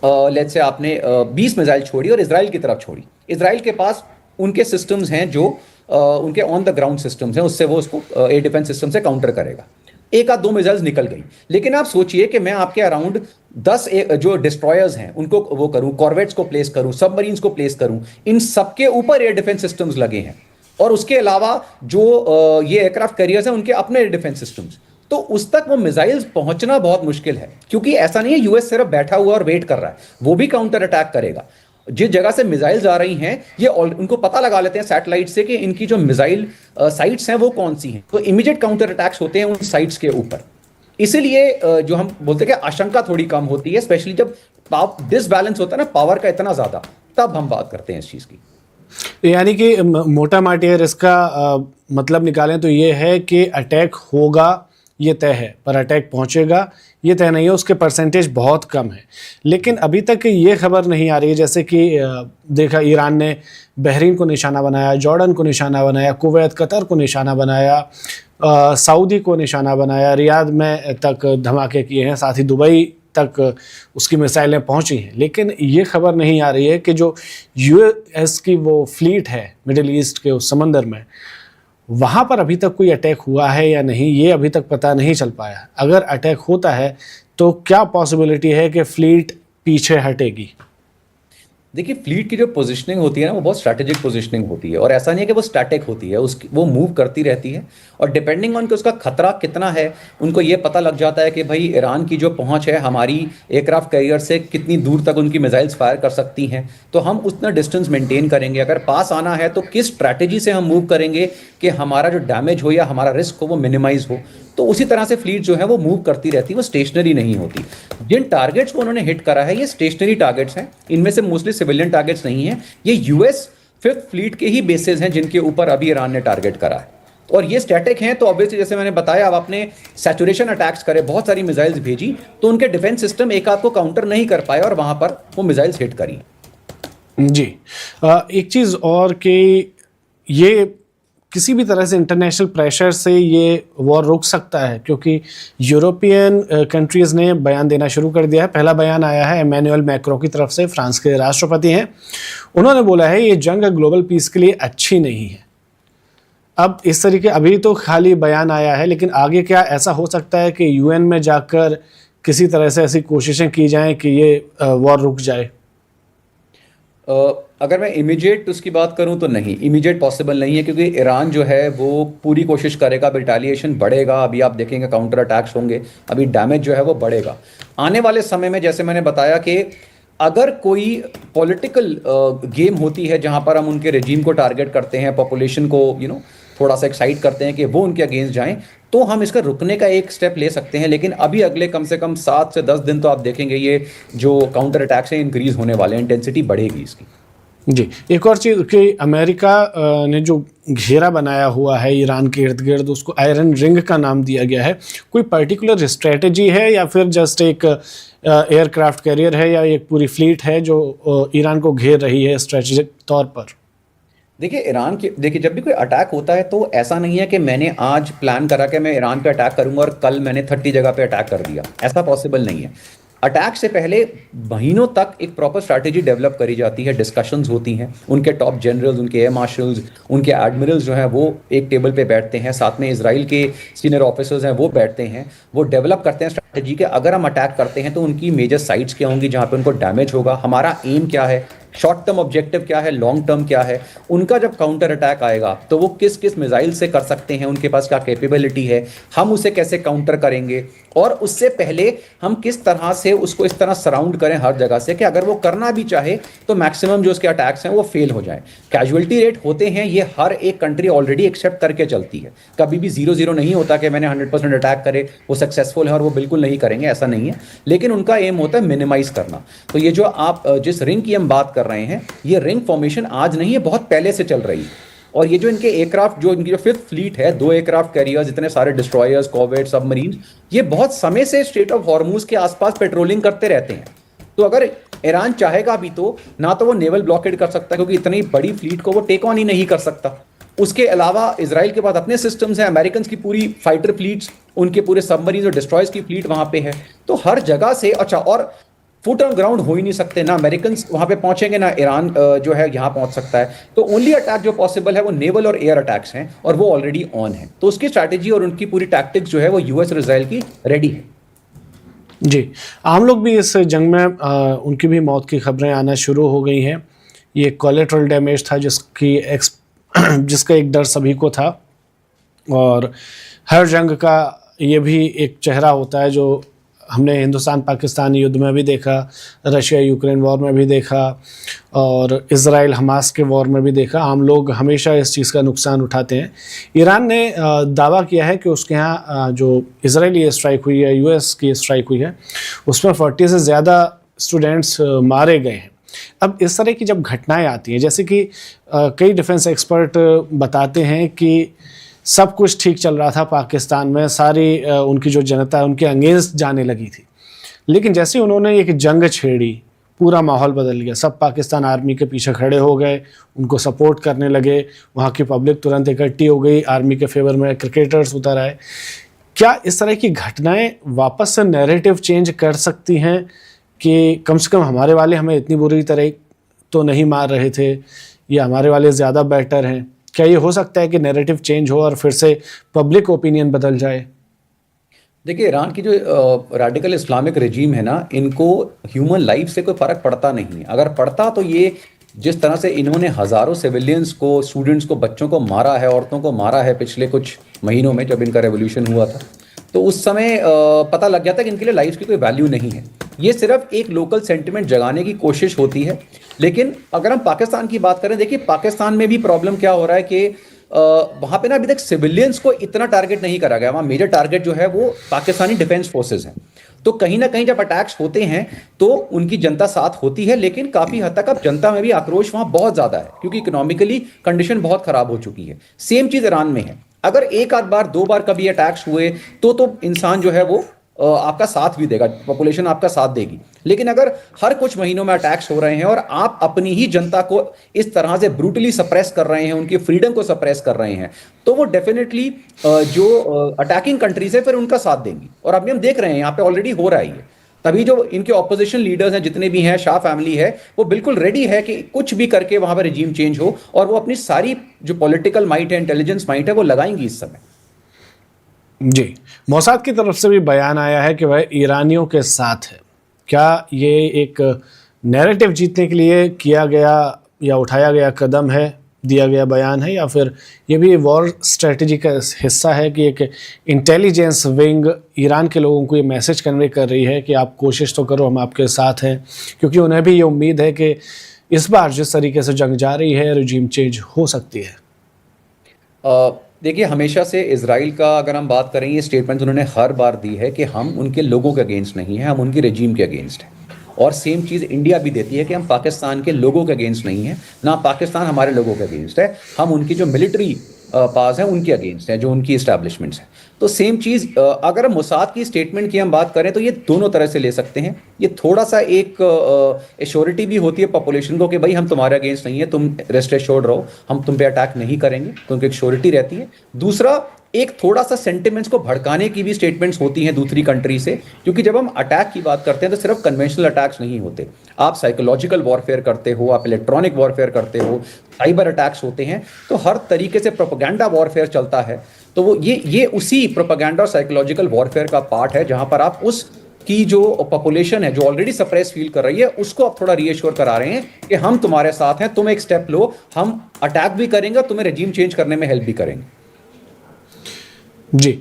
लेट्स से आपने 20 मिसाइल छोड़ी और इजराइल की तरफ छोड़ी। इजराइल के पास उनके सिस्टम्स हैं जो उनके ऑन द ग्राउंड सिस्टम्स हैं, उससे वो उसको एयर डिफेंस सिस्टम से काउंटर करेगा। एक आध दो मिसाइल्स निकल गई। लेकिन आप सोचिए कि मैं आपके अराउंड 10 जो डिस्ट्रॉयर्स हैं उनको वो करूं, कॉर्वेट्स को प्लेस करूं, सबमरीन्स को प्लेस करूं, इन सबके ऊपर एयर डिफेंस सिस्टम्स लगे हैं, और उसके अलावा जो ये एयरक्राफ्ट कैरियर्स हैं उनके अपने एयर डिफेंस सिस्टम्स। तो उस तक वो मिसाइल्स पहुंचना बहुत मुश्किल है, क्योंकि ऐसा नहीं है यूएस सिर्फ बैठा हुआ और वेट कर रहा है, वो भी काउंटर अटैक करेगा। जिस जगह से मिसाइल्स आ रही हैं ये उनको पता लगा लेते हैं सैटेलाइट से कि इनकी जो मिसाइल साइट्स हैं वो कौन सी हैं, तो इमीडिएट काउंटर अटैक्स होते हैं उन साइट्स के ऊपर। इसीलिए जो हम बोलते हैं कि आशंका थोड़ी कम होती है, स्पेशली जब डिसबैलेंस होता है ना पावर का इतना ज्यादा, तब हम बात करते हैं इस चीज की। यानी कि मोटा माटी अगर इसका मतलब निकालें तो ये है कि अटैक होगा ये तय है, पर अटैक पहुंचेगा ये तय नहीं है, उसके परसेंटेज बहुत कम है। लेकिन अभी तक ये खबर नहीं आ रही है, जैसे कि देखा ईरान ने बहरीन को निशाना बनाया, जॉर्डन को निशाना बनाया, कुवैत कतर को निशाना बनाया, सऊदी को निशाना बनाया, रियाद में तक धमाके किए हैं, साथ ही दुबई तक उसकी मिसाइलें पहुंची हैं। लेकिन ये खबर नहीं आ रही है कि जो यूएस की वो फ्लीट है मिडिल ईस्ट के उस समंदर में, वहाँ पर अभी तक कोई अटैक हुआ है या नहीं, ये अभी तक पता नहीं चल पाया। अगर अटैक होता है तो क्या पॉसिबिलिटी है कि फ्लीट पीछे हटेगी? देखिए, फ्लीट की जो पोजीशनिंग होती है ना वो बहुत स्ट्रैटेजिक पोजीशनिंग होती है, और ऐसा नहीं है कि वो स्टैटिक होती है, उसकी वो मूव करती रहती है, और डिपेंडिंग ऑन कि उसका खतरा कितना है उनको ये पता लग जाता है कि भाई ईरान की जो पहुंच है हमारी एयरक्राफ्ट कैरियर से कितनी दूर तक उनकी मिसाइल्स फायर कर सकती हैं, तो हम उतना डिस्टेंस मेंटेन करेंगे। अगर पास आना है तो किस स्ट्रैटेजी से हम मूव करेंगे कि हमारा जो डैमेज हो या हमारा रिस्क हो वो मिनिमाइज हो। तो उसी तरह से फ्लीट जो है वो मूव करती रहती है, वो स्टेशनरी नहीं होती। जिन टारगेट्स को उन्होंने हिट करा है ये स्टेशनरी टारगेट्स हैं, इनमें से मोस्टली सिविलियन टारगेट्स नहीं है, ये यूएस फिफ्थ फ्लीट के ही बेसेस हैं जिनके ऊपर अभी ईरान ने टारगेट करा है, और ये स्टैटिक हैं। तो ऑब्वियसली जैसे मैंने बताया, अब आपने सैचुरेशन अटैक्स करे, बहुत सारी मिसाइल्स भेजी, तो उनके डिफेंस सिस्टम एक आध को काउंटर नहीं कर पाए और वहां पर वो मिसाइल्स हिट करी। जी, एक चीज़ और कि ये किसी भी तरह से इंटरनेशनल प्रेशर से ये वॉर रुक सकता है, क्योंकि यूरोपियन कंट्रीज़ ने बयान देना शुरू कर दिया है। पहला बयान आया है इमैनुअल मैक्रो की तरफ से, फ्रांस के राष्ट्रपति हैं। उन्होंने बोला है ये जंग ग्लोबल पीस के लिए अच्छी नहीं है। अब इस तरीके अभी तो खाली बयान आया है, लेकिन आगे क्या ऐसा हो सकता है कि यूएन में जाकर किसी तरह से ऐसी कोशिशें की जाएं कि ये वॉर रुक जाए? अगर मैं इमीडिएट उसकी बात करूं तो नहीं, इमीडिएट पॉसिबल नहीं है, क्योंकि ईरान जो है वो पूरी कोशिश करेगा, रिटेलिएशन बढ़ेगा, अभी आप देखेंगे काउंटर अटैक्स होंगे, अभी डैमेज जो है वो बढ़ेगा आने वाले समय में। जैसे मैंने बताया कि अगर कोई पॉलिटिकल गेम होती है जहां पर हम उनके रेजिम को टारगेट करते हैं, पॉपुलेशन को थोड़ा सा एक्साइट करते हैं कि वो उनके अगेंस्ट जाएं, तो हम इसका रुकने का एक स्टेप ले सकते हैं। लेकिन अभी अगले कम से कम 7 से 10 दिन तो आप देखेंगे ये जो काउंटर अटैक्स हैं इंक्रीज होने वाले हैं, इंटेंसिटी बढ़ेगी इसकी। जी, एक और चीज़ कि अमेरिका ने जो घेरा बनाया हुआ है ईरान के इर्द गिर्द, उसको आयरन रिंग का नाम दिया गया है। कोई पर्टिकुलर स्ट्रेटजी है या फिर जस्ट एक एयरक्राफ्ट कैरियर है या एक पूरी फ्लीट है जो ईरान को घेर रही है स्ट्रेटेजिक तौर पर? देखिए जब भी कोई अटैक होता है तो ऐसा नहीं है कि मैंने आज प्लान करा कि मैं ईरान पे अटैक करूंगा और कल मैंने 30 जगह पे अटैक कर दिया, ऐसा पॉसिबल नहीं है। अटैक से पहले महीनों तक एक प्रॉपर स्ट्रैटेजी डेवलप करी जाती है, डिस्कशंस होती हैं, उनके टॉप जनरल्स, उनके एयर मार्शल्स, उनके एडमिरल्स जो हैं वो एक टेबल पे बैठते हैं, साथ में इजराइल के सीनियर ऑफिसर्स हैं वो बैठते हैं, वो डेवलप करते हैं स्ट्रैटेजी के अगर हम अटैक करते हैं तो उनकी मेजर साइट्स क्या होंगी जहाँ पे उनको डैमेज होगा, हमारा एम क्या है, शॉर्ट टर्म ऑब्जेक्टिव क्या है, लॉन्ग टर्म क्या है, उनका जब काउंटर अटैक आएगा तो वो किस किस मिसाइल से कर सकते हैं, उनके पास क्या कैपेबिलिटी है, हम उसे कैसे काउंटर करेंगे, और उससे पहले हम किस तरह से उसको इस तरह सराउंड करें हर जगह से कि अगर वो करना भी चाहे तो मैक्सिमम जो उसके अटैक्स हैं वो फेल हो जाए। कैजुअलिटी रेट होते हैं ये हर एक कंट्री ऑलरेडी एक्सेप्ट करके चलती है, कभी भी 0-0 नहीं होता कि मैंने 100% अटैक करे वो सक्सेसफुल है और वो बिल्कुल नहीं करेंगे, ऐसा नहीं है। लेकिन उनका एम होता है मिनिमाइज करना। तो ये जो आप जिस रिंग की हम बात कर रहे हैं, ये रिंग फॉर्मेशन आज नहीं है, बहुत पहले से चल रही है। और ये जो इनके एयरक्राफ्ट, जो इनकी जो फिफ्थ फ्लीट है, 2 एयरक्राफ्ट कैरियर्स, इतने सारे डिस्ट्रॉयर्स, कॉर्वेट, सबमरीन, ये बहुत समय से स्ट्रेट ऑफ हॉर्मूज के आसपास पेट्रोलिंग करते रहते हैं। तो अगर ईरान चाहेगा भी तो ना तो वो नेवल ब्लॉकेड कर सकता है, क्योंकि इतनी बड़ी फ्लीट को वो टेक ऑन ही नहीं कर सकता। उसके अलावा इजराइल के पास अपने सिस्टम्स हैं, अमेरिकन की पूरी फाइटर फ्लीट्स, उनके पूरे सबमरीन और डिस्ट्रॉयर्स की फ्लीट वहां पे है। तो हर जगह से अच्छा, और फुट ऑन ग्राउंड हो ही नहीं सकते, ना अमेरिकन वहां पे पहुंचेंगे, ना ईरान जो है यहाँ पहुंच सकता है। तो ओनली अटैक जो पॉसिबल है वो नेवल और एयर अटैक्स हैं, और वो ऑलरेडी ऑन है। तो उसकी स्ट्रैटेजी और उनकी पूरी टैक्टिक्स जो है वो यूएस और इजराइल की रेडी है। जी, आम लोग भी इस जंग में उनकी भी मौत की खबरें आना शुरू हो गई हैं। ये कोलेटरल डैमेज था जिसका एक डर सभी को था, और हर जंग का ये भी एक चेहरा होता है जो हमने हिंदुस्तान पाकिस्तान युद्ध में भी देखा, रशिया यूक्रेन वॉर में भी देखा, और इज़राइल हमास के वॉर में भी देखा। आम लोग हमेशा इस चीज़ का नुकसान उठाते हैं। ईरान ने दावा किया है कि उसके यहाँ जो इजरायली स्ट्राइक हुई है, यूएस की स्ट्राइक हुई है, उसमें 40 से ज़्यादा स्टूडेंट्स मारे गए हैं। अब इस तरह की जब घटनाएं आती हैं, जैसे कि कई डिफेंस एक्सपर्ट बताते हैं कि सब कुछ ठीक चल रहा था पाकिस्तान में, सारी उनकी जो जनता है उनके अगेंस्ट जाने लगी थी, लेकिन जैसे उन्होंने एक जंग छेड़ी, पूरा माहौल बदल गया। सब पाकिस्तान आर्मी के पीछे खड़े हो गए, उनको सपोर्ट करने लगे, वहाँ की पब्लिक तुरंत इकट्ठी हो गई, आर्मी के फेवर में क्रिकेटर्स उतर आए। क्या इस तरह की घटनाएं वापस से नैरेटिव चेंज कर सकती हैं कि कम से कम हमारे वाले हमें इतनी बुरी तरह तो नहीं मार रहे थे, या हमारे वाले ज़्यादा बेटर हैं? क्या ये हो सकता है कि नैरेटिव चेंज हो और फिर से पब्लिक ओपिनियन बदल जाए? देखिए, ईरान की जो रेडिकल इस्लामिक रजीम है ना, इनको ह्यूमन लाइफ से कोई फर्क पड़ता नहीं है। अगर पड़ता तो ये जिस तरह से इन्होंने हजारों सिविलियंस को, स्टूडेंट्स को, बच्चों को मारा है, औरतों को मारा है पिछले कुछ महीनों में जब इनका रेवोल्यूशन हुआ था, तो उस समय पता लग गया था कि इनके लिए लाइफ की कोई वैल्यू नहीं है। ये सिर्फ एक लोकल सेंटिमेंट जगाने की कोशिश होती है। लेकिन अगर हम पाकिस्तान की बात करें, देखिए पाकिस्तान में भी प्रॉब्लम क्या हो रहा है कि वहां पे ना अभी तक सिविलियंस को इतना टारगेट नहीं करा गया। वहां मेजर टारगेट जो है वो पाकिस्तानी डिफेंस फोर्सेस हैं। तो कहीं ना कहीं जब अटैक्स होते हैं तो उनकी जनता साथ होती है, लेकिन काफी हद तक अब जनता में भी आक्रोश वहां बहुत ज्यादा है, क्योंकि इकोनॉमिकली कंडीशन बहुत खराब हो चुकी है। सेम चीज ईरान में है। अगर एक आध बार, दो बार कभी अटैक्स हुए तो इंसान जो है वो आपका साथ भी देगा, पॉपुलेशन आपका साथ देगी। लेकिन अगर हर कुछ महीनों में अटैक्स हो रहे हैं और आप अपनी ही जनता को इस तरह से ब्रूटली सप्रेस कर रहे हैं, उनकी फ्रीडम को सप्रेस कर रहे हैं, तो वो डेफिनेटली जो अटैकिंग कंट्रीज है फिर उनका साथ देंगी। और अभी हम देख रहे हैं यहाँ पे ऑलरेडी हो रहा है ये। तभी जो इनके ऑपोजिशन लीडर्स हैं, जितने भी हैं, शाह फैमिली है, वो बिल्कुल रेडी है कि कुछ भी करके वहां पर रिजीम चेंज हो, और वो अपनी सारी जो पॉलिटिकल माइट है, इंटेलिजेंस माइट है, वो लगाएंगी इस समय। जी, मोसाद की तरफ से भी बयान आया है कि वह ईरानियों के साथ है। क्या ये एक नैरेटिव जीतने के लिए किया गया या उठाया गया कदम है, दिया गया बयान है, या फिर ये भी वॉर स्ट्रेटजी का हिस्सा है कि एक इंटेलिजेंस विंग ईरान के लोगों को ये मैसेज कन्वे कर रही है कि आप कोशिश तो करो, हम आपके साथ हैं, क्योंकि उन्हें भी ये उम्मीद है कि इस बार जिस तरीके से जंग जा रही है, रिजीम चेंज हो सकती है? देखिए, हमेशा से इजराइल का अगर हम बात करें, ये स्टेटमेंट उन्होंने हर बार दी है कि हम उनके लोगों के अगेंस्ट नहीं है, हम उनकी रेजीम के अगेंस्ट हैं। और सेम चीज़ इंडिया भी देती है कि हम पाकिस्तान के लोगों के अगेंस्ट नहीं है, ना पाकिस्तान हमारे लोगों के अगेंस्ट है, हम उनकी जो मिलिट्री पास है उनके अगेंस्ट है, जो उनकी इस्टेब्लिशमेंट्स हैं। तो सेम चीज़ अगर मोसाद की स्टेटमेंट की हम बात करें तो ये दोनों तरह से ले सकते हैं। ये थोड़ा सा एक एश्योरिटी भी होती है पॉपुलेशन को कि भाई हम तुम्हारे अगेंस्ट नहीं है, तुम रेस्ट एश्योर्ड रहो, हम तुम पे अटैक नहीं करेंगे, क्योंकि एक श्योरिटी रहती है। दूसरा, एक थोड़ा सा सेंटिमेंट्स को भड़काने की भी स्टेटमेंट्स होती हैं दूसरी कंट्री से, क्योंकि जब हम अटैक की बात करते हैं तो सिर्फ कन्वेंशनल अटैक्स नहीं होते, आप साइकोलॉजिकल वॉरफेयर करते हो, आप इलेक्ट्रॉनिक वॉरफेयर करते हो, साइबर अटैक्स होते हैं, तो हर तरीके से प्रोपेगेंडा वॉरफेयर चलता है। तो वो ये उसी प्रोपेगेंडा और साइकोलॉजिकल वॉरफेयर का पार्ट है, जहां पर आप उस की जो पॉपुलेशन है, जो ऑलरेडी सप्रेस फील कर रही है, उसको आप थोड़ा रीएश्योर करा रहे हैं कि हम तुम्हारे साथ हैं, तुम एक स्टेप लो, हम अटैक भी करेंगे, तुम्हें रेजीम चेंज करने में हेल्प भी करेंगे। जी,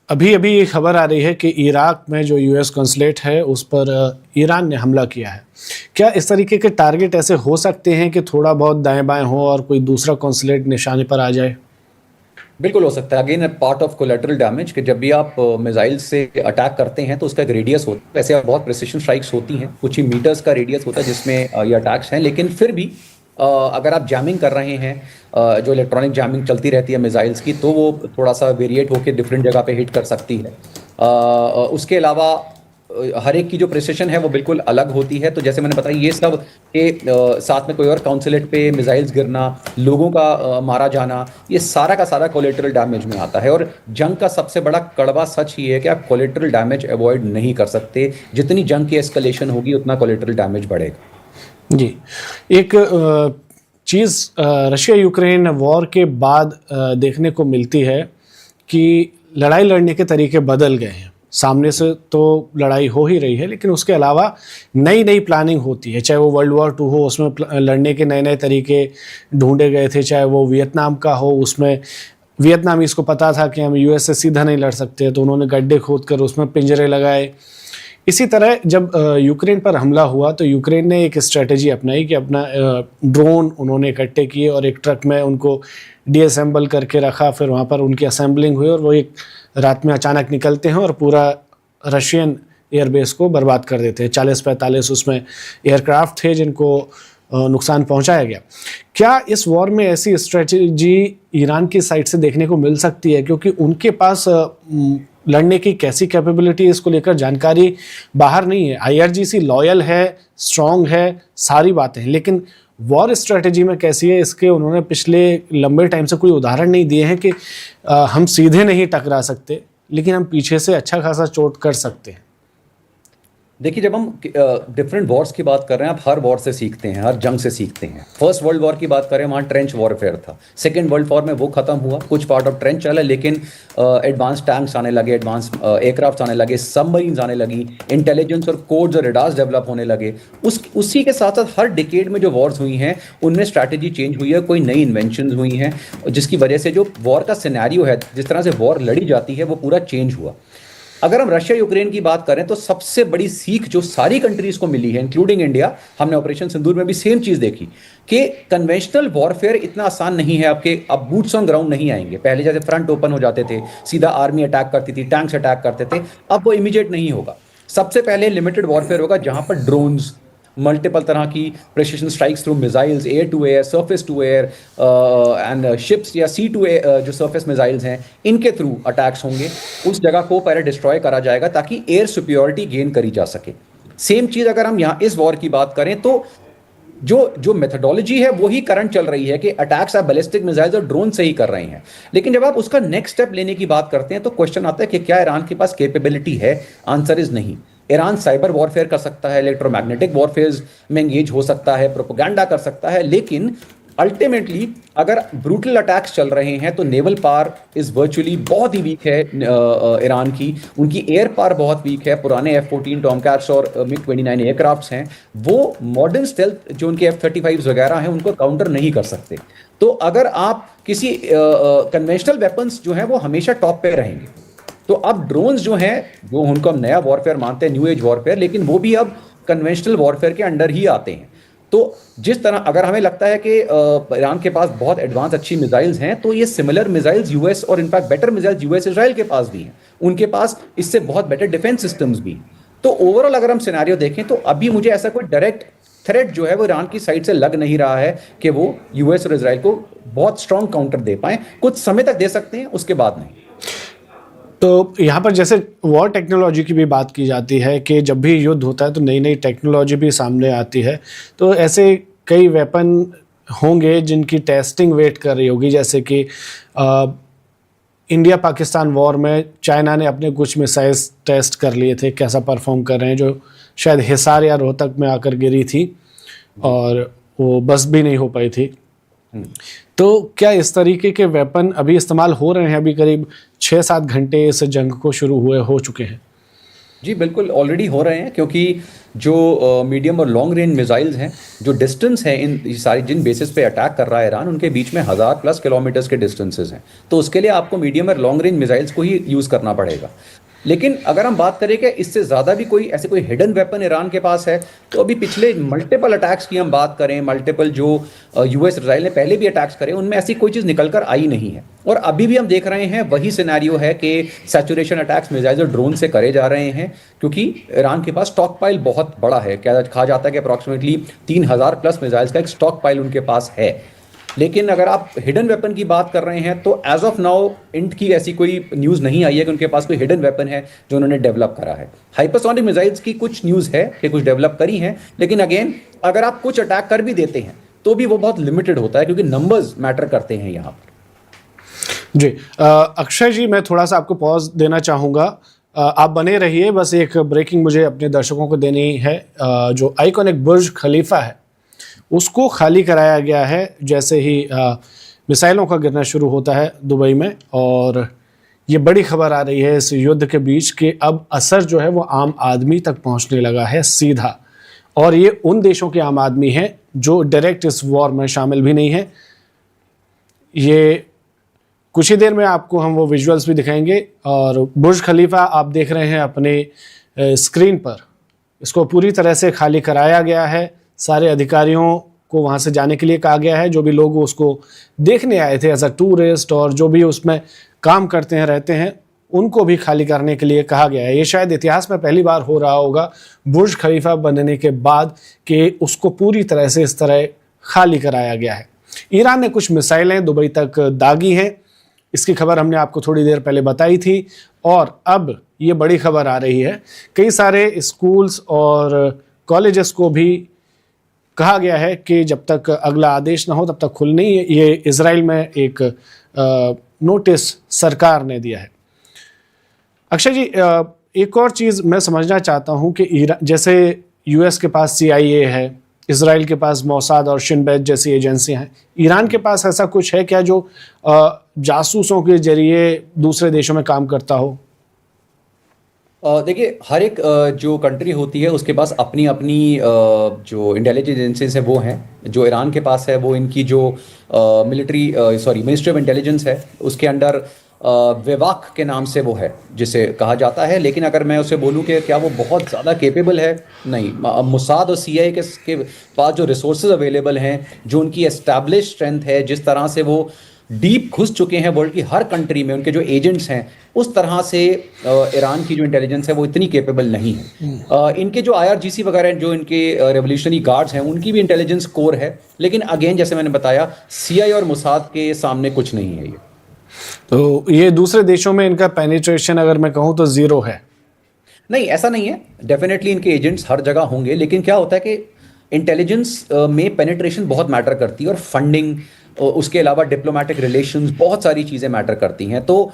अभी अभी ये खबर आ रही है कि इराक में जो यूएस कॉन्सुलेट है उस पर ईरान ने हमला किया है। क्या इस तरीके के टारगेट ऐसे हो सकते हैं कि थोड़ा बहुत दाएं बाएं हो और कोई दूसरा कॉन्सुलेट निशाने पर आ जाए? बिल्कुल हो सकता है। Again part of collateral damage, कि जब भी आप मिसाइल से अटैक करते हैं तो उसका एक रेडियस होता है। वैसे बहुत प्रिसिशन स्ट्राइक्स होती हैं, कुछ ही मीटर्स का रेडियस होता है जिसमें ये अटैक्स हैं, लेकिन फिर भी अगर आप जैमिंग कर रहे हैं, जो इलेक्ट्रॉनिक जैमिंग चलती रहती है मिसाइल्स की, तो वो थोड़ा सा वेरिएट होकर डिफरेंट जगह पे हिट कर सकती है। उसके अलावा हर एक की जो प्रिसिशन है वो बिल्कुल अलग होती है। तो जैसे मैंने बताया, ये सब के साथ में कोई और काउंसलेट पे मिसाइल्स गिरना, लोगों का मारा जाना, ये सारा का सारा कोलेटरल डैमेज में आता है। और जंग का सबसे बड़ा कड़वा सच ये है कि आप कोलेटरल डैमेज अवॉइड नहीं कर सकते। जितनी जंग की एस्केलेशन होगी उतना कोलेटरल डैमेज बढ़ेगा। जी, एक चीज़ रशिया यूक्रेन वॉर के बाद देखने को मिलती है कि लड़ाई लड़ने के तरीके बदल गए हैं। सामने से तो लड़ाई हो ही रही है, लेकिन उसके अलावा नई नई प्लानिंग होती है। चाहे वो वर्ल्ड वॉर 2 हो, उसमें लड़ने के नए नए तरीके ढूंढे गए थे। चाहे वो वियतनाम का हो, उसमें वियतनामीज को पता था कि हम यूएस से सीधा नहीं लड़ सकते, तो उन्होंने गड्ढे खोद कर उसमें पिंजरे लगाए। इसी तरह जब यूक्रेन पर हमला हुआ तो यूक्रेन ने एक स्ट्रेटजी अपनाई कि अपना ड्रोन उन्होंने इकट्ठे किए और एक ट्रक में उनको डीअसेंबल करके रखा। फिर वहाँ पर उनकी असेंबलिंग हुई और वो एक रात में अचानक निकलते हैं और पूरा रशियन एयरबेस को बर्बाद कर देते हैं। 40-45 उसमें एयरक्राफ्ट थे जिनको नुकसान पहुंचाया गया। क्या इस वॉर में ऐसी स्ट्रेटजी ईरान की साइड से देखने को मिल सकती है? क्योंकि उनके पास लड़ने की कैसी कैपेबिलिटी है, इसको लेकर जानकारी बाहर नहीं है। आईआरजीसी लॉयल है, स्ट्रांग है, सारी बातें हैं, लेकिन वॉर स्ट्रेटजी में कैसी है, इसके उन्होंने पिछले लंबे टाइम से कोई उदाहरण नहीं दिए हैं कि हम सीधे नहीं टकरा सकते, लेकिन हम पीछे से अच्छा खासा चोट कर सकते हैं। देखिए, जब हम डिफरेंट वॉर्स की बात कर रहे हैं, आप हर वॉर से सीखते हैं, हर जंग से सीखते हैं। फर्स्ट वर्ल्ड वॉर की बात करें, वहाँ ट्रेंच वॉरफेयर था। सेकेंड वर्ल्ड वॉर में वो खत्म हुआ, कुछ पार्ट ऑफ ट्रेंच चला, लेकिन एडवांस टैंक्स आने लगे, एडवांस एयरक्राफ्ट आने लगे, सबमरीन्स आने लगी, इंटेलिजेंस और कोड्स और रेडार्स डेवलप होने लगे। उसी के साथ साथ हर डिकेड में जो वॉर्स हुई हैं उनमें स्ट्रैटेजी चेंज हुई है, कोई नई इन्वेंशन हुई हैं, जिसकी वजह से जो वॉर का सिनेरियो है, जिस तरह से वॉर लड़ी जाती है, वो पूरा चेंज हुआ। अगर हम रशिया यूक्रेन की बात करें तो सबसे बड़ी सीख जो सारी कंट्रीज को मिली है, इंक्लूडिंग इंडिया, हमने ऑपरेशन सिंदूर में भी सेम चीज देखी कि कन्वेंशनल वॉरफेयर इतना आसान नहीं है। आपके अब बूट्स ऑन ग्राउंड नहीं आएंगे। पहले जैसे फ्रंट ओपन हो जाते थे, सीधा आर्मी अटैक करती थी, टैंक्स अटैक करते थे, अब वो इमीडिएट नहीं होगा। सबसे पहले लिमिटेड वॉरफेयर होगा, जहां पर ड्रोन्स, मल्टीपल तरह की precision strikes through missiles, air to air, surface to air and ships या सी टू एयर, जो सरफेस मिसाइल्स हैं, इनके थ्रू अटैक्स होंगे। उस जगह को पहले डिस्ट्रॉय करा जाएगा ताकि एयर सुपियोरिटी गेन करी जा सके। सेम चीज अगर हम यहाँ इस वॉर की बात करें तो जो मेथोडोलॉजी है वही करंट चल रही है कि अटैक्स आप बैलिस्टिक मिसाइल्स और ड्रोन से ही कर रहे हैं। लेकिन जब आप उसका नेक्स्ट स्टेप लेने की बात करते हैं तो क्वेश्चन आता है कि क्या ईरान के पास कैपेबिलिटी है? आंसर इज नहीं। ईरान साइबर वॉरफेयर कर सकता है, इलेक्ट्रोमैग्नेटिक वॉरफेयर में एंगेज हो सकता है, प्रोपेगेंडा कर सकता है, लेकिन अल्टीमेटली अगर ब्रूटल अटैक्स चल रहे हैं तो नेवल पावर इज वर्चुअली बहुत ही वीक है ईरान की। उनकी एयर पावर बहुत वीक है। पुराने F-14 टॉमकैट्स और MiG-29 एयरक्राफ्ट्स हैं, वो मॉडर्न स्टेल्थ जो उनके F-35 वगैरह हैं उनको काउंटर नहीं कर सकते। तो अगर आप किसी कन्वेंशनल वेपन्स जो हैं वो हमेशा टॉप पे रहेंगे। तो अब ड्रोन्स जो हैं वो उनको हम नया वॉरफेयर मानते हैं, न्यू एज वॉरफेयर, लेकिन वो भी अब कन्वेंशनल वॉरफेयर के अंडर ही आते हैं। तो जिस तरह अगर हमें लगता है कि ईरान के पास बहुत एडवांस अच्छी मिसाइल्स हैं, तो ये सिमिलर मिसाइल्स यूएस और in fact better missiles US Israel के पास भी हैं। उनके पास इससे बहुत बेटर डिफेंस सिस्टम्स भी हैं। तो ओवरऑल अगर हम सिनेरियो देखें तो अभी मुझे ऐसा कोई डायरेक्ट थ्रेट जो है वो ईरान की साइड से लग नहीं रहा है कि वो यूएस और इजराइल को बहुत स्ट्रांग काउंटर दे पाए। कुछ समय तक दे सकते हैं, उसके बाद नहीं। तो यहाँ पर जैसे वॉर टेक्नोलॉजी की भी बात की जाती है कि जब भी युद्ध होता है तो नई नई टेक्नोलॉजी भी सामने आती है। तो ऐसे कई वेपन होंगे जिनकी टेस्टिंग वेट कर रही होगी, जैसे कि इंडिया पाकिस्तान वॉर में चाइना ने अपने कुछ मिसाइल्स टेस्ट कर लिए थे, कैसा परफॉर्म कर रहे हैं, जो शायद हिसार या रोहतक में आकर गिरी थी और वो बस भी नहीं हो पाई थी। तो क्या इस तरीके के वेपन अभी इस्तेमाल हो रहे हैं? अभी करीब 6-7 घंटे इस जंग को शुरू हुए हो चुके हैं। जी बिल्कुल, ऑलरेडी हो रहे हैं, क्योंकि जो मीडियम और लॉन्ग रेंज मिसाइल्स हैं, जो डिस्टेंस है इन सारी जिन बेसिस पे अटैक कर रहा है ईरान, उनके बीच में 1000+ किलोमीटर्स के डिस्टेंसेस हैं। तो उसके लिए आपको मीडियम और लॉन्ग रेंज मिसाइल्स को ही यूज़ करना पड़ेगा। लेकिन अगर हम बात करें कि इससे ज़्यादा भी कोई ऐसे कोई हिडन वेपन ईरान के पास है, तो अभी पिछले मल्टीपल अटैक्स की हम बात करें, मल्टीपल जो यूएस इजराइल ने पहले भी अटैक्स करे, उनमें ऐसी कोई चीज़ निकल कर आई नहीं है। और अभी भी हम देख रहे हैं वही सिनेरियो है कि सैचुरेशन अटैक्स मिसाइल और ड्रोन से करे जा रहे हैं, क्योंकि ईरान के पास स्टॉक पाइल बहुत बड़ा है। क्या कहा जाता है कि अप्रॉक्सीमेटली 3000+ मिसाइल्स का एक स्टॉक पाइल उनके पास है। लेकिन अगर आप हिडन वेपन की बात कर रहे हैं तो एज ऑफ नाउ इंट की ऐसी कोई न्यूज़ नहीं आई है कि उनके पास कोई हिडन वेपन है जो उन्होंने डेवलप करा है। हाइपरसोनिक मिसाइल्स की कुछ न्यूज़ है कि कुछ डेवलप करी हैं, लेकिन अगेन अगर आप कुछ अटैक कर भी देते हैं तो भी वो बहुत लिमिटेड होता है, क्योंकि नंबर्स मैटर करते हैं यहाँ पर। जी अक्षय जी, मैं थोड़ा सा आपको पॉज देना चाहूँगा, आप बने रहिए। बस एक ब्रेकिंग मुझे अपने दर्शकों को देनी है। जो आइकॉनिक बुर्ज खलीफा है उसको खाली कराया गया है जैसे ही मिसाइलों का गिरना शुरू होता है दुबई में, और ये बड़ी खबर आ रही है इस युद्ध के बीच कि अब असर जो है वो आम आदमी तक पहुंचने लगा है सीधा, और ये उन देशों के आम आदमी हैं जो डायरेक्ट इस वॉर में शामिल भी नहीं है। ये कुछ ही देर में आपको हम वो विजुअल्स भी दिखाएंगे, और बुर्ज खलीफा आप देख रहे हैं अपने स्क्रीन पर, इसको पूरी तरह से खाली कराया गया है। सारे अधिकारियों को वहाँ से जाने के लिए कहा गया है, जो भी लोग उसको देखने आए थे एज अ टूरिस्ट और जो भी उसमें काम करते हैं रहते हैं उनको भी खाली करने के लिए कहा गया है। ये शायद इतिहास में पहली बार हो रहा होगा बुर्ज खलीफा बनने के बाद कि उसको पूरी तरह से इस तरह खाली कराया गया है। ईरान ने कुछ मिसाइलें दुबई तक दागी हैं, इसकी खबर हमने आपको थोड़ी देर पहले बताई थी, और अब ये बड़ी खबर आ रही है। कई सारे स्कूल्स और कॉलेजेस को भी कहा गया है कि जब तक अगला आदेश ना हो तब तक खुल नहीं है। ये इजराइल में एक नोटिस सरकार ने दिया है। अक्षय जी, एक और चीज़ मैं समझना चाहता हूँ कि जैसे यूएस के पास CIA है, इजराइल के पास मोसाद और शिनबेट जैसी एजेंसियां हैं, ईरान के पास ऐसा कुछ है क्या जो जासूसों के जरिए दूसरे देशों में काम करता हो? देखिए, हर एक जो कंट्री होती है उसके पास अपनी अपनी जो इंटेलिजेंस एजेंसीज है वो हैं। जो ईरान के पास है वो इनकी जो मिनिस्ट्री ऑफ इंटेलिजेंस है उसके अंडर विवाक के नाम से वो है जिसे कहा जाता है। लेकिन अगर मैं उसे बोलूं कि क्या वो बहुत ज़्यादा केपेबल है, नहीं। मोसाद और CIA के पास जो रिसोर्सेज अवेलेबल हैं, जो उनकी एस्टैब्लिश स्ट्रेंथ है, जिस तरह से वो डीप घुस चुके हैं वर्ल्ड की हर कंट्री में, उनके जो एजेंट्स हैं, उस तरह से ईरान की जो इंटेलिजेंस है वो इतनी केपेबल नहीं है। इनके जो IRGC वगैरह जो इनके रेवोल्यूशनरी गार्ड्स हैं उनकी भी इंटेलिजेंस कोर है, लेकिन अगेन जैसे मैंने बताया CIA और मोसाद के सामने कुछ नहीं है। ये तो ये दूसरे देशों में इनका पेनिट्रेशन अगर मैं कहूँ तो जीरो है? नहीं, ऐसा नहीं है। डेफिनेटली इनके एजेंट्स हर जगह होंगे, लेकिन क्या होता है कि इंटेलिजेंस में पेनिट्रेशन बहुत मैटर करती है, और फंडिंग, उसके अलावा डिप्लोमेटिक रिलेशंस, बहुत सारी चीज़ें मैटर करती हैं। तो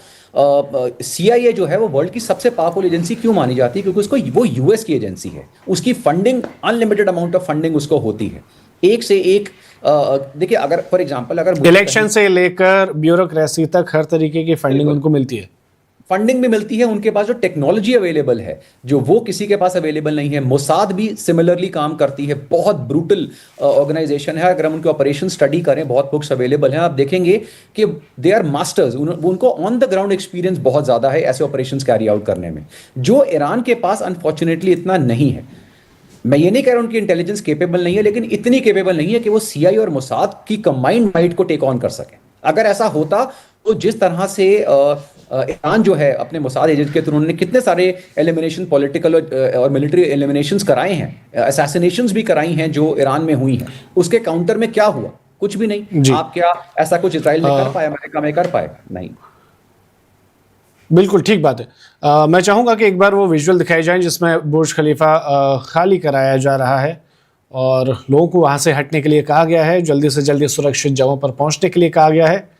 CIA जो है वो वर्ल्ड की सबसे पावरफुल एजेंसी क्यों मानी जाती है? क्योंकि उसको वो US की एजेंसी है, उसकी funding, unlimited amount of funding उसको होती है, एक से एक। देखिए, अगर फॉर एग्जांपल अगर इलेक्शन से लेकर ब्यूरोक्रेसी तक हर तरीके की फंडिंग उनको मिलती है। फंडिंग भी मिलती है, उनके पास जो टेक्नोलॉजी अवेलेबल है जो वो किसी के पास अवेलेबल नहीं है। मोसाद भी सिमिलरली काम करती है, बहुत ब्रूटल ऑर्गेनाइजेशन है। अगर हम उनके ऑपरेशन स्टडी करें, बहुत बुक्स अवेलेबल हैं, आप देखेंगे कि दे आर मास्टर्स। उनको ऑन द ग्राउंड एक्सपीरियंस बहुत ज़्यादा है ऐसे ऑपरेशंस कैरी आउट करने में, जो ईरान के पास अनफॉर्चुनेटली इतना नहीं है। मैं ये नहीं कह रहा उनकी इंटेलिजेंस केपेबल नहीं है, लेकिन इतनी केपेबल नहीं है कि वो CIA और मोसाद की कंबाइंड माइट को टेक ऑन कर सके। अगर ऐसा होता तो जिस तरह से ईरान जो है अपने मोसाद एजेंट के थ्रू उन्होंने कितने सारे एलिमिनेशन, पॉलिटिकल और मिलिट्री एलिमिनेशंस कराए हैं, असैसिनेशंस भी कराई हैं जो ईरान में हुई हैं, उसके काउंटर में क्या हुआ? कुछ भी नहीं। आप क्या ऐसा कुछ इजराइल में कर पाए, अमेरिका में कर पाए? नहीं। बिल्कुल ठीक बात है। मैं चाहूँगा कि एक बार वो विजुअल दिखाए जाएं जिसमें बुर्ज खलीफा खाली कराया जा रहा है और लोगों को वहाँ से हटने के लिए कहा गया है, जल्दी से जल्दी सुरक्षित जगहों पर पहुँचने के लिए कहा गया है।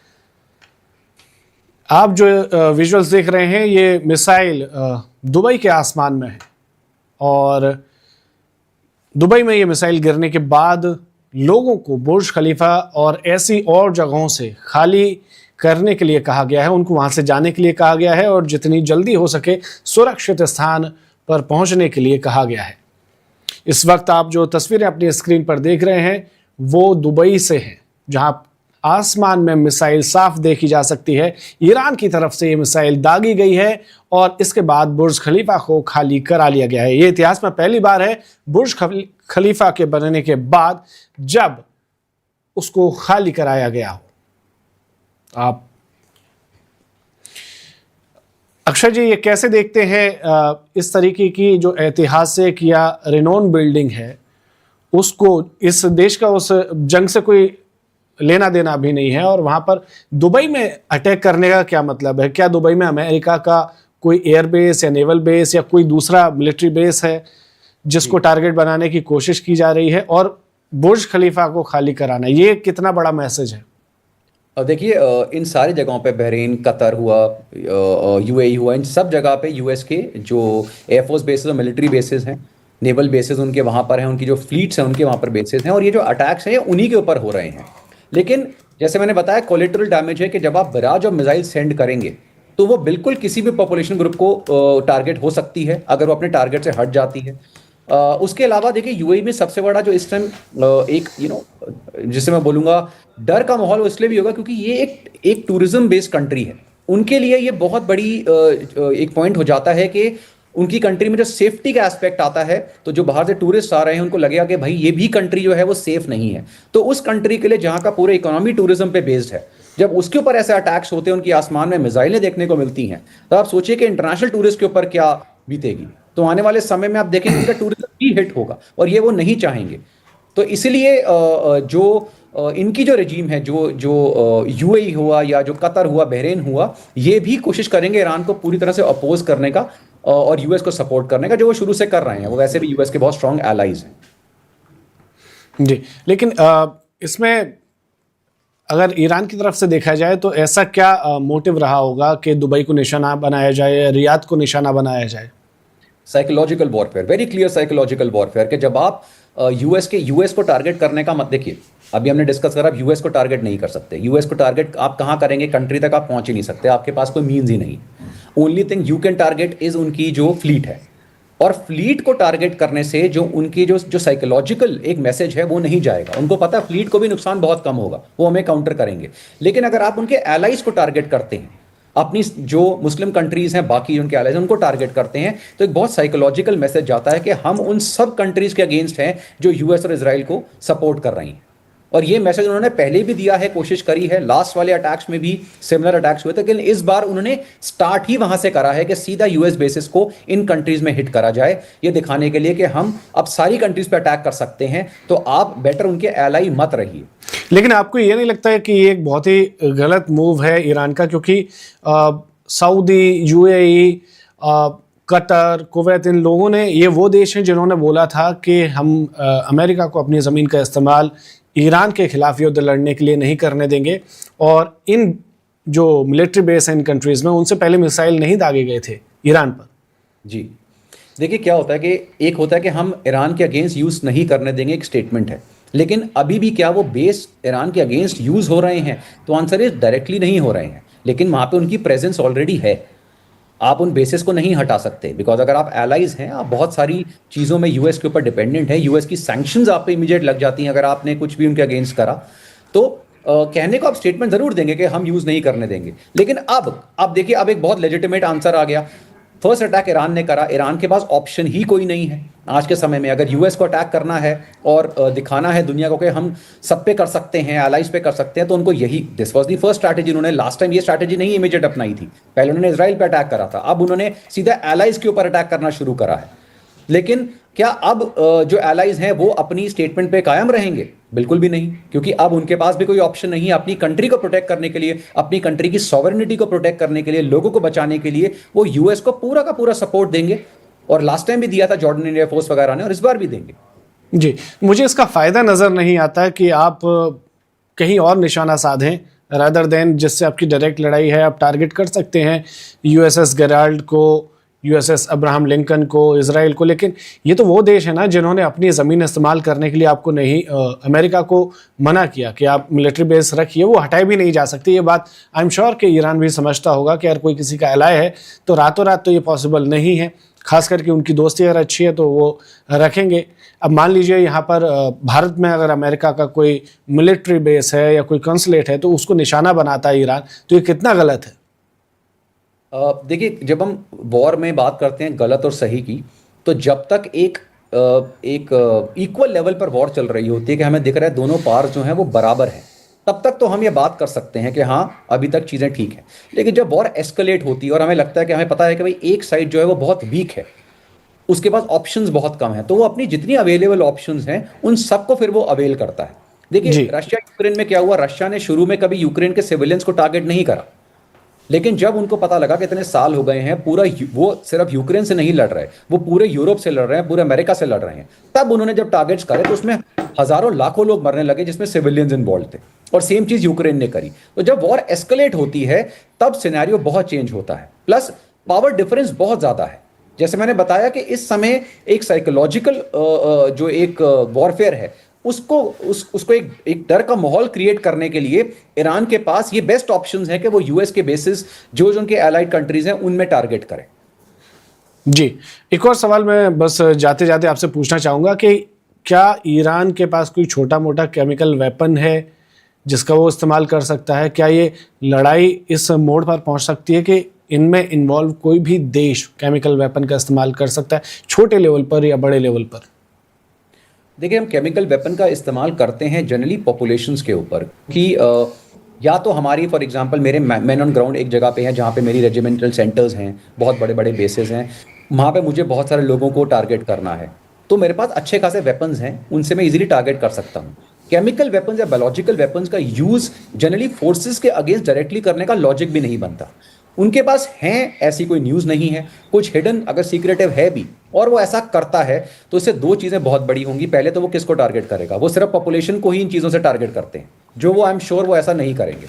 आप जो विजुअल्स देख रहे हैं ये मिसाइल दुबई के आसमान में है, और दुबई में ये मिसाइल गिरने के बाद लोगों को बुर्ज खलीफा और ऐसी और जगहों से खाली करने के लिए कहा गया है, उनको वहाँ से जाने के लिए कहा गया है और जितनी जल्दी हो सके सुरक्षित स्थान पर पहुँचने के लिए कहा गया है। इस वक्त आप जो तस्वीरें अपनी स्क्रीन पर देख रहे हैं वो दुबई से हैं, जहाँ आसमान में मिसाइल साफ देखी जा सकती है। ईरान की तरफ से ये मिसाइल दागी गई है और इसके बाद बुर्ज खलीफा को खाली करा लिया गया है। ये इतिहास में पहली बार है बुर्ज खलीफा के बनने के बाद जब उसको खाली कराया गया हो। आप अक्षय जी ये कैसे देखते हैं इस तरीके की जो ऐतिहासिक या रिनोन बिल्डिंग है उसको, इस देश का उस जंग से कोई लेना देना भी नहीं है। और वहां पर दुबई में अटैक करने का क्या मतलब है? क्या दुबई में अमेरिका का कोई एयरबेस या नेवल बेस या कोई दूसरा मिलिट्री बेस है जिसको टारगेट बनाने की कोशिश की जा रही है, और बुर्ज खलीफा को खाली कराना, ये कितना बड़ा मैसेज है? देखिए, इन सारी जगहों पे बहरीन, कतर हुआ, यूएई हुआ, इन सब जगह पे यूएस के जो एयरफोर्स बेसेस और मिलिट्री बेसेस हैं, नेवल बेसेस उनके वहाँ पर हैं, उनकी जो फ्लीट्स हैं उनके वहाँ पर बेसेस हैं, और ये जो अटैक्स हैं ये उन्हीं के ऊपर हो रहे हैं। लेकिन जैसे मैंने बताया, कोलेटरल डैमेज है कि जब आप बराज और मिसाइल सेंड करेंगे तो वो बिल्कुल किसी भी पॉपुलेशन ग्रुप को टारगेट हो सकती है अगर वो अपने टारगेट से हट जाती है। उसके अलावा देखिए, यूएई में सबसे बड़ा जो इस टाइम एक जिसे मैं बोलूंगा डर का माहौल, वो इसलिए भी होगा क्योंकि ये एक टूरिज्म बेस्ड कंट्री है। उनके लिए ये बहुत बड़ी एक पॉइंट हो जाता है कि उनकी कंट्री में जो सेफ्टी का एस्पेक्ट आता है, तो जो बाहर से टूरिस्ट आ रहे हैं उनको लगेगा कि भाई ये भी कंट्री जो है वो सेफ नहीं है। तो उस कंट्री के लिए जहां का पूरा इकोनॉमी टूरिज्म पे बेस्ड है, जब उसके ऊपर ऐसे अटैक्स होते हैं, उनकी आसमान में मिसाइलें देखने को मिलती हैं, तो आप सोचिए कि इंटरनेशनल टूरिस्ट के ऊपर क्या बीतेगी। तो आने वाले समय में आप देखेंगे इनका टूरिज्म ही हिट होगा, और ये वो नहीं चाहेंगे। तो इसलिए जो इनकी जो रजीम है, जो जो यूएई हुआ या जो कतर हुआ, बहरीन हुआ, ये भी कोशिश करेंगे ईरान को पूरी तरह से अपोज करने का और यूएस को सपोर्ट करने का, जो वो शुरू से कर रहे हैं। वो वैसे भी यूएस के बहुत स्ट्रांग एलाइज हैं। जी, लेकिन इसमें अगर ईरान की तरफ से देखा जाए तो ऐसा क्या मोटिव रहा होगा कि दुबई को निशाना बनाया जाए या रियाद को निशाना बनाया जाए? Psychological warfare, very clear psychological warfare, कि जब आप यूएस को टारगेट करने का मत देखिए, अभी हमने डिस्कस करा, आप यूएस को टारगेट नहीं कर सकते। यूएस को टारगेट आप कहाँ करेंगे? कंट्री तक आप पहुंच ही नहीं सकते, आपके पास कोई मीन्स ही नहीं। Only thing you can target is उनकी जो फ्लीट है, और फ्लीट को टारगेट करने से जो उनकी जो साइकोलॉजिकल एक मैसेज है वो नहीं जाएगा। उनको पता है फ्लीट को भी नुकसान बहुत कम होगा, वो हमें काउंटर करेंगे। लेकिन अगर आप उनके एलाइज को टारगेट करते हैं, अपनी जो मुस्लिम कंट्रीज हैं बाकी उनके एलाइज उनको टारगेट करते हैं, तो एक बहुत साइकोलॉजिकल मैसेज जाता है कि हम उन सब कंट्रीज के अगेंस्ट हैं जो यूएस और इजराइल को सपोर्ट कर रही हैं। और ये मैसेज उन्होंने पहले भी दिया है, कोशिश करी है, लास्ट वाले अटैक्स में भी सिमिलर अटैक्स हुए थे, लेकिन इस बार उन्होंने स्टार्ट ही वहां से करा है कि सीधा यूएस बेसिस को इन कंट्रीज में हिट करा जाए, ये दिखाने के लिए कि हम अब सारी कंट्रीज पे अटैक कर सकते हैं, तो आप बेटर उनके एलाई मत रहिए। लेकिन आपको ये नहीं लगता है कि ये एक बहुत ही गलत मूव है ईरान का? क्योंकि सऊदी, यूएई, कतर, कुवैत, इन लोगों ने, ये वो देश हैं जिन्होंने बोला था कि हम अमेरिका को अपनी ज़मीन का इस्तेमाल ईरान के खिलाफ युद्ध लड़ने के लिए नहीं करने देंगे, और इन जो मिलिट्री बेस हैं इन कंट्रीज़ में, उनसे पहले मिसाइल नहीं दागे गए थे ईरान पर। जी देखिए, क्या होता है कि एक होता है कि हम ईरान के अगेंस्ट यूज़ नहीं करने देंगे, एक स्टेटमेंट है, लेकिन अभी भी क्या वो बेस ईरान के अगेंस्ट यूज़ हो रहे हैं? तो आंसर इज डायरेक्टली नहीं हो रहे हैं, लेकिन वहाँ पे उनकी प्रेजेंस ऑलरेडी है। आप उन बेसिस को नहीं हटा सकते, बिकॉज अगर आप एलाइज हैं, आप बहुत सारी चीज़ों में यूएस के ऊपर डिपेंडेंट है। यूएस की सैंक्शंस आप पे इमीडिएट लग जाती हैं अगर आपने कुछ भी उनके अगेंस्ट करा। तो कहने को आप स्टेटमेंट जरूर देंगे कि हम यूज़ नहीं करने देंगे, लेकिन अब देखिए, अब एक बहुत लेजिटिमेट आंसर आ गया। फर्स्ट अटैक ईरान ने करा, ईरान के पास ऑप्शन ही कोई नहीं है आज के समय में। अगर यूएस को अटैक करना है और दिखाना है दुनिया को कि हम सब पे कर सकते हैं, एलाइज पे कर सकते हैं, तो उनको यही, this was the first strategy. उन्होंने लास्ट टाइम ये स्ट्रैटेजी नहीं इमीडिएट अपनाई थी, पहले उन्होंने इजराइल पे अटैक करा था, अब उन्होंने सीधा एलाइज के ऊपर अटैक करना शुरू करा है। लेकिन क्या अब जो एलाइज हैं वो अपनी स्टेटमेंट पे कायम रहेंगे? बिल्कुल भी नहीं, क्योंकि अब उनके पास भी कोई ऑप्शन नहीं है। अपनी कंट्री को प्रोटेक्ट करने के लिए, अपनी कंट्री की सॉवरेनिटी को प्रोटेक्ट करने के लिए, लोगों को बचाने के लिए वो यूएस को पूरा का पूरा सपोर्ट देंगे, और लास्ट टाइम भी दिया था जॉर्डन एयरफोर्स वगैरह ने, और इस बार भी देंगे। जी, मुझे इसका फ़ायदा नज़र नहीं आता कि आप कहीं और निशाना साधें रादर देन जिससे आपकी डायरेक्ट लड़ाई है। आप टारगेट कर सकते हैं यूएसएस गेराल्ड को, यूएसएस अब्राहम लिंकन को, इजराइल को, लेकिन ये तो वो देश है ना जिन्होंने अपनी ज़मीन इस्तेमाल करने के लिए आपको नहीं, अमेरिका को मना किया कि आप मिलिट्री बेस रखिए, वो हटाए भी नहीं जा सकती। ये बात आई एम श्योर कि ईरान भी समझता होगा कि अगर कोई किसी का एलाय है तो रातों रात तो ये पॉसिबल नहीं है, खास करके उनकी दोस्ती अगर अच्छी है तो वो रखेंगे। अब मान लीजिए यहाँ पर भारत में अगर अमेरिका का कोई मिलिट्री बेस है या कोई कंसुलेट है तो उसको निशाना बनाता है ईरान, तो ये कितना गलत है? देखिए, जब हम वॉर में बात करते हैं गलत और सही की, तो जब तक एक इक्वल लेवल पर वॉर चल रही होती है कि हमें दिख रहा है दोनों पार्ट जो हैं वो बराबर हैं, तब तक तो हम ये बात कर सकते हैं कि हाँ अभी तक चीज़ें ठीक हैं। लेकिन जब वॉर एस्केलेट होती है और हमें लगता है कि हमें पता है कि भाई एक साइड जो है वो बहुत वीक है, उसके पास ऑप्शंस बहुत कम है, तो वो अपनी जितनी अवेलेबल ऑप्शंस हैं उन सबको फिर वो अवेल करता है। देखिए रशिया यूक्रेन में क्या हुआ, रशिया ने शुरू में कभी यूक्रेन के सिविलियंस को टारगेट नहीं करा, लेकिन जब उनको पता लगा कि इतने साल हो गए हैं, वो सिर्फ यूक्रेन से नहीं लड़ रहे, वो पूरे यूरोप से लड़ रहे हैं, पूरे अमेरिका से लड़ रहे हैं, तब उन्होंने जब टारगेट्स करे तो उसमें हजारों लाखों लोग मरने लगे जिसमें सिविलियंस इन्वॉल्व थे। और सेम चीज यूक्रेन ने करी। तो जब वॉर एस्केलेट होती है तब सिनेरियो बहुत चेंज होता है, प्लस पावर डिफरेंस बहुत ज्यादा है। जैसे मैंने बताया कि इस समय एक साइकोलॉजिकल जो एक वॉरफेयर है उसको एक डर का माहौल क्रिएट करने के लिए ईरान के पास ये बेस्ट ऑप्शंस है कि वो यूएस के बेसिस जो उनके एलाइड कंट्रीज हैं उनमें टारगेट करें। जी, एक और सवाल मैं बस जाते जाते आपसे पूछना चाहूंगा कि क्या ईरान के पास कोई छोटा मोटा केमिकल वेपन है जिसका वो इस्तेमाल कर सकता है? क्या ये लड़ाई इस मोड़ पर पहुंच सकती है कि इनमें इन्वॉल्व कोई भी देश केमिकल वेपन का इस्तेमाल कर सकता है, छोटे लेवल पर या बड़े लेवल पर? देखिए, हम केमिकल वेपन का इस्तेमाल करते हैं जनरली पॉपुलेशंस के ऊपर कि या तो हमारी फॉर एग्जांपल मेरे मैन ऑन ग्राउंड एक जगह पे हैं जहाँ पे मेरी रेजिमेंटल सेंटर्स हैं, बहुत बड़े बड़े बेसेस हैं, वहाँ पे मुझे बहुत सारे लोगों को टारगेट करना है, तो मेरे पास अच्छे खासे वेपन्स हैं, उनसे मैं इजीली टारगेट कर सकता हूँ। केमिकल वेपन्स या बायोलॉजिकल वेपन्स का यूज जनरली फोर्सेस के अगेंस्ट डायरेक्टली करने का लॉजिक भी नहीं बनता। उनके पास हैं, ऐसी कोई न्यूज़ नहीं है, कुछ हिडन अगर सीक्रेटिव है भी और वो ऐसा करता है तो इससे दो चीज़ें बहुत बड़ी होंगी। पहले तो वो किसको टारगेट करेगा, वो सिर्फ पॉपुलेशन को ही इन चीज़ों से टारगेट करते हैं, जो वो आई एम श्योर वो ऐसा नहीं करेंगे।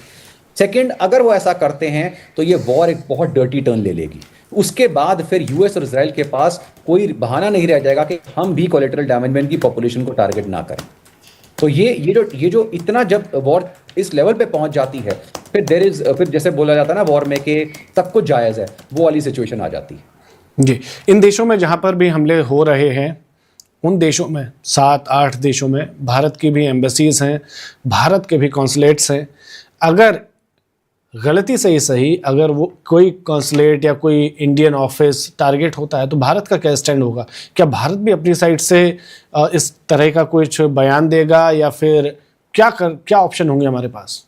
सेकेंड, अगर वो ऐसा करते हैं तो ये वॉर एक बहुत डर्टी टर्न ले लेगी। उसके बाद फिर यूएस और इजराइल के पास कोई बहाना नहीं रह जाएगा कि हम भी कोलेटरल डैमेज में इनकी पॉपुलेशन को टारगेट ना करें। तो ये जो इतना जब वॉर इस लेवल पे पहुंच जाती है फिर जैसे बोला जाता है ना वॉर में कि सब कुछ जायज़ है, वो वाली सिचुएशन आ जाती है। जी, इन देशों में जहां पर भी हमले हो रहे हैं उन देशों में 7-8 देशों में भारत की भी एम्बेसीज हैं, भारत के भी कॉन्सुलेट्स हैं। अगर गलती से ही सही अगर वो कोई कॉन्सुलेट या कोई इंडियन ऑफिस टारगेट होता है तो भारत का क्या स्टैंड होगा? क्या भारत भी अपनी साइड से इस तरह का कुछ बयान देगा या फिर क्या ऑप्शन होंगे हमारे पास?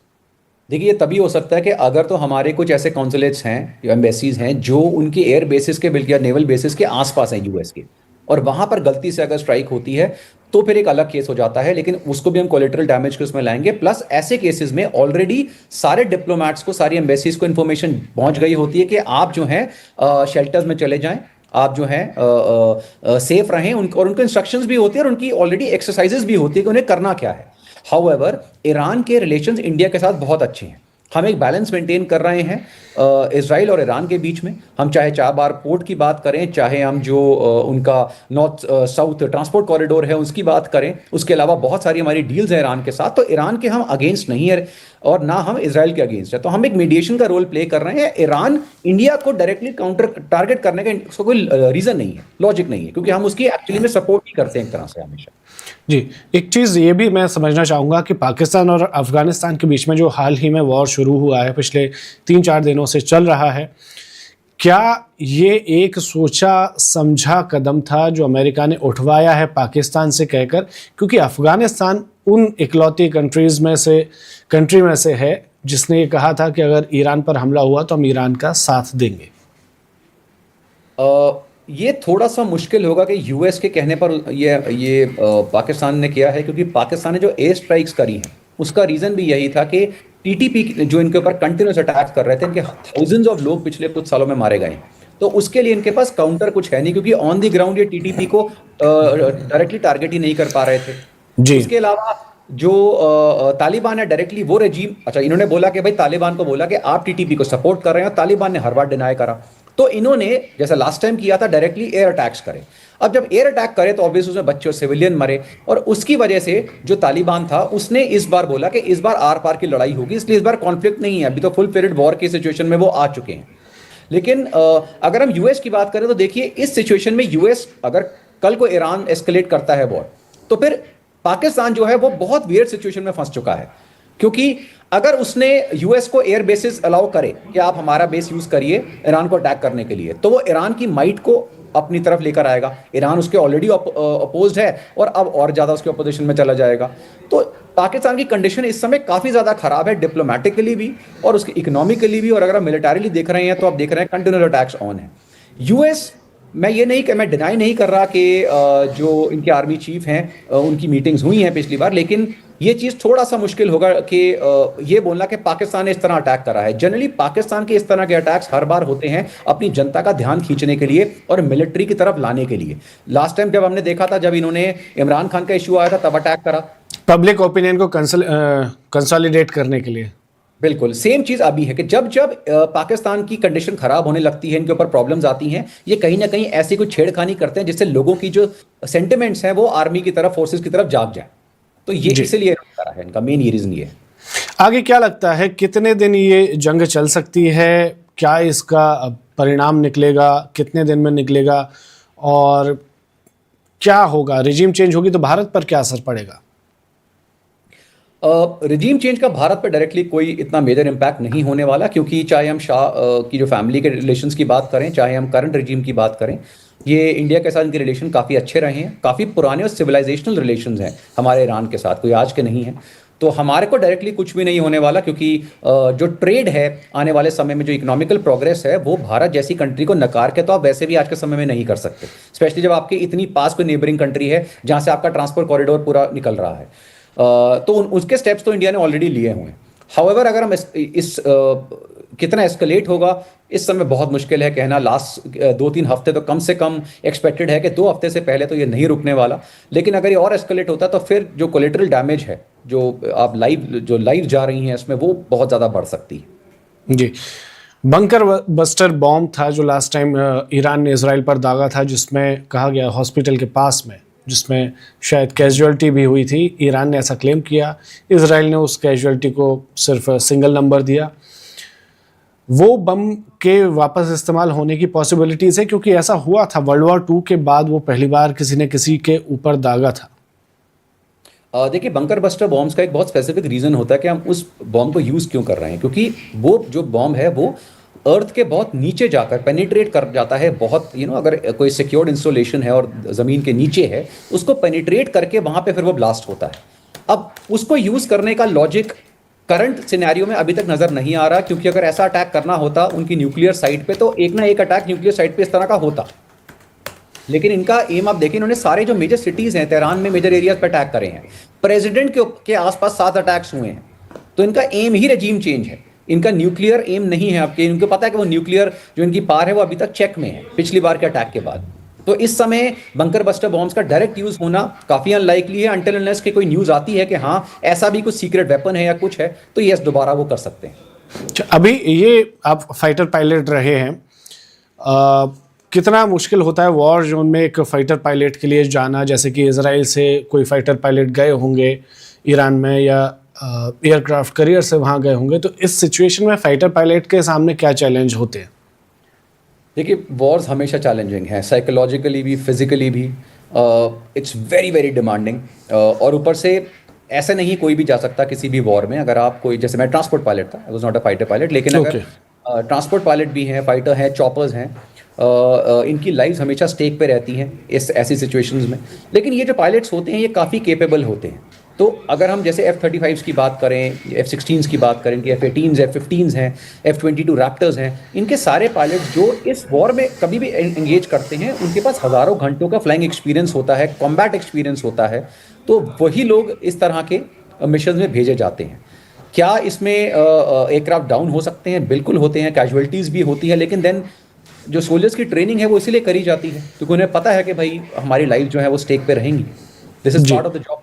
देखिए, ये तभी हो सकता है कि अगर तो हमारे कुछ ऐसे कॉन्सुलेट्स हैं या एम्बेसीज हैं जो उनके एयर बेसिस के बल्कि या नेवल बेसिस के आसपास हैं यूएस के, और वहां पर गलती से अगर स्ट्राइक होती है तो फिर एक अलग केस हो जाता है, लेकिन उसको भी हम कोलेटरल डैमेज के उसमें लाएंगे। प्लस ऐसे केसेस में ऑलरेडी सारे डिप्लोमेट्स को, सारी एम्बेसीज को इन्फॉर्मेशन पहुंच गई होती है कि आप जो हैं शेल्टर्स में चले जाएं, आप जो हैं सेफ रहें, और उनको इंस्ट्रक्शंस भी होती है और उनकी ऑलरेडी एक्सरसाइजेस भी होती है कि उन्हें करना क्या है। हाउएवर, ईरान के रिलेशंस इंडिया के साथ बहुत अच्छे हैं, हम एक बैलेंस मेंटेन कर रहे हैं इजराइल और ईरान के बीच में। हम चाहे चाबार पोर्ट की बात करें, चाहे हम जो उनका नॉर्थ साउथ ट्रांसपोर्ट कॉरिडोर है उसकी बात करें, उसके अलावा बहुत सारी हमारी डील्स हैं ईरान के साथ। तो ईरान के हम अगेंस्ट नहीं है और ना हम इजराइल के अगेंस्ट है, तो हम एक मीडिएशन का रोल प्ले कर रहे हैं। ईरान इंडिया को डायरेक्टली काउंटर टारगेट करने का उसका कोई रीजन नहीं है, लॉजिक नहीं है, क्योंकि हम उसकी एक्चुअली में सपोर्ट ही करते हैं एक तरह से हमेशा। जी, एक चीज़ ये भी मैं समझना चाहूँगा कि पाकिस्तान और अफ़गानिस्तान के बीच में जो हाल ही में वॉर शुरू हुआ है, पिछले 3-4 दिनों से चल रहा है, क्या ये एक सोचा समझा कदम था जो अमेरिका ने उठवाया है पाकिस्तान से कहकर? क्योंकि अफ़गानिस्तान उन इकलौती कंट्री में से है जिसने ये कहा था कि अगर ईरान पर हमला हुआ तो हम ईरान का साथ देंगे। ये थोड़ा सा मुश्किल होगा कि यूएस के कहने पर ये पाकिस्तान ने किया है, क्योंकि पाकिस्तान ने जो एयर स्ट्राइक्स करी हैं उसका रीजन भी यही था कि टीटीपी जो इनके ऊपर कंटिन्यूस अटैक कर रहे थे, इनके थाउजेंड्स ऑफ लोग पिछले कुछ सालों में मारे गए, तो उसके लिए इनके पास काउंटर कुछ है नहीं, क्योंकि ऑन द ग्राउंड ये टीटीपी को डायरेक्टली टारगेट ही नहीं कर पा रहे थे जी। उसके अलावा जो तालिबान है डायरेक्टली वो रेजीम, अच्छा इन्होंने बोला कि भाई तालिबान को बोला कि आप टीटीपी को सपोर्ट कर रहे हैं, और तालिबान ने हर बार डिनाई करा, तो इन्होंने जैसा लास्ट टाइम किया था डायरेक्टली एयर अटैक्स करे। अब जब एयर अटैक करे तो ऑब्वियसली उसमें बच्चे और सिविलियन मरे, और उसकी वजह से जो तालिबान था उसने इस बार बोला कि इस बार आर पार की लड़ाई होगी, इसलिए इस बार कॉन्फ्लिक्ट नहीं है, अभी तो फुल पीरियड वॉर की सिचुएशन में वो आ चुके हैं। लेकिन अगर हम यूएस की बात करें तो देखिए, इस सिचुएशन में यूएस अगर कल को ईरान एस्केलेट करता है वॉर, तो फिर पाकिस्तान जो है वो बहुत वियर्ड सिचुएशन में फंस चुका है, क्योंकि अगर उसने यूएस को एयर बेसिस अलाउ करे कि आप हमारा बेस यूज करिए ईरान को अटैक करने के लिए, तो वो ईरान की माइट को अपनी तरफ लेकर आएगा। ईरान उसके ऑलरेडी अपोज्ड है और अब और ज्यादा उसके अपोजिशन में चला जाएगा। तो पाकिस्तान की कंडीशन इस समय काफी ज्यादा खराब है, डिप्लोमेटिकली भी और उसके इकोनॉमिकली भी, और अगर आप मिलिटरीली देख रहे हैं तो आप देख रहे हैं कंटिन्यूअस अटैक्स ऑन है। यूएस, मैं डिनाई नहीं कर रहा कि जो इनके आर्मी चीफ हैं उनकी मीटिंग्स हुई हैं पिछली बार, लेकिन ये चीज थोड़ा सा मुश्किल होगा कि ये बोलना कि पाकिस्तान ने इस तरह अटैक करा है। जनरली पाकिस्तान के इस तरह के अटैक्स हर बार होते हैं अपनी जनता का ध्यान खींचने के लिए और मिलिट्री की तरफ लाने के लिए। लास्ट टाइम जब हमने देखा था, जब इन्होंने इमरान खान का इश्यू आया था, तब अटैक करा पब्लिक ओपिनियन को कंसोलिडेट करने के लिए। बिल्कुल सेम चीज अभी है कि जब जब पाकिस्तान की कंडीशन खराब होने लगती है, इनके ऊपर प्रॉब्लम्स आती हैं, ये कहीं ना कहीं ऐसी कुछ छेड़खानी करते हैं जिससे लोगों की जो सेंटिमेंट्स हैं वो आर्मी की तरफ, फोर्सेस की तरफ जाग जाए। तो ये इसलिए करा है, इनका मेन ये रीजन ये है। आगे क्या लगता है कितने दिन ये जंग चल सकती है? क्या इसका परिणाम निकलेगा? कितने दिन में निकलेगा? और क्या होगा? रिजीम चेंज होगी तो भारत पर क्या असर पड़ेगा? रिजीम चेंज का भारत पर डायरेक्टली कोई इतना मेजर इम्पैक्ट नहीं होने वाला, क्योंकि चाहे हम शाह की जो फैमिली के रिलेशंस की बात करें, चाहे हम करंट रिजीम की बात करें, ये इंडिया के साथ इनके रिलेशन काफ़ी अच्छे रहे हैं। काफ़ी पुराने और सिविलाइजेशनल रिलेशंस हैं हमारे ईरान के साथ, कोई आज के नहीं हैं। तो हमारे को डायरेक्टली कुछ भी नहीं होने वाला, क्योंकि जो ट्रेड है आने वाले समय में, जो इकोनॉमिकल प्रोग्रेस है, वो भारत जैसी कंट्री को नकार के तो आप वैसे भी आज के समय में नहीं कर सकते, स्पेशली जब आपके इतनी पास कोई नेबरिंग कंट्री है जहाँ से आपका ट्रांसपोर्ट कॉरिडोर पूरा निकल रहा है। तो उसके स्टेप्स तो इंडिया ने ऑलरेडी लिए हुए हैं। हाउएवर अगर हम इस कितना एस्केलेट होगा इस समय बहुत मुश्किल है कहना। लास्ट 2-3 हफ्ते तो कम से कम एक्सपेक्टेड है कि 2 हफ्ते से पहले तो ये नहीं रुकने वाला। लेकिन अगर ये और एस्केलेट होता तो फिर जो कोलेटरल डैमेज है, जो आप लाइव जा रही हैं इसमें, वो बहुत ज़्यादा बढ़ सकती है। जी, बंकर बस्टर बॉम्ब था जो लास्ट टाइम ईरान ने इसराइल पर दागा था, जिसमें कहा गया हॉस्पिटल के पास में, जिसमें शायद कैजुअलिटी भी हुई थी। ईरान ने ऐसा क्लेम किया, इसराइल ने उस कैजुअलिटी को सिर्फ सिंगल नंबर दिया। वो बम के वापस इस्तेमाल होने की पॉसिबिलिटीज़ है, क्योंकि ऐसा हुआ था वर्ल्ड वॉर 2 के बाद, वो पहली बार किसी ने किसी के ऊपर दागा था। देखिए, बंकर बस्टर बॉम्ब्स का एक बहुत स्पेसिफिक रीज़न होता है कि हम उस बॉम्ब को यूज़ क्यों कर रहे हैं, क्योंकि वो जो बॉम्ब है वो अर्थ के बहुत नीचे जाकर पेनिट्रेट कर जाता है। बहुत अगर कोई सिक्योर्ड इंस्टॉलेशन है और ज़मीन के नीचे है, उसको पेनिट्रेट करके वहाँ पे फिर वो ब्लास्ट होता है। अब उसको यूज़ करने का लॉजिक करंट सिनेरियो में अभी तक नज़र नहीं आ रहा, क्योंकि अगर ऐसा अटैक करना होता उनकी न्यूक्लियर साइट पे, तो एक ना एक अटैक न्यूक्लियर साइट पे इस तरह का होता। लेकिन इनका एम आप देखें, इन्होंने सारे जो मेजर सिटीज़ हैं तेहरान में, मेजर एरियाज पे अटैक करे हैं। प्रेसिडेंट के आसपास 7 अटैक्स हुए हैं। तो इनका एम ही रेजीम चेंज है, इनका न्यूक्लियर एम नहीं है। आपके इनको पता है कि वो न्यूक्लियर जो इनकी पावर है वो अभी तक चेक में है पिछली बार के अटैक के बाद। तो इस समय बंकर बस्टर बॉम्ब्स का डायरेक्ट यूज होना काफी अनलाइकली है, अंटिल अनलेस कि कोई न्यूज आती है कि हाँ ऐसा भी कुछ सीक्रेट वेपन है या कुछ है, तो यस दोबारा वो कर सकते हैं। अभी ये आप फाइटर पायलट रहे हैं, कितना मुश्किल होता है वॉर जोन में एक फाइटर पायलट के लिए जाना? जैसे कि इजराइल से कोई फाइटर पायलट गए होंगे ईरान में, या एयरक्राफ्ट करियर से वहाँ गए होंगे, तो इस सिचुएशन में फाइटर पायलट के सामने क्या चैलेंज होते हैं? देखिए, वॉर्स हमेशा चैलेंजिंग है, साइकोलॉजिकली भी, फिजिकली भी। It's very very demanding. और ऊपर से ऐसे नहीं कोई भी जा सकता किसी भी वॉर में। अगर आप कोई, जैसे मैं ट्रांसपोर्ट पायलट था, I was not a fighter pilot, लेकिन अगर ट्रांसपोर्ट पायलट भी हैं, फाइटर हैं, चॉपर्स हैं, इनकी लाइव्स हमेशा स्टेक पे रहती हैं इस ऐसी सिचुएशंस में। लेकिन ये जो पायलट्स होते हैं ये काफ़ी केपेबल होते हैं। तो अगर हम जैसे F-35s की बात करें, F-16s की बात करें, कि F-18s, F-15s हैं, F-22 रैप्टर्स हैं, इनके सारे पायलट जो इस वॉर में कभी भी एंगेज करते हैं, उनके पास हज़ारों घंटों का फ्लाइंग एक्सपीरियंस होता है, कॉम्बैट एक्सपीरियंस होता है। तो वही लोग इस तरह के मिशन में भेजे जाते हैं। क्या इसमें एयरक्राफ्ट डाउन हो सकते हैं? बिल्कुल होते हैं, कैजुअलिटीज़ भी होती है, लेकिन देन जो सोल्जर्स की ट्रेनिंग है वो इसीलिए करी जाती है क्योंकि उन्हें पता है कि भाई हमारी लाइफ जो है वो स्टेक पे रहेंगी। This is part of the job.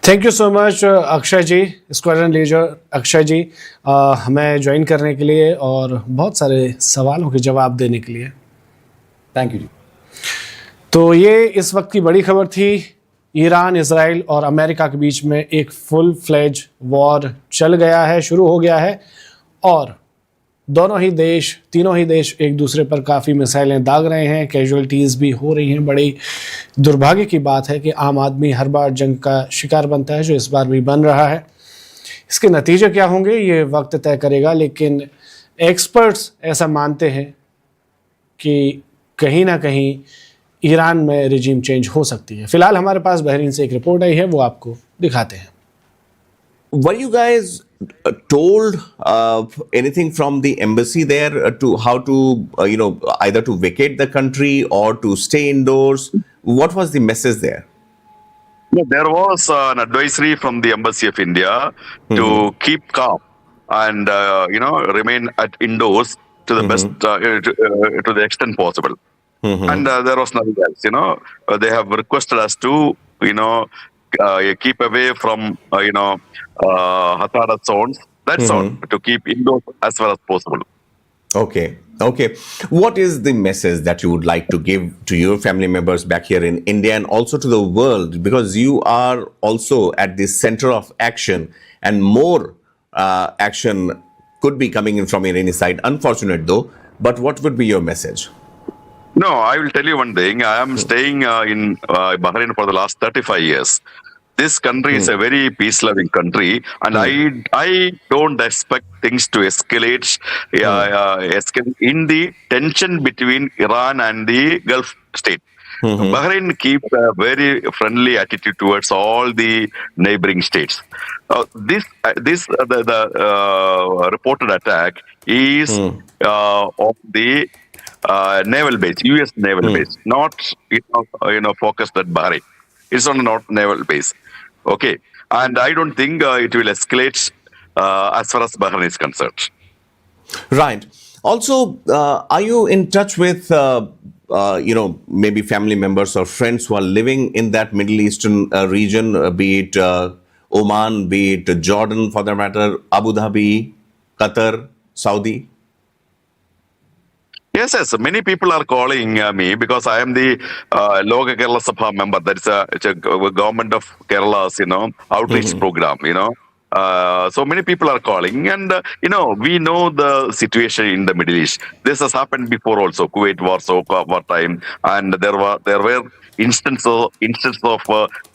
Thank you so much Akshay ji, squadron leader Akshay ji, हमें ज्वाइन करने के लिए और बहुत सारे सवालों के जवाब देने के लिए। थैंक यू जी। तो ये इस वक्त की बड़ी खबर थी। ईरान, इजराइल और अमेरिका के बीच में एक फुल फ्लेज वॉर चल गया है, शुरू हो गया है, और दोनों ही देश, तीनों ही देश एक दूसरे पर काफ़ी मिसाइलें दाग रहे हैं, कैजुअलिटीज़ भी हो रही हैं। बड़ी दुर्भाग्य की बात है कि आम आदमी हर बार जंग का शिकार बनता है, जो इस बार भी बन रहा है। इसके नतीजे क्या होंगे ये वक्त तय करेगा, लेकिन एक्सपर्ट्स ऐसा मानते हैं कि कहीं ना कहीं ईरान में रिजीम चेंज हो सकती है। फिलहाल हमारे पास बहरीन से एक रिपोर्ट आई है, वो आपको दिखाते हैं। Were you guys told anything from the embassy there to how to, either to vacate the country or to stay indoors? What was the message there? There was an advisory from the Embassy of India to keep calm and remain at indoors to the best to the extent possible. And there was nothing else. They have requested us to keep away from hazardous zones. That's all, to keep indoors as far as possible. Okay. Okay. What is the message that you would like to give to your family members back here in India and also to the world? Because you are also at the center of action, and more action could be coming in from Iranian side. Unfortunate though. But what would be your message? No, I will tell you one thing. I am staying in Bahrain for the last 35 years. This country is a very peace-loving country, and I don't expect things to escalate in the tension between Iran and the Gulf state. Bahrain keeps a very friendly attitude towards all the neighboring states. The reported attack is of the naval base, U.S. naval base, not focused at Bahrain. It's on a naval base. Okay, and I don't think it will escalate as far as Bahrain is concerned. Right. Also, are you in touch with maybe family members or friends who are living in that Middle Eastern region, be it Oman, be it Jordan, for that matter, Abu Dhabi, Qatar, Saudi? Yes. Many people are calling me because I am the Loga Kerala Sabha member. That is a government of Kerala's, outreach program. So many people are calling, and we know the situation in the Middle East. This has happened before also, Kuwait war time, and there were instances of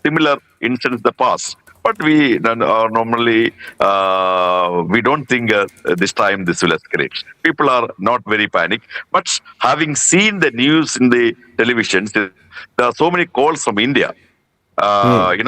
similar incidents in the past. But we normally we don't think this time this will escalate. People are not very panicked. But having seen the news in the televisions, there are so many calls from India. They are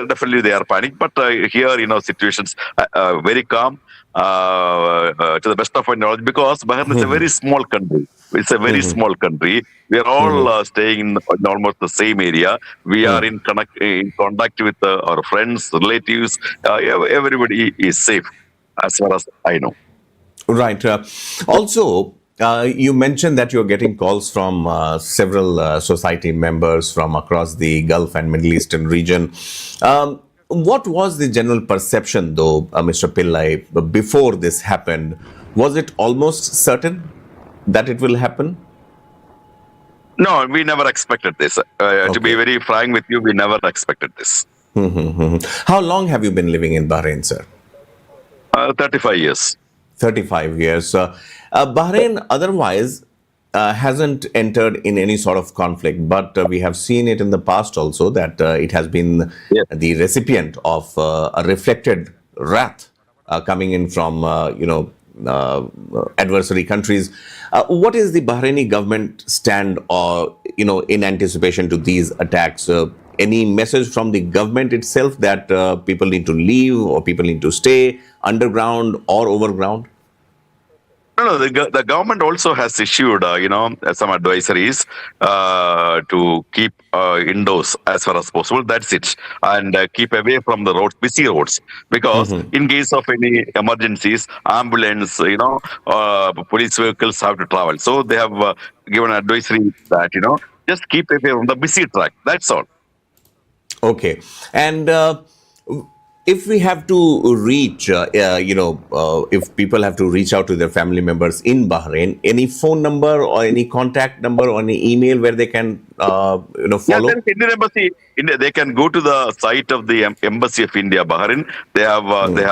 definitely panicked. But here, situations very calm. To the best of my knowledge, because Bahrain is a very small country. It's a very small country. We are all staying in almost the same area. We are in contact with our friends, relatives. Everybody is safe, as far as I know. Right. Also, you mentioned that you're getting calls from several society members from across the Gulf and Middle Eastern region. What was the general perception, though, Mr. Pillai, before this happened? Was it almost certain that it will happen? No, we never expected this. To be very frank with you, we never expected this. How long have you been living in Bahrain, sir? 35 years. 35 years. Bahrain otherwise hasn't entered in any sort of conflict, but we have seen it in the past also that it has been the recipient of a reflected wrath coming in from adversary countries. What is the Bahraini government stand in anticipation to these attacks? Any message from the government itself that people need to leave or people need to stay underground or overground? No, the government also has issued, some advisories to keep indoors as far as possible. That's it. And keep away from the roads, busy roads. Because in case of any emergencies, ambulance, police vehicles have to travel. So they have given advisory that, just keep away from the busy track. That's all. Okay. And if we have to reach, if people have to reach out to their family members in Bahrain, any phone number or any contact number or any email where they can, follow? Yeah, there is Indian Embassy. They can go to the site of the Embassy of India, Bahrain. They have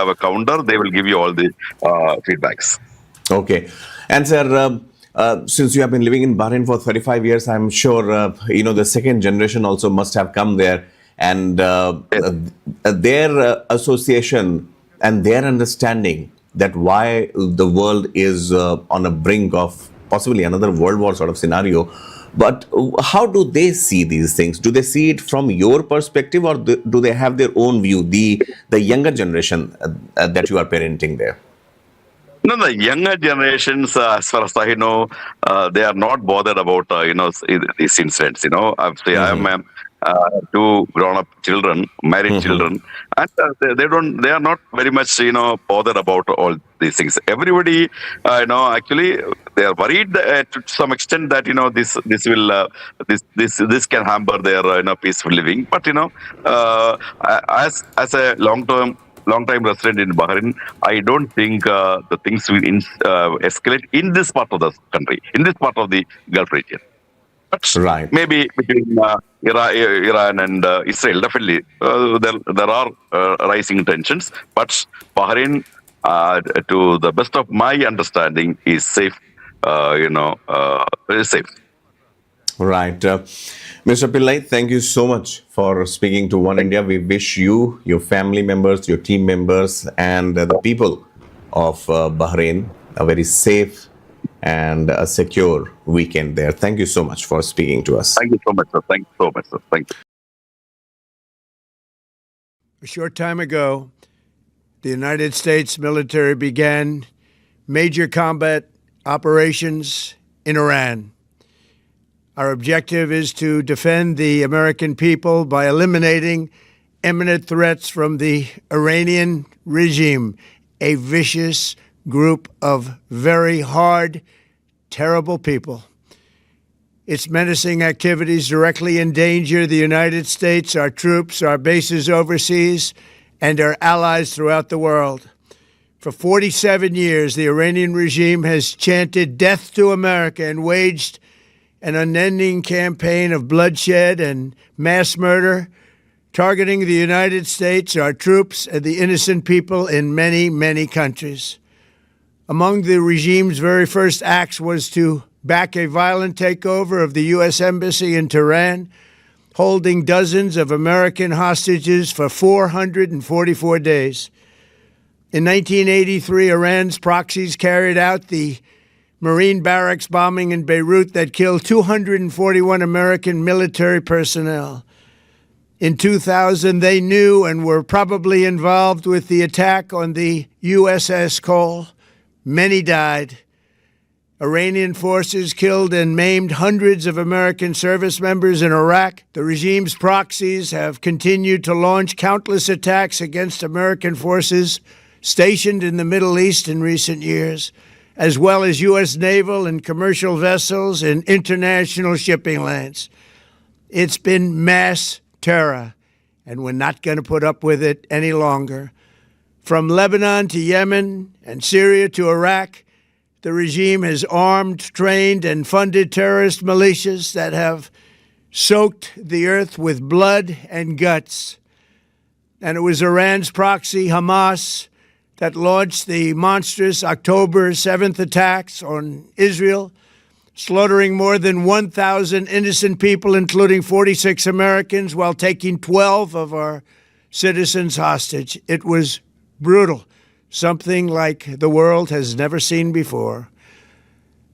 a counter. They will give you all the feedbacks. Okay. And sir, since you have been living in Bahrain for 35 years, I'm sure, the second generation also must have come there. And their association and their understanding that why the world is on a brink of possibly another world war sort of scenario. But how do they see these things? Do they see it from your perspective, or do they have their own view, the younger generation that you are parenting there? No, the younger generations, as far as I know, they are not bothered about these incidents. I am two grown-up children, married children, and they don't. They are not very much bothered about all these things. Everybody, actually, they are worried to some extent that this will this can hamper their peaceful living. But as a long time resident in Bahrain, I don't think the things will escalate in this part of the country, in this part of the Gulf region. But Right. maybe between Iran and Israel, definitely there are rising tensions. But Bahrain, to the best of my understanding, is safe. Very safe. Right. Mr. Pillai, thank you so much for speaking to One India. We wish you, your family members, your team members, and the people of Bahrain a very safe and a secure weekend there. Thank you so much for speaking to us. Thank you so much, sir. Thank you so much, sir. Thank you. A short time ago, the United States military began major combat operations in Iran. Our objective is to defend the American people by eliminating imminent threats from the Iranian regime, a vicious group of very hard, terrible people. Its menacing activities directly endanger the United States, our troops, our bases overseas, and our allies throughout the world. For 47 years, the Iranian regime has chanted death to America and waged an unending campaign of bloodshed and mass murder, targeting the United States, our troops, and the innocent people in many, many countries. Among the regime's very first acts was to back a violent takeover of the U.S. Embassy in Tehran, holding dozens of American hostages for 444 days. In 1983, Iran's proxies carried out the Marine barracks bombing in Beirut that killed 241 American military personnel. In 2000, they knew and were probably involved with the attack on the USS Cole. Many died. Iranian forces killed and maimed hundreds of American service members in Iraq. The regime's proxies have continued to launch countless attacks against American forces stationed in the Middle East in recent years, as well as U.S. naval and commercial vessels in international shipping lanes. It's been mass terror, and we're not going to put up with it any longer. From Lebanon to Yemen and Syria to Iraq, the regime has armed, trained, and funded terrorist militias that have soaked the earth with blood and guts. And it was Iran's proxy, Hamas, that launched the monstrous October 7th attacks on Israel, slaughtering more than 1,000 innocent people, including 46 Americans, while taking 12 of our citizens hostage. It was brutal, something like the world has never seen before.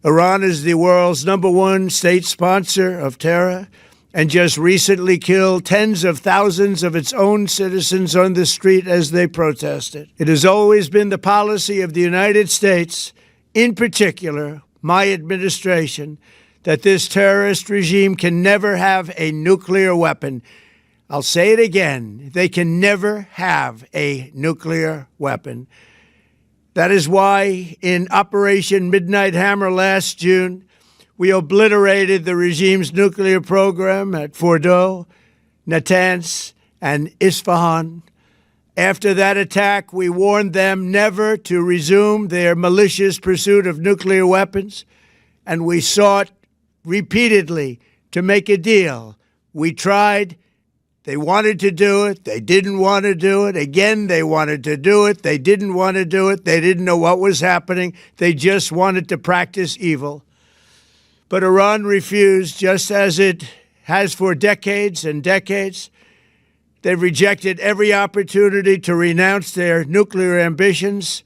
Iran is the world's #1 state sponsor of terror, and just recently killed tens of thousands of its own citizens on the street as they protested. It has always been the policy of the United States, in particular, my administration, that this terrorist regime can never have a nuclear weapon. I'll say it again, they can never have a nuclear weapon. That is why in Operation Midnight Hammer last June, we obliterated the regime's nuclear program at Fordow, Natanz, and Isfahan. After that attack, we warned them never to resume their malicious pursuit of nuclear weapons, and we sought repeatedly to make a deal. We tried. They wanted to do it. They didn't want to do it. Again, they wanted to do it. They didn't want to do it. They didn't know what was happening. They just wanted to practice evil. But Iran refused, just as it has for decades and decades. They've rejected every opportunity to renounce their nuclear ambitions,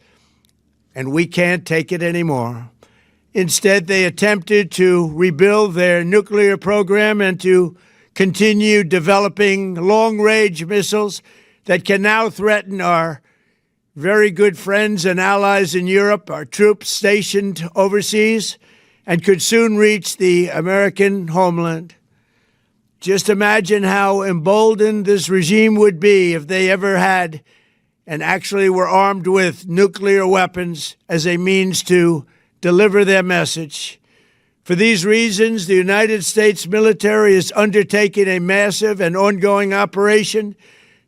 and we can't take it anymore. Instead, they attempted to rebuild their nuclear program and to continue developing long-range missiles that can now threaten our very good friends and allies in Europe, our troops stationed overseas, and could soon reach the American homeland. Just imagine how emboldened this regime would be if they ever had and actually were armed with nuclear weapons as a means to deliver their message. For these reasons, the United States military is undertaking a massive and ongoing operation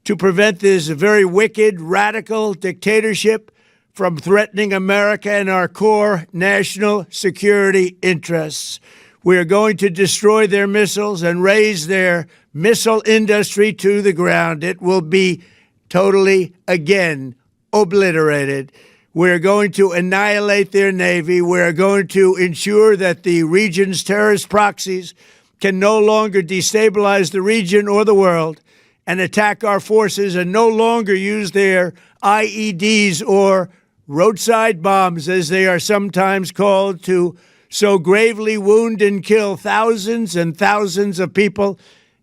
to prevent this very wicked, radical dictatorship from threatening America and our core national security interests. We are going to destroy their missiles and raise their missile industry to the ground. It will be totally, again, obliterated. We're going to annihilate their Navy. We're going to ensure that the region's terrorist proxies can no longer destabilize the region or the world and attack our forces and no longer use their IEDs or roadside bombs, as they are sometimes called, to so gravely wound and kill thousands and thousands of people,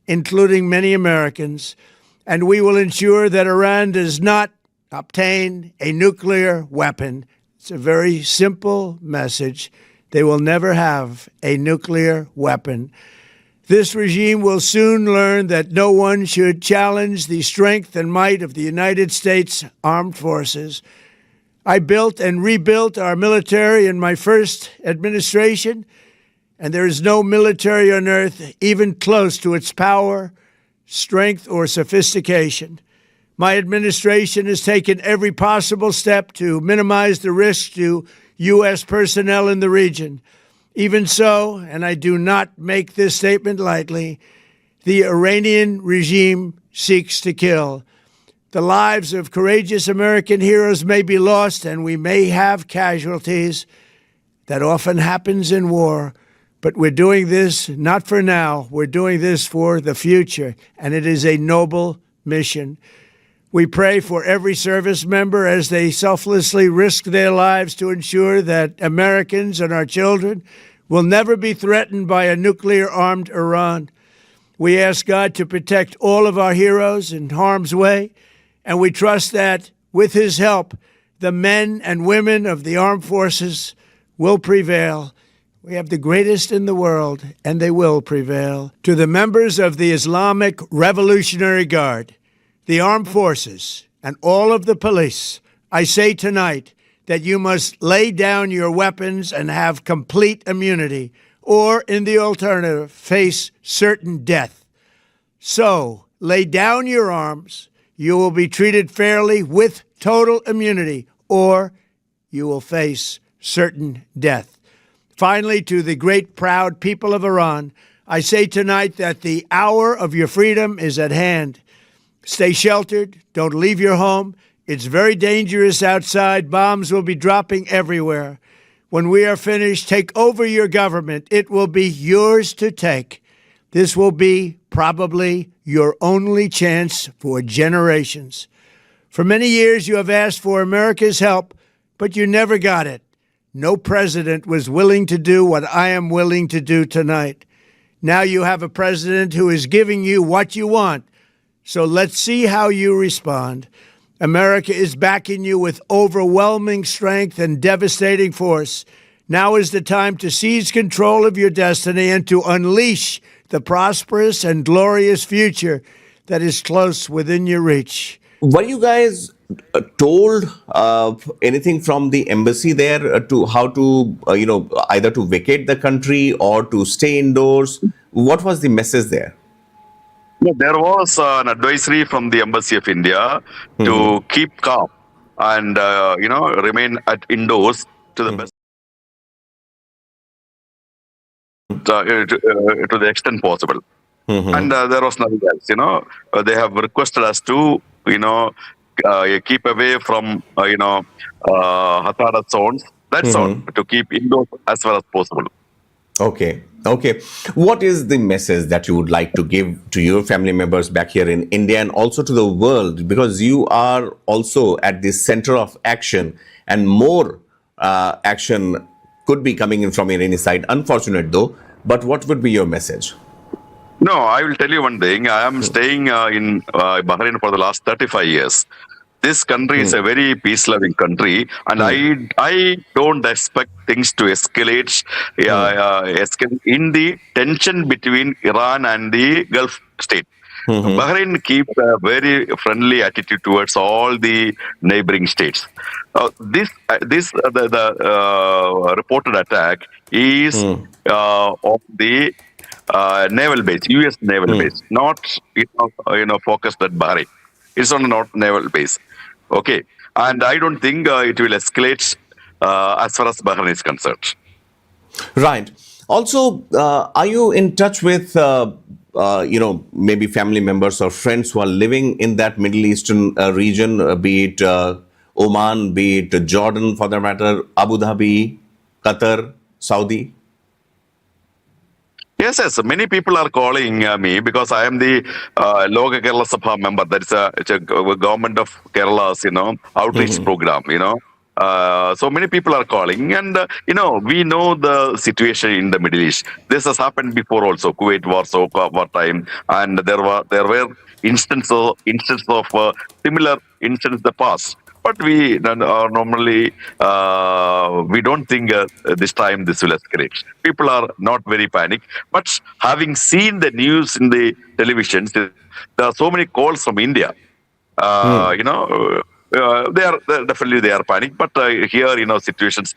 including many Americans. And we will ensure that Iran does not obtain a nuclear weapon. It's a very simple message. They will never have a nuclear weapon. This regime will soon learn that no one should challenge the strength and might of the United States Armed Forces. I built and rebuilt our military in my first administration, and there is no military on earth even close to its power, strength, or sophistication. My administration has taken every possible step to minimize the risk to U.S. personnel in the region. Even so, and I do not make this statement lightly, the Iranian regime seeks to kill. The lives of courageous American heroes may be lost, and we may have casualties. That often happens in war. But we're doing this not for now. We're doing this for the future, and it is a noble mission. We pray for every service member as they selflessly risk their lives to ensure that Americans and our children will never be threatened by a nuclear-armed Iran. We ask God to protect all of our heroes in harm's way, and we trust that, with His help, the men and women of the armed forces will prevail. We have the greatest in the world, and they will prevail. To the members of the Islamic Revolutionary Guard, the armed forces, and all of the police, I say tonight that you must lay down your weapons and have complete immunity, or, in the alternative, face certain death. So, lay down your arms. You will be treated fairly with total immunity, or you will face certain death. Finally, to the great, proud people of Iran, I say tonight that the hour of your freedom is at hand. Stay sheltered. Don't leave your home. It's very dangerous outside. Bombs will be dropping everywhere. When we are finished, take over your government. It will be yours to take. This will be probably your only chance for generations. For many years, you have asked for America's help, but you never got it. No president was willing to do what I am willing to do tonight. Now you have a president who is giving you what you want. So let's see how you respond. America is backing you with overwhelming strength and devastating force. Now is the time to seize control of your destiny and to unleash the prosperous and glorious future that is close within your reach. Were you guys told anything from the embassy there to how to, either to vacate the country or to stay indoors? What was the message there? No, there was an advisory from the Embassy of India to keep calm and, remain indoors to the best, to the extent possible. And there was nothing else, They have requested us to, keep away from, hazardous zones. That's all, to keep indoors as far as possible. Okay. What is the message that you would like to give to your family members back here in India and also to the world? Because you are also at the center of action, and more action could be coming in from Iranian side. Unfortunate though, but what would be your message? No, I will tell you one thing. I am staying in Bahrain for the last 35 years. This country is a very peace-loving country, and I don't expect things to escalate in the tension between Iran and the Gulf state. Bahrain keeps a very friendly attitude towards all the neighboring states. The reported attack is of the naval base, U.S. naval base, not focused at Bahrain. It's on a not naval base. Okay, and I don't think it will escalate as far as Bahrain is concerned. Right. Also, are you in touch with, maybe family members or friends who are living in that Middle Eastern region, be it Oman, be it Jordan, for that matter, Abu Dhabi, Qatar, Saudi? Yes. Many people are calling me because I am the Loga Kerala Sabha member. It's a government of Kerala's, outreach program, So many people are calling, and we know the situation in the Middle East. This has happened before also, Kuwait war time, and there were instances of similar incidents in the past. But we normally we don't think this time this will escalate. People are not very panic. But having seen the news in the televisions, there are so many calls from India. Definitely they are panic, but here situations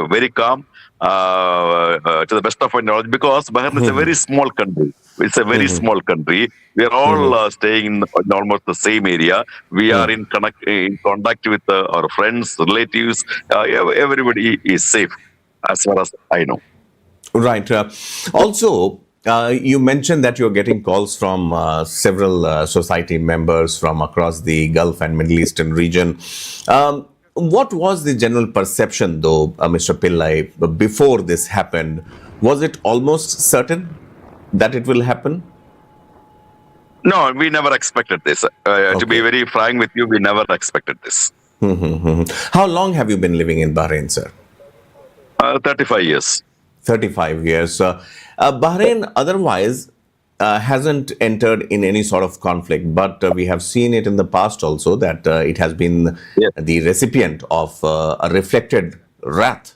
very calm to the best of my knowledge, because Bahrain is a very small country. It's a very small country. We are all staying in almost the same area. We are in contact with our friends, relatives. Everybody is safe, as far as I know. Right. Also, you mentioned that you're getting calls from several society members from across the Gulf and Middle Eastern region. What was the general perception, though, Mr. Pillai, before this happened? Was it almost certain that it will happen? No, we never expected this. To be very frank with you, we never expected this. How long have you been living in Bahrain, sir? 35 years. 35 years. Bahrain otherwise hasn't entered in any sort of conflict, but we have seen it in the past also that it has been the recipient of a reflected wrath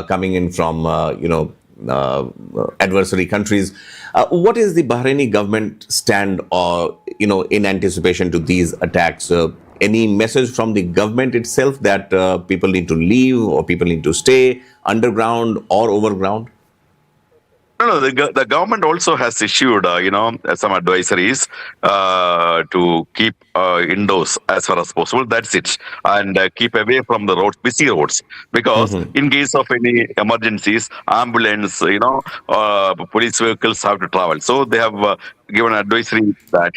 coming in from, adversary countries. What is the Bahraini government stand, in anticipation to these attacks? Any message from the government itself that people need to leave or people need to stay underground or overground? No, the government also has issued, some advisories to keep indoors as far as possible. That's it, and keep away from the roads, busy roads, because in case of any emergencies, ambulance, police vehicles have to travel. So they have given advisory that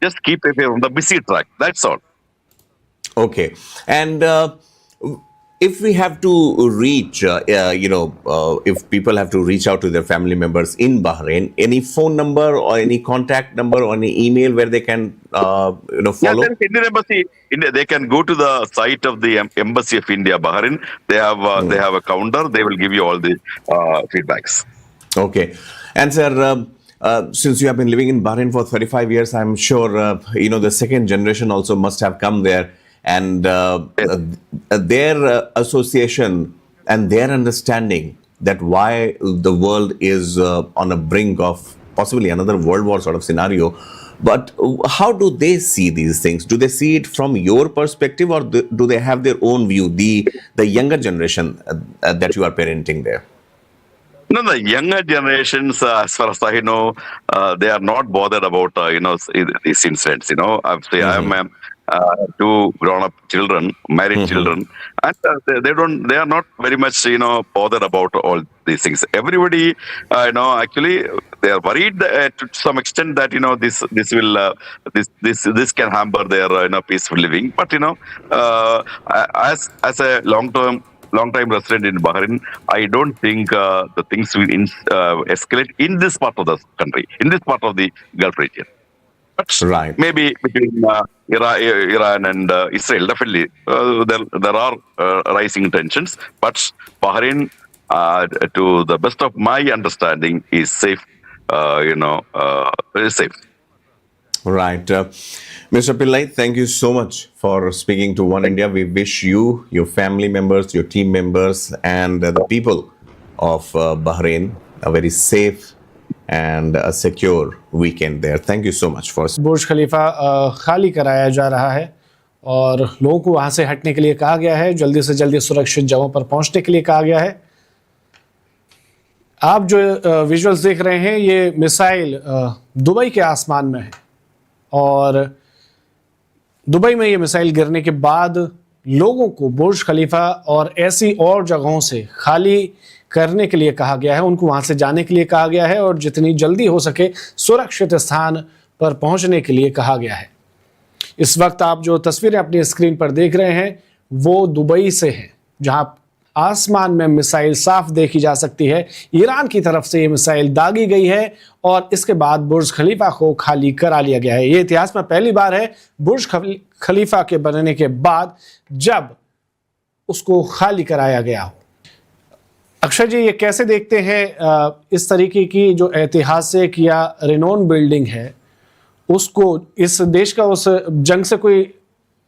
just keep away from the busy track. That's all. Okay, and if we have to reach, if people have to reach out to their family members in Bahrain, any phone number or any contact number or any email where they can, follow? Yeah, there is Indian Embassy. They can go to the site of the Embassy of India, Bahrain. They have a counter. They will give you all the feedbacks. Okay, and sir, since you have been living in Bahrain for 35 years, I'm sure the second generation also must have come there. And their association and their understanding that why the world is on a brink of possibly another world war sort of scenario. But how do they see these things? Do they see it from your perspective, or do they have their own view, the younger generation that you are parenting there? No, the younger generations, as far as I know, they are not bothered about these incidents. I'm two grown-up children, married children, and they are not very much bothered about all these things. Everybody, actually they are worried to some extent that this will this can hamper their peaceful living. But as a long-time resident in Bahrain, I don't think the things will escalate in this part of the country, in this part of the Gulf region. But maybe between Iran and Israel, definitely there are rising tensions. But Bahrain, to the best of my understanding, is safe. Very safe. Right. Mr. Pillai, thank you so much for speaking to One India. We wish you, your family members, your team members, and the people of Bahrain a very safe and a secure weekend there. Thank you so much for. बुर्ज खलीफा खाली कराया जा रहा है और लोगों को वहां से हटने के लिए कहा गया है, जल्दी से जल्दी सुरक्षित जगहों पर पहुंचने के लिए कहा गया है। आप जो विजुअल्स देख रहे हैं, ये मिसाइल दुबई के आसमान में है और दुबई में ये मिसाइल गिरने के बाद लोगों को बुर्ज खलीफा और ऐसी और जगहों से खाली करने के लिए कहा गया है, उनको वहां से जाने के लिए कहा गया है और जितनी जल्दी हो सके सुरक्षित स्थान पर पहुंचने के लिए कहा गया है। इस वक्त आप जो तस्वीरें अपनी स्क्रीन पर देख रहे हैं वो दुबई से हैं, जहां आसमान में मिसाइल साफ देखी जा सकती है। ईरान की तरफ से ये मिसाइल दागी गई है और इसके बाद बुर्ज खलीफा को खाली करा लिया गया है। ये इतिहास में पहली बार है बुर्ज खलीफा के बनने के बाद जब उसको खाली कराया गया हो। अक्षय जी, ये कैसे देखते हैं इस तरीके की जो ऐतिहासिक या रिनोन बिल्डिंग है उसको, इस देश का उस जंग से कोई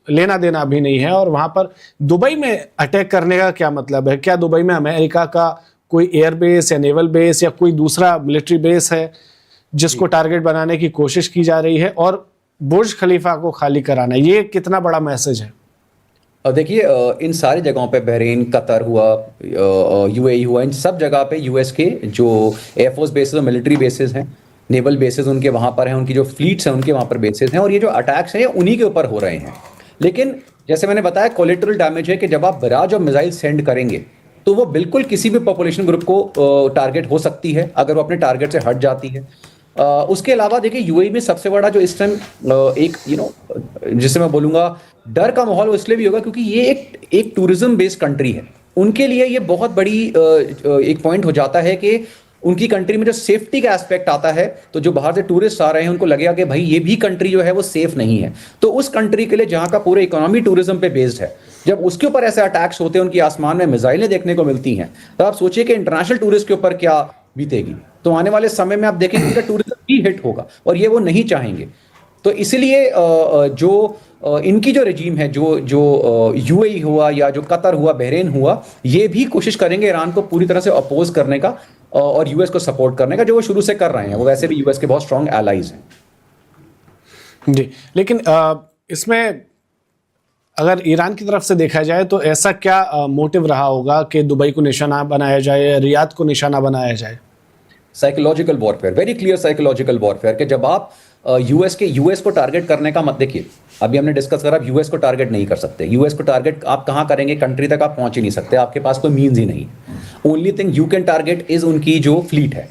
लेना देना भी नहीं है और वहां पर दुबई में अटैक करने का क्या मतलब है? क्या दुबई में अमेरिका का कोई एयरबेस या नेवल बेस या कोई दूसरा मिलिट्री बेस है जिसको टारगेट बनाने की कोशिश की जा रही है और बुर्ज खलीफा को खाली कराना, ये कितना बड़ा मैसेज है? देखिए, इन सारी जगहों पे बहरीन, कतर हुआ, यूएई हुआ, इन सब जगह पे यूएस के जो एयरफोर्स बेसेस और मिलिट्री बेसेस हैं, नेवल बेसेस उनके वहां पर हैं, उनकी जो फ्लीट्स हैं उनके वहां पर बेसेस हैं और ये जो अटैक्स हैं ये उन्हीं के ऊपर हो रहे हैं। लेकिन जैसे मैंने बताया, कोलेटरल डैमेज है कि जब आप बराज और मिसाइल सेंड करेंगे तो वो बिल्कुल किसी भी पॉपुलेशन ग्रुप को टारगेट हो सकती है अगर वो अपने टारगेट से हट जाती है। उसके अलावा देखिए, यूएई में सबसे बड़ा जो इस टाइम एक जिसे मैं बोलूँगा डर का माहौल, वो इसलिए भी होगा क्योंकि ये एक टूरिज्म बेस्ड कंट्री है। उनके लिए ये बहुत बड़ी एक पॉइंट हो जाता है कि उनकी कंट्री में जो सेफ्टी का एस्पेक्ट आता है, तो जो बाहर से टूरिस्ट आ रहे हैं उनको लगेगा कि भाई ये भी कंट्री जो है वो सेफ नहीं है। तो उस कंट्री के लिए जहां का पूरा इकोनॉमी टूरिज्म पे बेस्ड है, जब उसके ऊपर ऐसे अटैक्स होते हैं, उनकी आसमान में मिसाइलें देखने को मिलती हैं, तो आप सोचिए कि इंटरनेशनल टूरिस्ट के ऊपर क्या बीतेगी। तो आने वाले समय में आप देखेंगे उनका टूरिज्म भी हिट होगा और ये वो नहीं चाहेंगे। तो इसलिए जो इनकी जो रेजीम है, जो यूएई हुआ या जो कतर हुआ, बहरीन हुआ, ये भी कोशिश करेंगे ईरान को पूरी तरह से अपोज करने का और यूएस को सपोर्ट करने का, जो वो शुरू से कर रहे हैं। वो वैसे भी यूएस के बहुत स्ट्रांग एलाइज हैं जी। लेकिन इसमें अगर ईरान की तरफ से देखा जाए तो ऐसा क्या मोटिव रहा होगा कि दुबई को निशाना बनाया जाए, रियाद को निशाना बनाया जाए? Psychological warfare, very clear psychological warfare, कि जब आप यूएस को टारगेट करने का मत देखिए, अभी हमने डिस्कस करा, आप यूएस को टारगेट नहीं कर सकते। यूएस को टारगेट आप कहां करेंगे? कंट्री तक आप पहुंच ही नहीं सकते, आपके पास कोई मीन्स ही नहीं। Only thing you can target is उनकी जो फ्लीट है,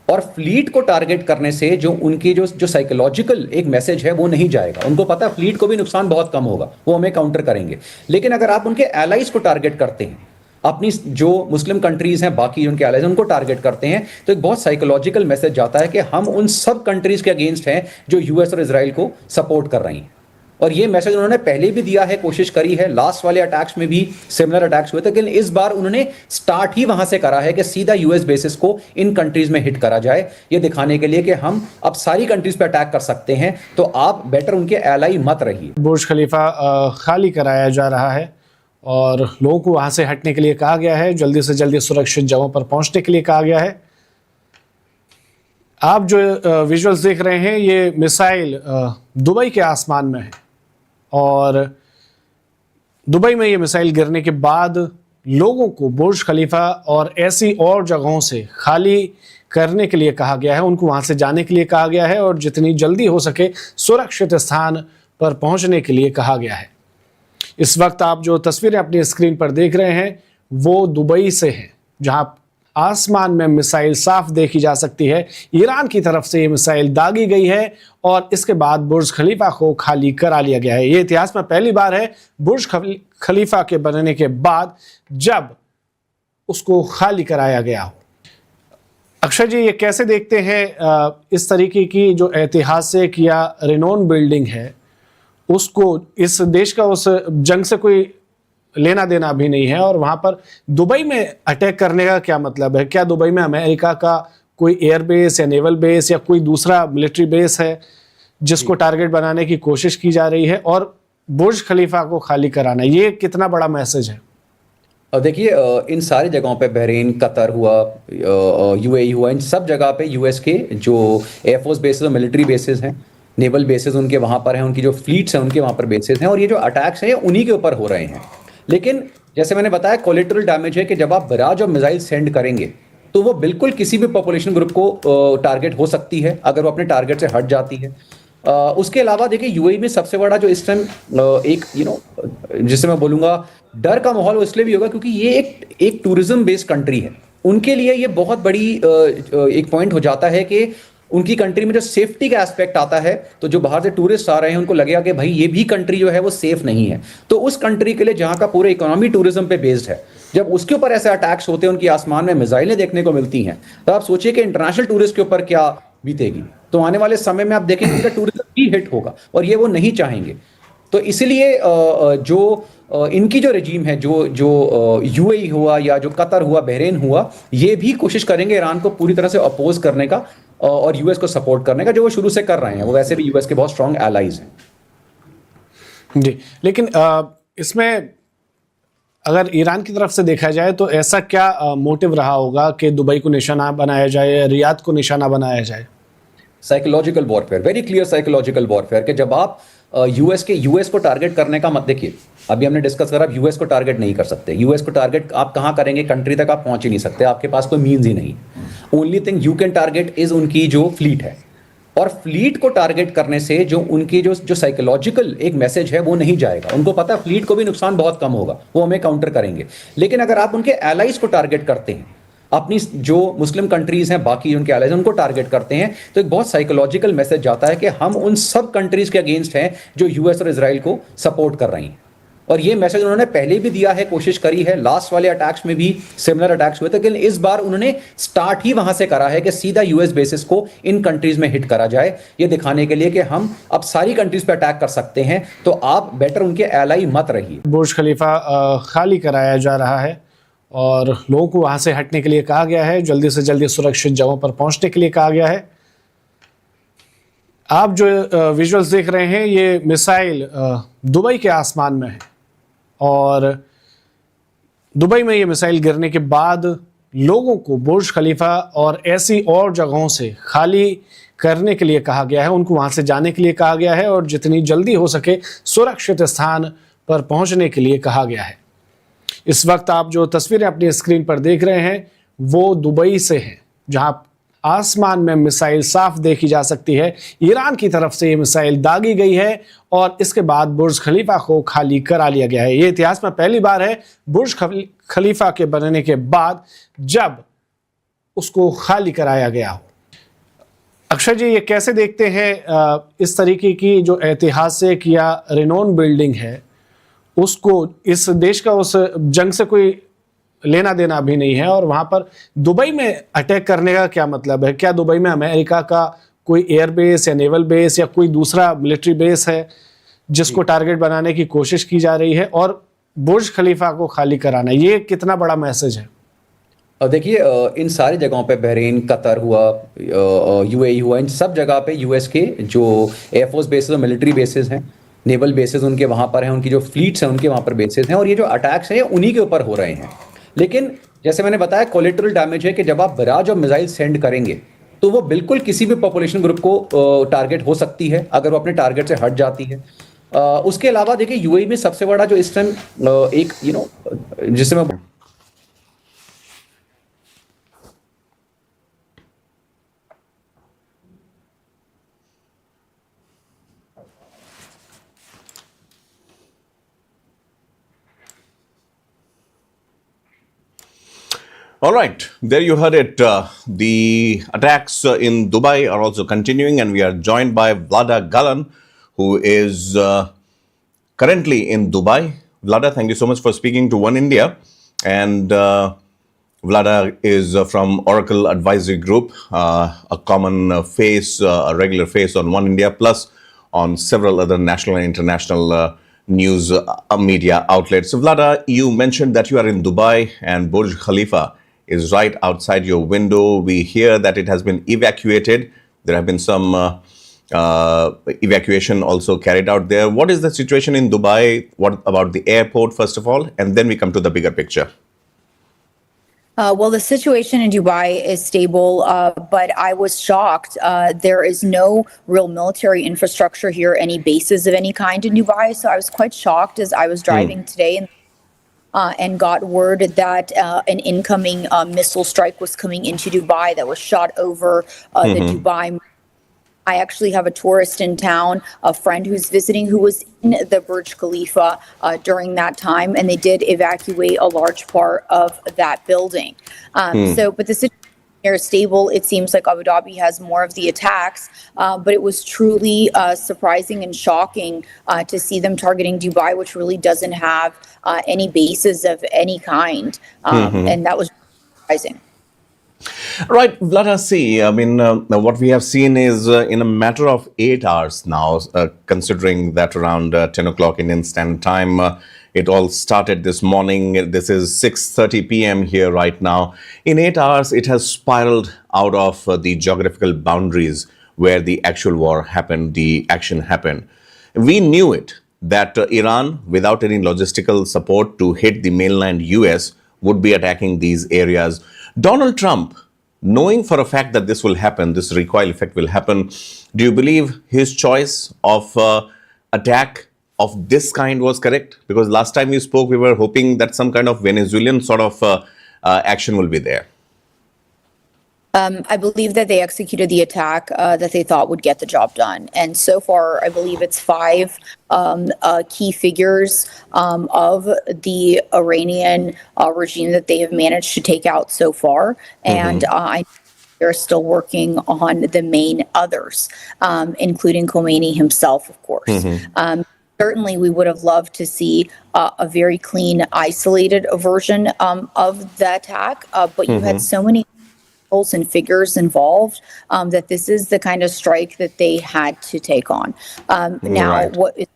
और फ्लीट को टारगेट करने से जो उनकी जो साइकोलॉजिकल एक मैसेज है वो नहीं जाएगा। उनको पता है फ्लीट को भी नुकसान बहुत कम होगा, वो हमें काउंटर करेंगे। लेकिन अगर आप उनके एलाइज को टारगेट करते हैं, अपनी जो मुस्लिम कंट्रीज हैं, बाकी उनके एलाइज उनको टारगेट करते हैं, तो एक बहुत साइकोलॉजिकल मैसेज जाता है कि हम उन सब कंट्रीज के अगेंस्ट हैं जो यूएस और इजराइल को सपोर्ट कर रही हैं। और ये मैसेज उन्होंने पहले भी दिया है, कोशिश करी है, लास्ट वाले अटैक्स में भी सिमिलर अटैक्स हुए थे, लेकिन इस बार उन्होंने स्टार्ट ही वहां से करा है कि सीधा यूएस बेसिस को इन कंट्रीज में हिट करा जाए, ये दिखाने के लिए कि हम अब सारी कंट्रीज पे अटैक कर सकते हैं, तो आप बेटर उनके एलाई मत रहिए। बुर्ज खलीफा खाली कराया जा रहा है और लोगों को वहां से हटने के लिए कहा गया है, जल्दी से जल्दी सुरक्षित जगहों पर पहुंचने के लिए कहा गया है। आप जो विजुअल्स देख रहे हैं, ये मिसाइल दुबई के आसमान में है और दुबई में ये मिसाइल गिरने के बाद लोगों को बुर्ज खलीफा और ऐसी और जगहों से खाली करने के लिए कहा गया है, उनको वहां से जाने के लिए कहा गया है और जितनी जल्दी हो सके सुरक्षित स्थान पर पहुंचने के लिए कहा गया है। इस वक्त आप जो तस्वीरें अपनी स्क्रीन पर देख रहे हैं वो दुबई से हैं, जहां आसमान में मिसाइल साफ देखी जा सकती है। ईरान की तरफ से ये मिसाइल दागी गई है और इसके बाद बुर्ज खलीफा को खाली करा लिया गया है। ये इतिहास में पहली बार है बुर्ज खलीफा के बनने के बाद जब उसको खाली कराया गया हो। अक्षय जी, ये कैसे देखते हैं इस तरीके की जो ऐतिहासिक या रिनोन बिल्डिंग है उसको, इस देश का उस जंग से कोई लेना देना भी नहीं है और वहां पर दुबई में अटैक करने का क्या मतलब है? क्या दुबई में अमेरिका का कोई एयरबेस या नेवल बेस या कोई दूसरा मिलिट्री बेस है जिसको टारगेट बनाने की कोशिश की जा रही है और बुर्ज खलीफा को खाली कराना, ये कितना बड़ा मैसेज है? देखिए, इन सारी जगहों पे बहरीन, कतर हुआ, यूएई हुआ, इन सब जगह पे यूएस के जो एयरफोर्स बेसेस और मिलिट्री बेसेस हैं, नेवल बेसेस उनके वहाँ पर हैं, उनकी जो फ्लीट्स हैं उनके वहाँ पर बेसेस हैं, और ये जो अटैक्स हैं ये उन्हीं के ऊपर हो रहे हैं। लेकिन जैसे मैंने बताया, कोलेटरल डैमेज है कि जब आप बराज और मिसाइल सेंड करेंगे तो वो बिल्कुल किसी भी पॉपुलेशन ग्रुप को टारगेट हो सकती है अगर वो अपने टारगेट से हट जाती है। उसके अलावा देखिए, यूएई में सबसे बड़ा जो इस टाइम एक जिसे मैं बोलूंगा डर का माहौल, वो इसलिए भी होगा क्योंकि ये एक टूरिज्म बेस्ड कंट्री है। उनके लिए ये बहुत बड़ी एक पॉइंट हो जाता है कि उनकी कंट्री में जो सेफ्टी का एस्पेक्ट आता है, तो जो बाहर से टूरिस्ट आ रहे हैं उनको लगेगा कि भाई ये भी कंट्री जो है वो सेफ नहीं है। तो उस कंट्री के लिए जहां का पूरा इकोनॉमी टूरिज्म पे बेस्ड है, जब उसके ऊपर ऐसे अटैक्स होते हैं, उनकी आसमान में मिसाइलें देखने को मिलती हैं, तो आप सोचिए कि इंटरनेशनल टूरिस्ट के ऊपर क्या बीतेगी। तो आने वाले समय में आप देखेंगे उनका टूरिज्म भी हिट होगा और ये वो नहीं चाहेंगे। तो इसलिए इनकी जो रजीम है, जो यूएई हुआ या जो कतर हुआ, बहरीन हुआ, ये भी कोशिश करेंगे ईरान को पूरी तरह से अपोज करने का और यूएस को सपोर्ट करने का, जो वो शुरू से कर रहे हैं। वो वैसे भी यूएस के बहुत स्ट्रांग एलाइज हैं जी। लेकिन इसमें अगर ईरान की तरफ से देखा जाए तो ऐसा क्या मोटिव रहा होगा कि दुबई को निशाना बनाया जाए, रियाद को निशाना बनाया जाए? Psychological warfare, very clear psychological warfare, कि जब आप यूएस को टारगेट करने का मत देखिए, अभी हमने डिस्कस करा, यूएस को टारगेट नहीं कर सकते। यूएस को टारगेट आप कहां करेंगे? कंट्री तक आप पहुंच ही नहीं सकते, आपके पास कोई मीन्स ही नहीं। Only thing you can target is उनकी जो फ्लीट है, और फ्लीट को टारगेट करने से जो उनकी जो साइकोलॉजिकल एक मैसेज है वो नहीं जाएगा। उनको पता है फ्लीट को भी नुकसान बहुत कम होगा, वो हमें काउंटर करेंगे। लेकिन अगर आप उनके एलाइज को टारगेट करते हैं, अपनी जो मुस्लिम कंट्रीज हैं, बाकी उनके एलाइज उनको टारगेट करते हैं, तो एक बहुत साइकोलॉजिकल मैसेज जाता है कि हम उन सब कंट्रीज के अगेंस्ट हैं जो यूएस और इजराइल को सपोर्ट कर रही हैं। और ये मैसेज उन्होंने पहले भी दिया है, कोशिश करी है, लास्ट वाले अटैक्स में भी सिमिलर अटैक्स हुए थे, लेकिन इस बार उन्होंने स्टार्ट ही वहां से करा है कि सीधा यूएस बेसिस को इन कंट्रीज में हिट करा जाए, ये दिखाने के लिए कि हम अब सारी कंट्रीज पे अटैक कर सकते हैं, तो आप बेटर उनके एलाई मत रहिए। बुर्ज खलीफा खाली कराया जा रहा है और लोगों को वहां से हटने के लिए कहा गया है, जल्दी से जल्दी सुरक्षित जगहों पर पहुंचने के लिए कहा गया है। आप जो विजुअल्स देख रहे हैं, ये मिसाइल दुबई के आसमान में है और दुबई में ये मिसाइल गिरने के बाद लोगों को बुर्ज खलीफा और ऐसी और जगहों से खाली करने के लिए कहा गया है, उनको वहां से जाने के लिए कहा गया है और जितनी जल्दी हो सके सुरक्षित स्थान पर पहुंचने के लिए कहा गया है। इस वक्त आप जो तस्वीरें अपनी स्क्रीन पर देख रहे हैं वो दुबई से हैं, जहां आसमान में मिसाइल साफ देखी जा सकती है। ईरान की तरफ से ये मिसाइल दागी गई है और इसके बाद बुर्ज खलीफा को खाली करा लिया गया है। ये इतिहास में पहली बार है बुर्ज खलीफा के बनने के बाद जब उसको खाली कराया गया हो। अक्षय जी, ये कैसे देखते हैं इस तरीके की जो ऐतिहासिक या रिनोन बिल्डिंग है, उसको इस देश का उस जंग से कोई लेना देना भी नहीं है और वहां पर दुबई में अटैक करने का क्या मतलब है? क्या दुबई में अमेरिका का कोई एयरबेस या नेवल बेस या कोई दूसरा मिलिट्री बेस है जिसको टारगेट बनाने की कोशिश की जा रही है और बुर्ज खलीफा को खाली कराना, ये कितना बड़ा मैसेज है? देखिए, इन सारी जगहों पे बहरीन, कतर हुआ, यूएई हुआ, इन सब जगह पे यूएस के जो एयरफोर्स बेसेस और मिलिट्री बेसेस हैं, नेवल बेसेस उनके वहां पर हैं, उनकी जो फ्लीट्स हैं उनके वहां पर बेसेस हैं, और ये जो अटैक्स हैं ये उन्हीं के ऊपर हो रहे हैं। लेकिन जैसे मैंने बताया, कोलेटरल डैमेज है कि जब आप बराज और मिसाइल सेंड करेंगे तो वो बिल्कुल किसी भी पॉपुलेशन ग्रुप को टारगेट हो सकती है अगर वो अपने टारगेट से हट जाती है। उसके अलावा देखिए, यूएई में सबसे बड़ा जो इस टाइम एक जिसे मैं All right, there you heard it. The attacks in Dubai are also continuing, and we are joined by Vlada Galan, who is currently in Dubai. Vlada, thank you so much for speaking to One India. And Vlada is from Oracle Advisory Group, a common face, a regular face on One India, plus on several other national and international news media outlets. So Vlada, you mentioned that you are in Dubai and Burj Khalifa is right outside your window. We hear that it has been evacuated. There have been some evacuation also carried out there. What is the situation in Dubai? What about the airport, first of all? And then we come to the bigger picture. Well, the situation in Dubai is stable, but I was shocked. There is no real military infrastructure here, any bases of any kind in Dubai. So I was quite shocked as I was driving today and got word that an incoming missile strike was coming into Dubai that was shot over the Dubai. I actually have a tourist in town, a friend who's visiting, who was in the Burj Khalifa during that time, and they did evacuate a large part of that building. But the situation here is stable. It seems like Abu Dhabi has more of the attacks, but it was truly surprising and shocking to see them targeting Dubai, which really doesn't have any bases of any kind, and that was surprising. Right, let us see. I mean, what we have seen is in a matter of 8 hours now, considering that around 10 o'clock Indian Standard Time, it all started this morning. This is 6:30 p.m. here right now. In 8 hours, it has spiraled out of the geographical boundaries where the actual war happened, the action happened. We knew it, that Iran, without any logistical support to hit the mainland US, would be attacking these areas. Donald Trump, knowing for a fact that this will happen, this recoil effect will happen, do you believe his choice of attack of this kind was correct? Because last time we spoke, we were hoping that some kind of Venezuelan sort of action will be there. I believe that they executed the attack that they thought would get the job done. And so far, I believe it's 5 key figures of the Iranian regime that they have managed to take out so far. And they're still working on the main others, including Khamenei himself, of course. Certainly, we would have loved to see a very clean, isolated version of the attack, but you had so many and figures involved that this is the kind of strike that they had to take on. Now, what is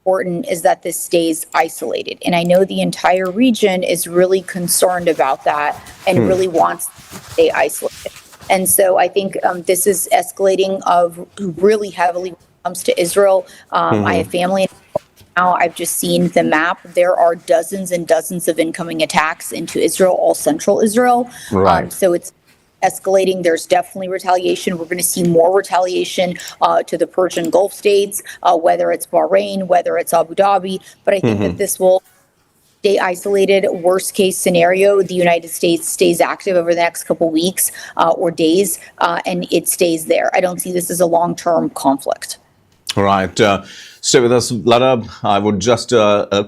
important is that this stays isolated. And I know the entire region is really concerned about that and really wants to stay isolated. And so I think this is escalating really heavily when it comes to Israel. I have family now. I've just seen the map. There are dozens and dozens of incoming attacks into Israel, all central Israel. So it's escalating. There's definitely retaliation. We're going to see more retaliation to the Persian Gulf states, whether it's Bahrain, whether it's Abu Dhabi. But I think that this will stay isolated. Worst case scenario, the United States stays active over the next couple weeks or days, and it stays there. I don't see this as a long-term conflict. All right. Stay with us, Vlada. I would just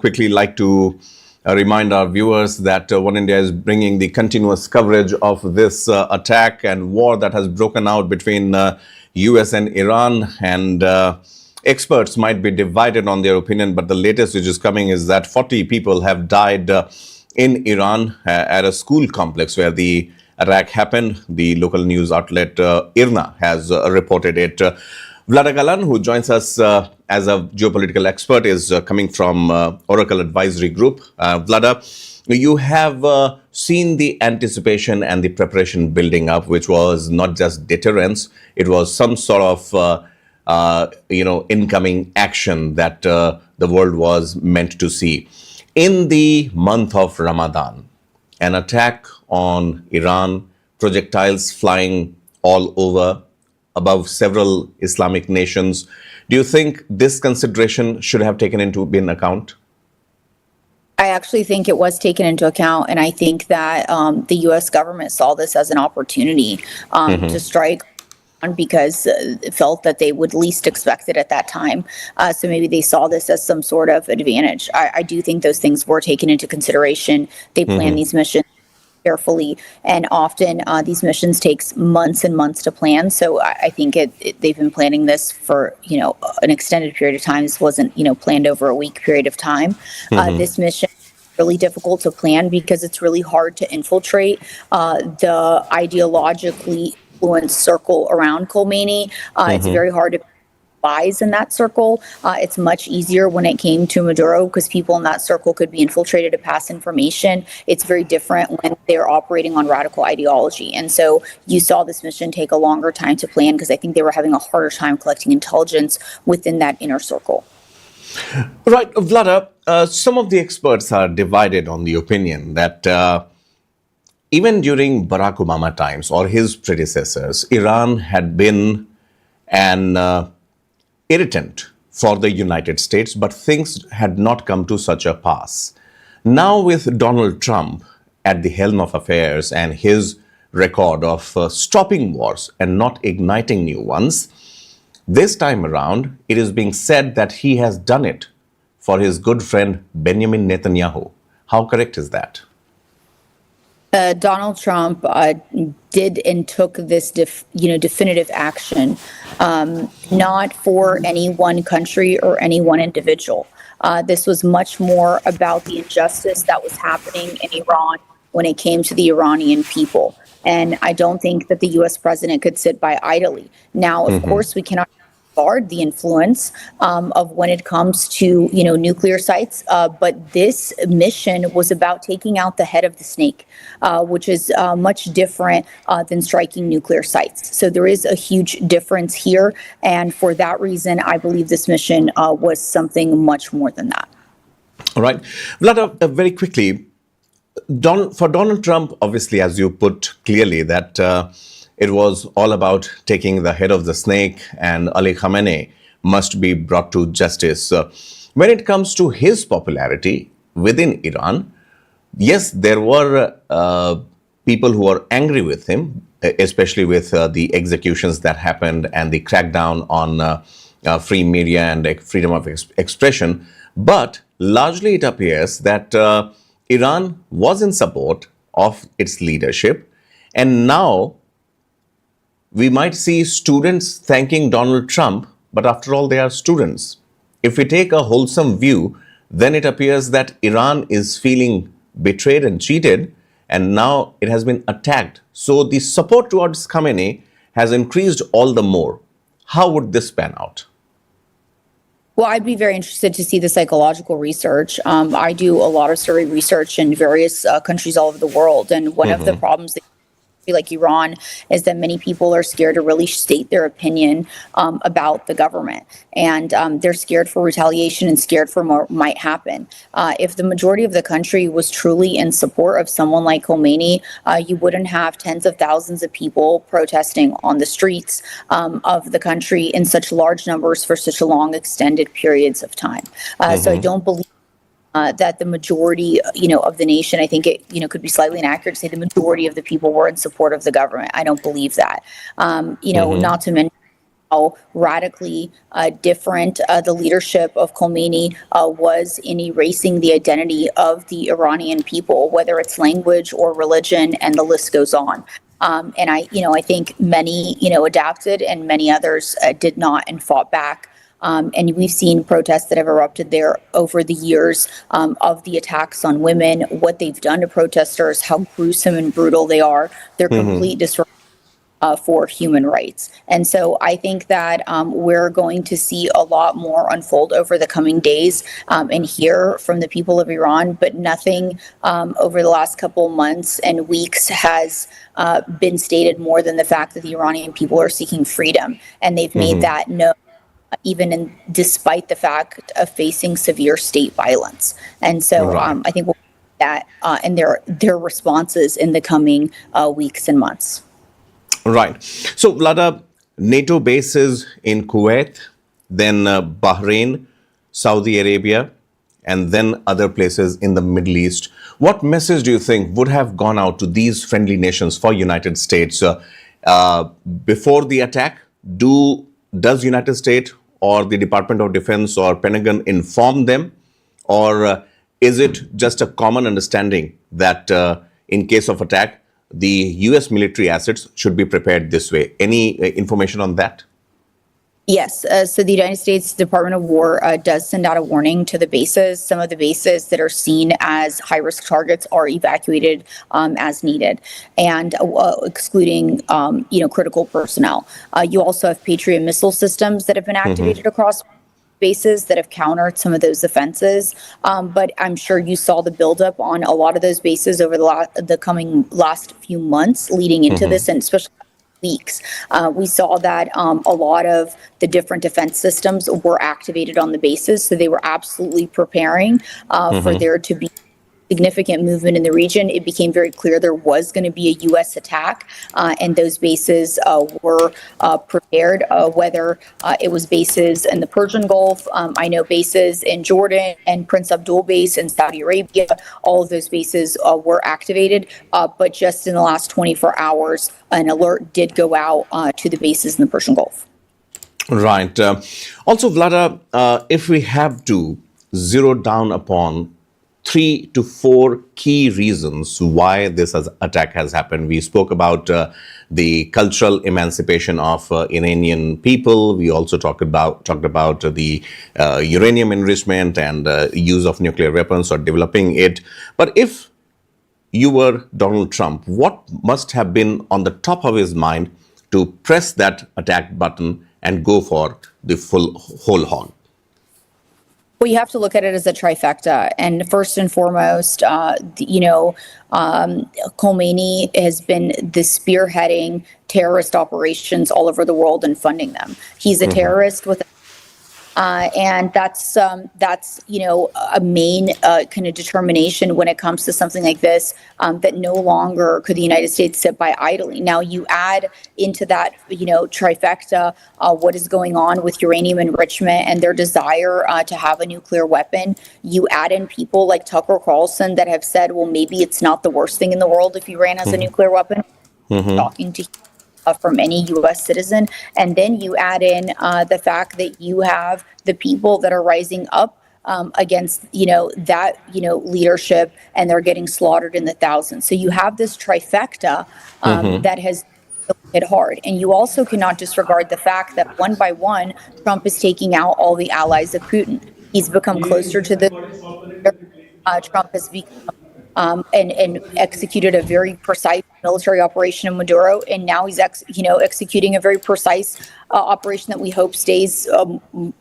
quickly like to remind our viewers that Oneindia is bringing the continuous coverage of this attack and war that has broken out between US and Iran. And experts might be divided on their opinion, but the latest which is coming is that 40 people have died in Iran at a school complex where the attack happened. The local news outlet IRNA has reported it. Vlada Galan, who joins us as a geopolitical expert, is coming from Oracle Advisory Group. Vlada, you have seen the anticipation and the preparation building up, which was not just deterrence, it was some sort of incoming action that the world was meant to see. In the month of Ramadan, an attack on Iran, projectiles flying all over, above several Islamic nations. Do you think this consideration should have taken into account? I actually think it was taken into account, and I think that the U.S. government saw this as an opportunity to strike because it felt that they would least expect it at that time. So maybe they saw this as some sort of advantage. I do think those things were taken into consideration. They planned these missions carefully, and often these missions takes months and months to plan. So I think they've been planning this for an extended period of time. This wasn't planned over a week period of time. This mission is really difficult to plan because it's really hard to infiltrate the ideologically influenced circle around Khamenei. It's very hard to spies in that circle. It's much easier when it came to Maduro because people in that circle could be infiltrated to pass information. It's very different when they're operating on radical ideology. And so you saw this mission take a longer time to plan because I think they were having a harder time collecting intelligence within that inner circle. Right, Vlada, some of the experts are divided on the opinion that even during Barack Obama times or his predecessors, Iran had been an irritant for the United States, but things had not come to such a pass. Now with Donald Trump at the helm of affairs and his record of stopping wars and not igniting new ones, this time around, it is being said that he has done it for his good friend Benjamin Netanyahu. How correct is that? Donald Trump did and took this definitive action, not for any one country or any one individual. This was much more about the injustice that was happening in Iran when it came to the Iranian people. And I don't think that the U.S. president could sit by idly. Now, of course, we cannot guard the influence of when it comes to nuclear sites, but this mission was about taking out the head of the snake, which is much different than striking nuclear sites. So there is a huge difference here, and for that reason, I believe this mission was something much more than that. All right, Vlada, very quickly, for Donald Trump, obviously, as you put clearly, that it was all about taking the head of the snake, and Ali Khamenei must be brought to justice. When it comes to his popularity within Iran, yes, there were people who were angry with him, especially with the executions that happened and the crackdown on free media and freedom of expression. But largely it appears that Iran was in support of its leadership, and now we might see students thanking Donald Trump, but after all, they are students. If we take a wholesome view, then it appears that Iran is feeling betrayed and cheated, and now it has been attacked. So the support towards Khamenei has increased all the more. How would this pan out? Well, I'd be very interested to see the psychological research. I do a lot of survey research in various countries all over the world, and one of the problems that like Iran is that many people are scared to really state their opinion about the government, and they're scared for retaliation and scared for what might happen. If the majority of the country was truly in support of someone like Khomeini, you wouldn't have tens of thousands of people protesting on the streets of the country in such large numbers for such long extended periods of time. So I don't believe that the majority, of the nation, I think it, could be slightly inaccurate to say the majority of the people were in support of the government. I don't believe that. Not to mention how radically different the leadership of Khomeini was in erasing the identity of the Iranian people, whether it's language or religion, and the list goes on. And I think many, adapted, and many others did not and fought back. And we've seen protests that have erupted there over the years of the attacks on women, what they've done to protesters, how gruesome and brutal they are. They're complete disruption for human rights. And so I think that we're going to see a lot more unfold over the coming days and hear from the people of Iran, but nothing over the last couple months and weeks has been stated more than the fact that the Iranian people are seeking freedom. And they've made that known, even despite the fact of facing severe state violence. And so I think we'll see that and their responses in the coming weeks and months. Right. So, Vlada, NATO bases in Kuwait, then Bahrain, Saudi Arabia, and then other places in the Middle East. What message do you think would have gone out to these friendly nations for United States before the attack? Does United States or the Department of Defense or Pentagon inform them? Or is it just a common understanding that in case of attack, the U.S. military assets should be prepared this way? Any information on that? Yes. So the United States Department of War does send out a warning to the bases. Some of the bases that are seen as high-risk targets are evacuated as needed, and excluding critical personnel. You also have Patriot missile systems that have been activated across bases that have countered some of those offenses. But I'm sure you saw the buildup on a lot of those bases over the last few months leading into this, and especially weeks. We saw that a lot of the different defense systems were activated on the bases, so they were absolutely preparing for there to be significant movement in the region. It became very clear there was going to be a U.S. attack, and those bases were prepared, whether it was bases in the Persian Gulf. I know bases in Jordan and Prince Abdul base in Saudi Arabia. All of those bases were activated, but just in the last 24 hours, an alert did go out to the bases in the Persian Gulf. Right. Also, Vlada, if we have to zero down upon 3 to 4 key reasons why this attack has happened. We spoke about the cultural emancipation of Iranian people. We also talked about the uranium enrichment and use of nuclear weapons or developing it. But if you were Donald Trump, what must have been on the top of his mind to press that attack button and go for the whole hog? Well, you have to look at it as a trifecta. And first and foremost, Khamenei has been the spearheading terrorist operations all over the world and funding them. He's a terrorist with and that's a main kind of determination when it comes to something like this, that no longer could the United States sit by idly. Now you add into that, trifecta, what is going on with uranium enrichment and their desire to have a nuclear weapon. You add in people like Tucker Carlson that have said, well, maybe it's not the worst thing in the world if Iran has a nuclear weapon. Talking to from any U.S. citizen. And then you add in the fact that you have the people that are rising up against, that, leadership, and they're getting slaughtered in the thousands. So you have this trifecta that has hit hard. And you also cannot disregard the fact that one by one, Trump is taking out all the allies of Putin. He's become closer to the Trump has become and executed a very precise military operation in Maduro, and now he's executing a very precise operation that we hope stays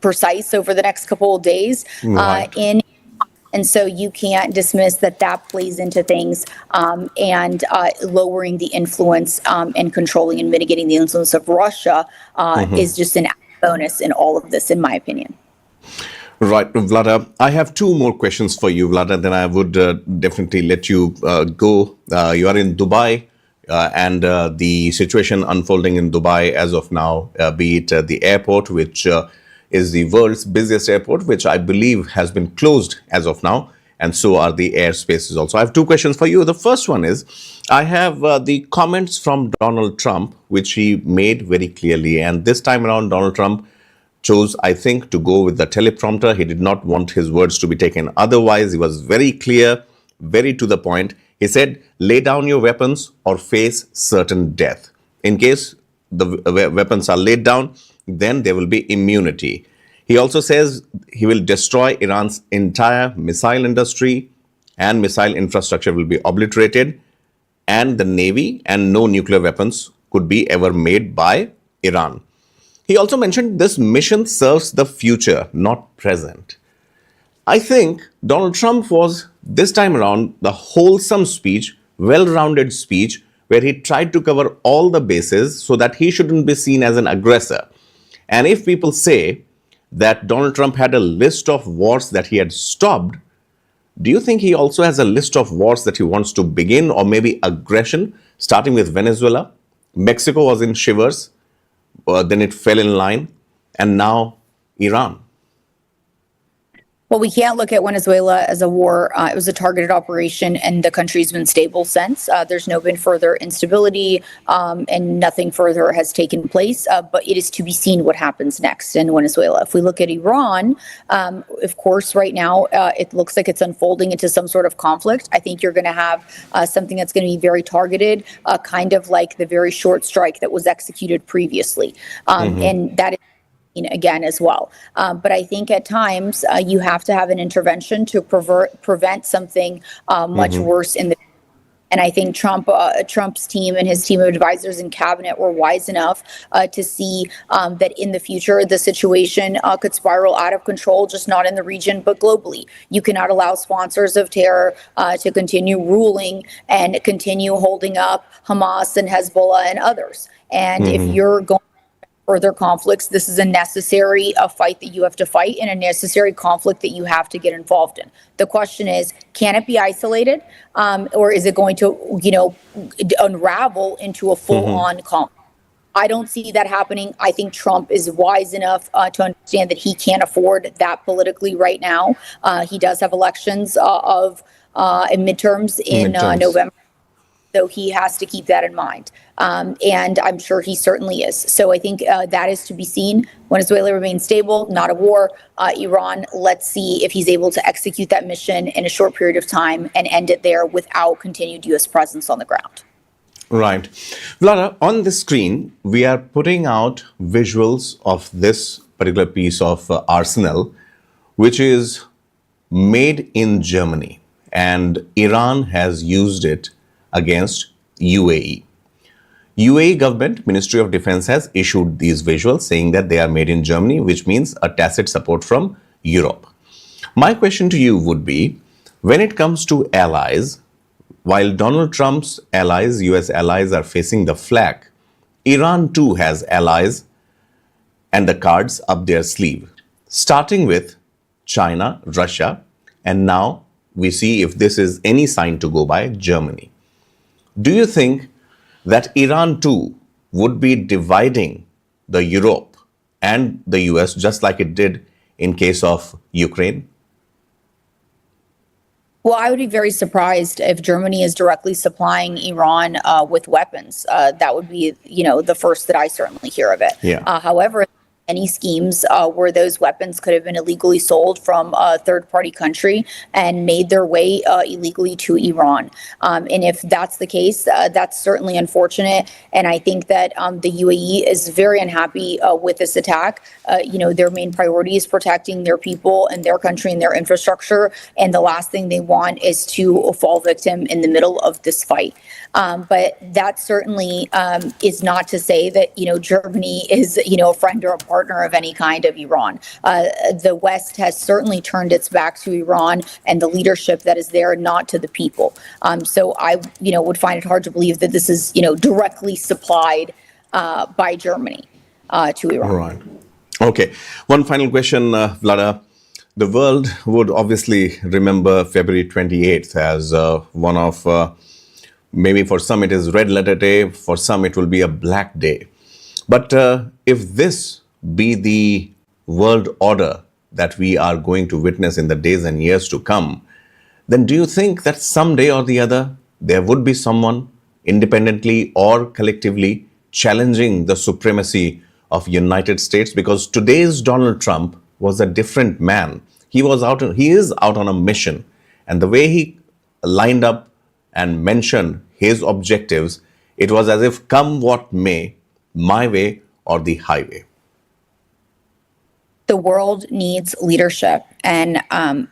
precise over the next couple of days. Right. And so you can't dismiss that plays into things, and lowering the influence and controlling and mitigating the influence of Russia is just an bonus in all of this, in my opinion. Right, Vlada. I have 2 more questions for you, Vlada. Then I would definitely let you go. You are in Dubai, and the situation unfolding in Dubai as of now, be it the airport, which is the world's busiest airport, which I believe has been closed as of now, and so are the airspaces also. I have 2 questions for you. The first one is, I have the comments from Donald Trump, which he made very clearly, and this time around, Donald Trump chose, I think, to go with the teleprompter. He did not want his words to be taken otherwise. He was very clear, very to the point. He said, lay down your weapons or face certain death. In case the weapons are laid down, then there will be immunity. He also says he will destroy Iran's entire missile industry and missile infrastructure will be obliterated, and the Navy and no nuclear weapons could be ever made by Iran. He also mentioned this mission serves the future, not present. I think Donald Trump was, this time around, the wholesome speech, well-rounded speech, where he tried to cover all the bases so that he shouldn't be seen as an aggressor. And if people say that Donald Trump had a list of wars that he had stopped, do you think he also has a list of wars that he wants to begin, or maybe aggression, starting with Venezuela? Mexico was in shivers. Then it fell in line, and now Iran. Well, we can't look at Venezuela as a war. It was a targeted operation, and the country's been stable since. There's been further instability, and nothing further has taken place. But it is to be seen what happens next in Venezuela. If we look at Iran, of course, right now, it looks like it's unfolding into some sort of conflict. I think you're going to have something that's going to be very targeted, kind of like the very short strike that was executed previously. And that is again as well. But I think at times you have to have an intervention to prevent something much worse in the. And I think Trump's team and his team of advisors and cabinet were wise enough to see that in the future, the situation could spiral out of control, just not in the region, but globally. You cannot allow sponsors of terror to continue ruling and continue holding up Hamas and Hezbollah and others. And if you're going further conflicts, this is a necessary fight that you have to fight and a necessary conflict that you have to get involved in. The question is, can it be isolated, or is it going to, unravel into a full-on conflict? I don't see that happening. I think Trump is wise enough to understand that he can't afford that politically right now. He does have elections in midterms in November. So he has to keep that in mind. And I'm sure he certainly is. So I think that is to be seen. Venezuela remains stable, not a war. Iran, let's see if he's able to execute that mission in a short period of time and end it there without continued U.S. presence on the ground. Right. Vlada, on the screen, we are putting out visuals of this particular piece of arsenal, which is made in Germany. And Iran has used it against UAE. UAE government, Ministry of Defense has issued these visuals saying that they are made in Germany, which means a tacit support from Europe. My question to you would be, when it comes to allies, while Donald Trump's allies, US allies, are facing the flak, Iran too has allies and the cards up their sleeve, starting with China, Russia, and now we see if this is any sign to go by, Germany. Do you think that Iran too would be dividing the Europe and the US just like it did in case of Ukraine? Well, I would be very surprised if Germany is directly supplying Iran with weapons. That would be, the first that I certainly hear of it. Yeah. However, any schemes where those weapons could have been illegally sold from a third-party country and made their way illegally to Iran. And if that's the case, that's certainly unfortunate. And I think that the UAE is very unhappy with this attack. Their main priority is protecting their people and their country and their infrastructure. And the last thing they want is to fall victim in the middle of this fight. But that certainly is not to say that, Germany is, a friend or a partner of any kind of Iran. The West has certainly turned its back to Iran and the leadership that is there, not to the people. So I, would find it hard to believe that this is, directly supplied by Germany to Iran. Right. Okay. One final question, Vlada. The world would obviously remember February 28th as one of, maybe for some it is red letter day, for some it will be a black day. But if this be the world order that we are going to witness in the days and years to come, then do you think that someday or the other there would be someone independently or collectively challenging the supremacy of United States? Because today's Donald Trump was a different man. He is out on a mission, and the way he lined up and mentioned his objectives, it was as if come what may, my way or the highway. The world needs leadership, and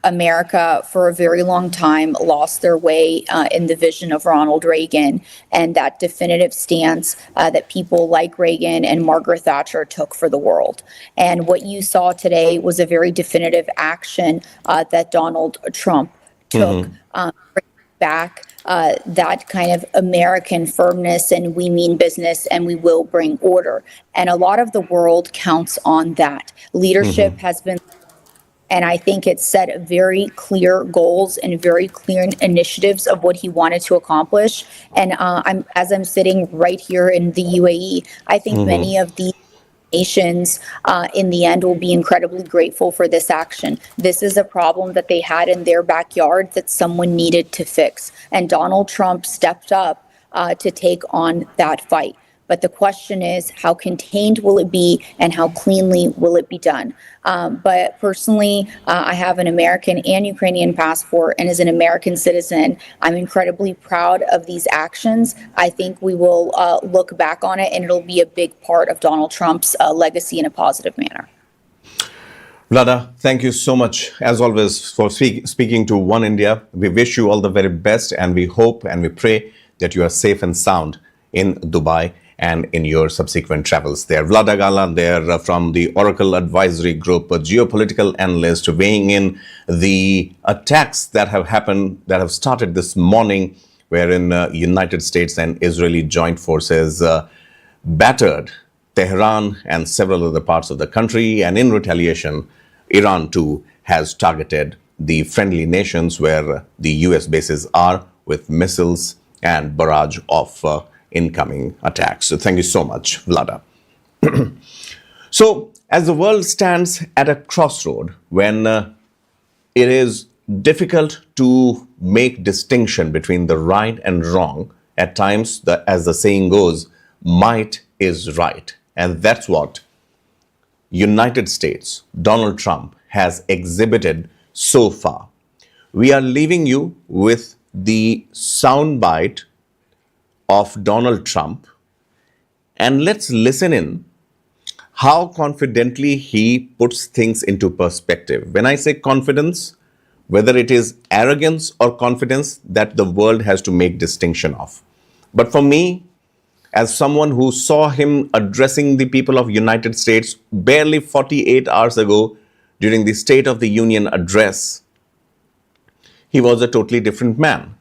America for a very long time lost their way in the vision of Ronald Reagan and that definitive stance that people like Reagan and Margaret Thatcher took for the world. And what you saw today was a very definitive action that Donald Trump took back that kind of American firmness and we mean business and we will bring order. And a lot of the world counts on that. Leadership has been, and I think it set very clear goals and very clear initiatives of what he wanted to accomplish. And as I'm sitting right here in the UAE, I think many of the nations in the end will be incredibly grateful for this action. This is a problem that they had in their backyard that someone needed to fix. And Donald Trump stepped up to take on that fight. But the question is, how contained will it be and how cleanly will it be done? But personally, I have an American and Ukrainian passport, and as an American citizen, I'm incredibly proud of these actions. I think we will look back on it, and it'll be a big part of Donald Trump's legacy in a positive manner. Vlada, thank you so much, as always, for speaking to One India. We wish you all the very best, and we hope and we pray that you are safe and sound in Dubai and in your subsequent travels there. Vlada Gala there from the Oracle Advisory Group, a geopolitical analyst, weighing in the attacks that have happened, that have started this morning, wherein United States and Israeli joint forces battered Tehran and several other parts of the country. And in retaliation, Iran too has targeted the friendly nations where the US bases are with missiles and barrage of incoming attacks. So thank you so much, Vlada. So as the world stands at a crossroad when it is difficult to make distinction between the right and wrong, at times, as the saying goes, might is right. And that's what United States, Donald Trump, has exhibited so far. We are leaving you with the soundbite of Donald Trump, and let's listen in how confidently he puts things into perspective. When I say confidence, whether it is arrogance or confidence, that the world has to make distinction of. But for me, as someone who saw him addressing the people of United States barely 48 hours ago during the State of the Union address, he was a totally different man.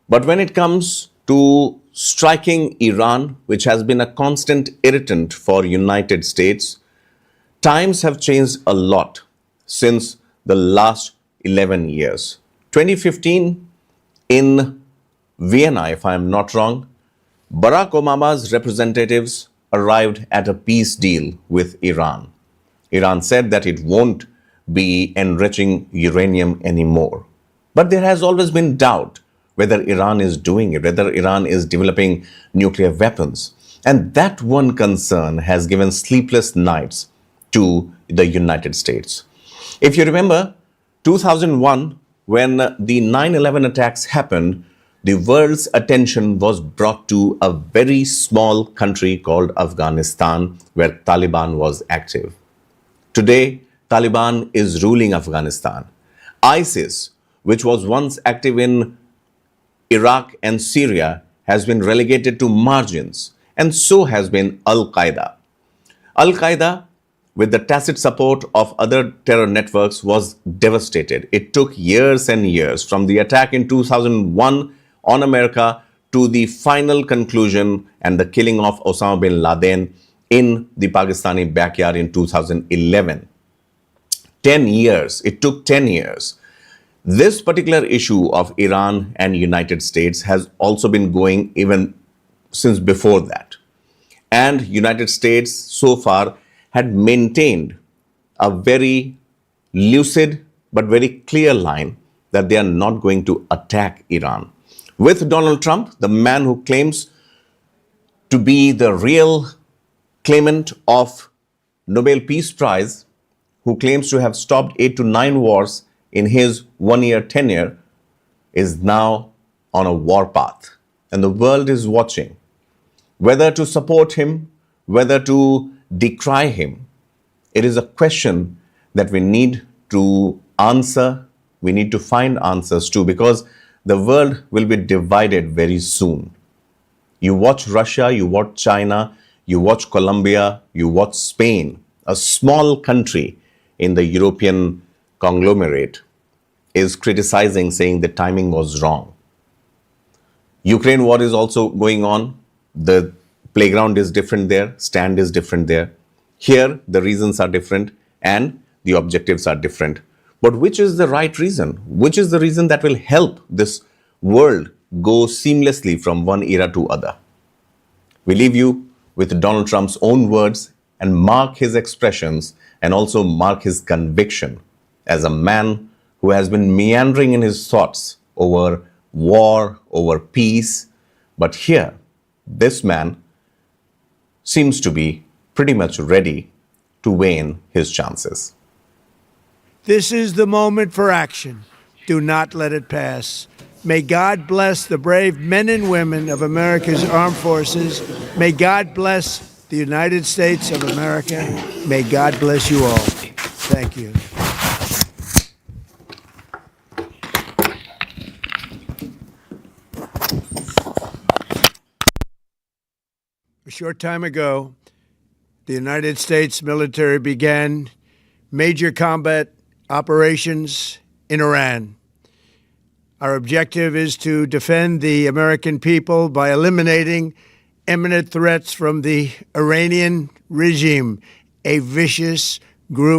But when it comes to striking Iran, which has been a constant irritant for United States, times have changed a lot since the last 11 years. 2015 in Vienna, if I am not wrong, Barack Obama's representatives arrived at a peace deal with Iran. Iran said that it won't be enriching uranium anymore. But there has always been doubt whether Iran is doing it, whether Iran is developing nuclear weapons. And that one concern has given sleepless nights to the United States. If you remember, 2001, when the 9/11 attacks happened, the world's attention was brought to a very small country called Afghanistan, where Taliban was active. Today, Taliban is ruling Afghanistan. ISIS, which was once active in Iraq and Syria, has been relegated to margins, and so has been Al-Qaeda. Al-Qaeda, with the tacit support of other terror networks, was devastated. It took years and years from the attack in 2001 on America to the final conclusion and the killing of Osama bin Laden in the Pakistani backyard in 2011. 10 years. It took 10 years. This particular issue of Iran and United States has also been going even since before that. And United States so far had maintained a very lucid but very clear line that they are not going to attack Iran. With Donald Trump, the man who claims to be the real claimant of Nobel Peace Prize, who claims to have stopped 8 to 9 wars in his one-year tenure, is now on a war path. And the world is watching. Whether to support him, whether to decry him, it is a question that we need to answer. We need to find answers to, because the world will be divided very soon. You watch Russia, you watch China, you watch Colombia, you watch Spain, a small country in the European conglomerate, is criticizing, saying the timing was wrong. Ukraine war is also going on. The playground is different there, stand is different there. Here, the reasons are different and the objectives are different. But which is the right reason? Which is the reason that will help this world go seamlessly from one era to other? We leave you with Donald Trump's own words and mark his expressions and also mark his conviction as a man who has been meandering in his thoughts over war, over peace. But here, this man seems to be pretty much ready to weigh in his chances. This is the moment for action. Do not let it pass. May God bless the brave men and women of America's armed forces. May God bless the United States of America. May God bless you all. Thank you. A short time ago, the United States military began major combat operations in Iran. Our objective is to defend the American people by eliminating imminent threats from the Iranian regime, a vicious group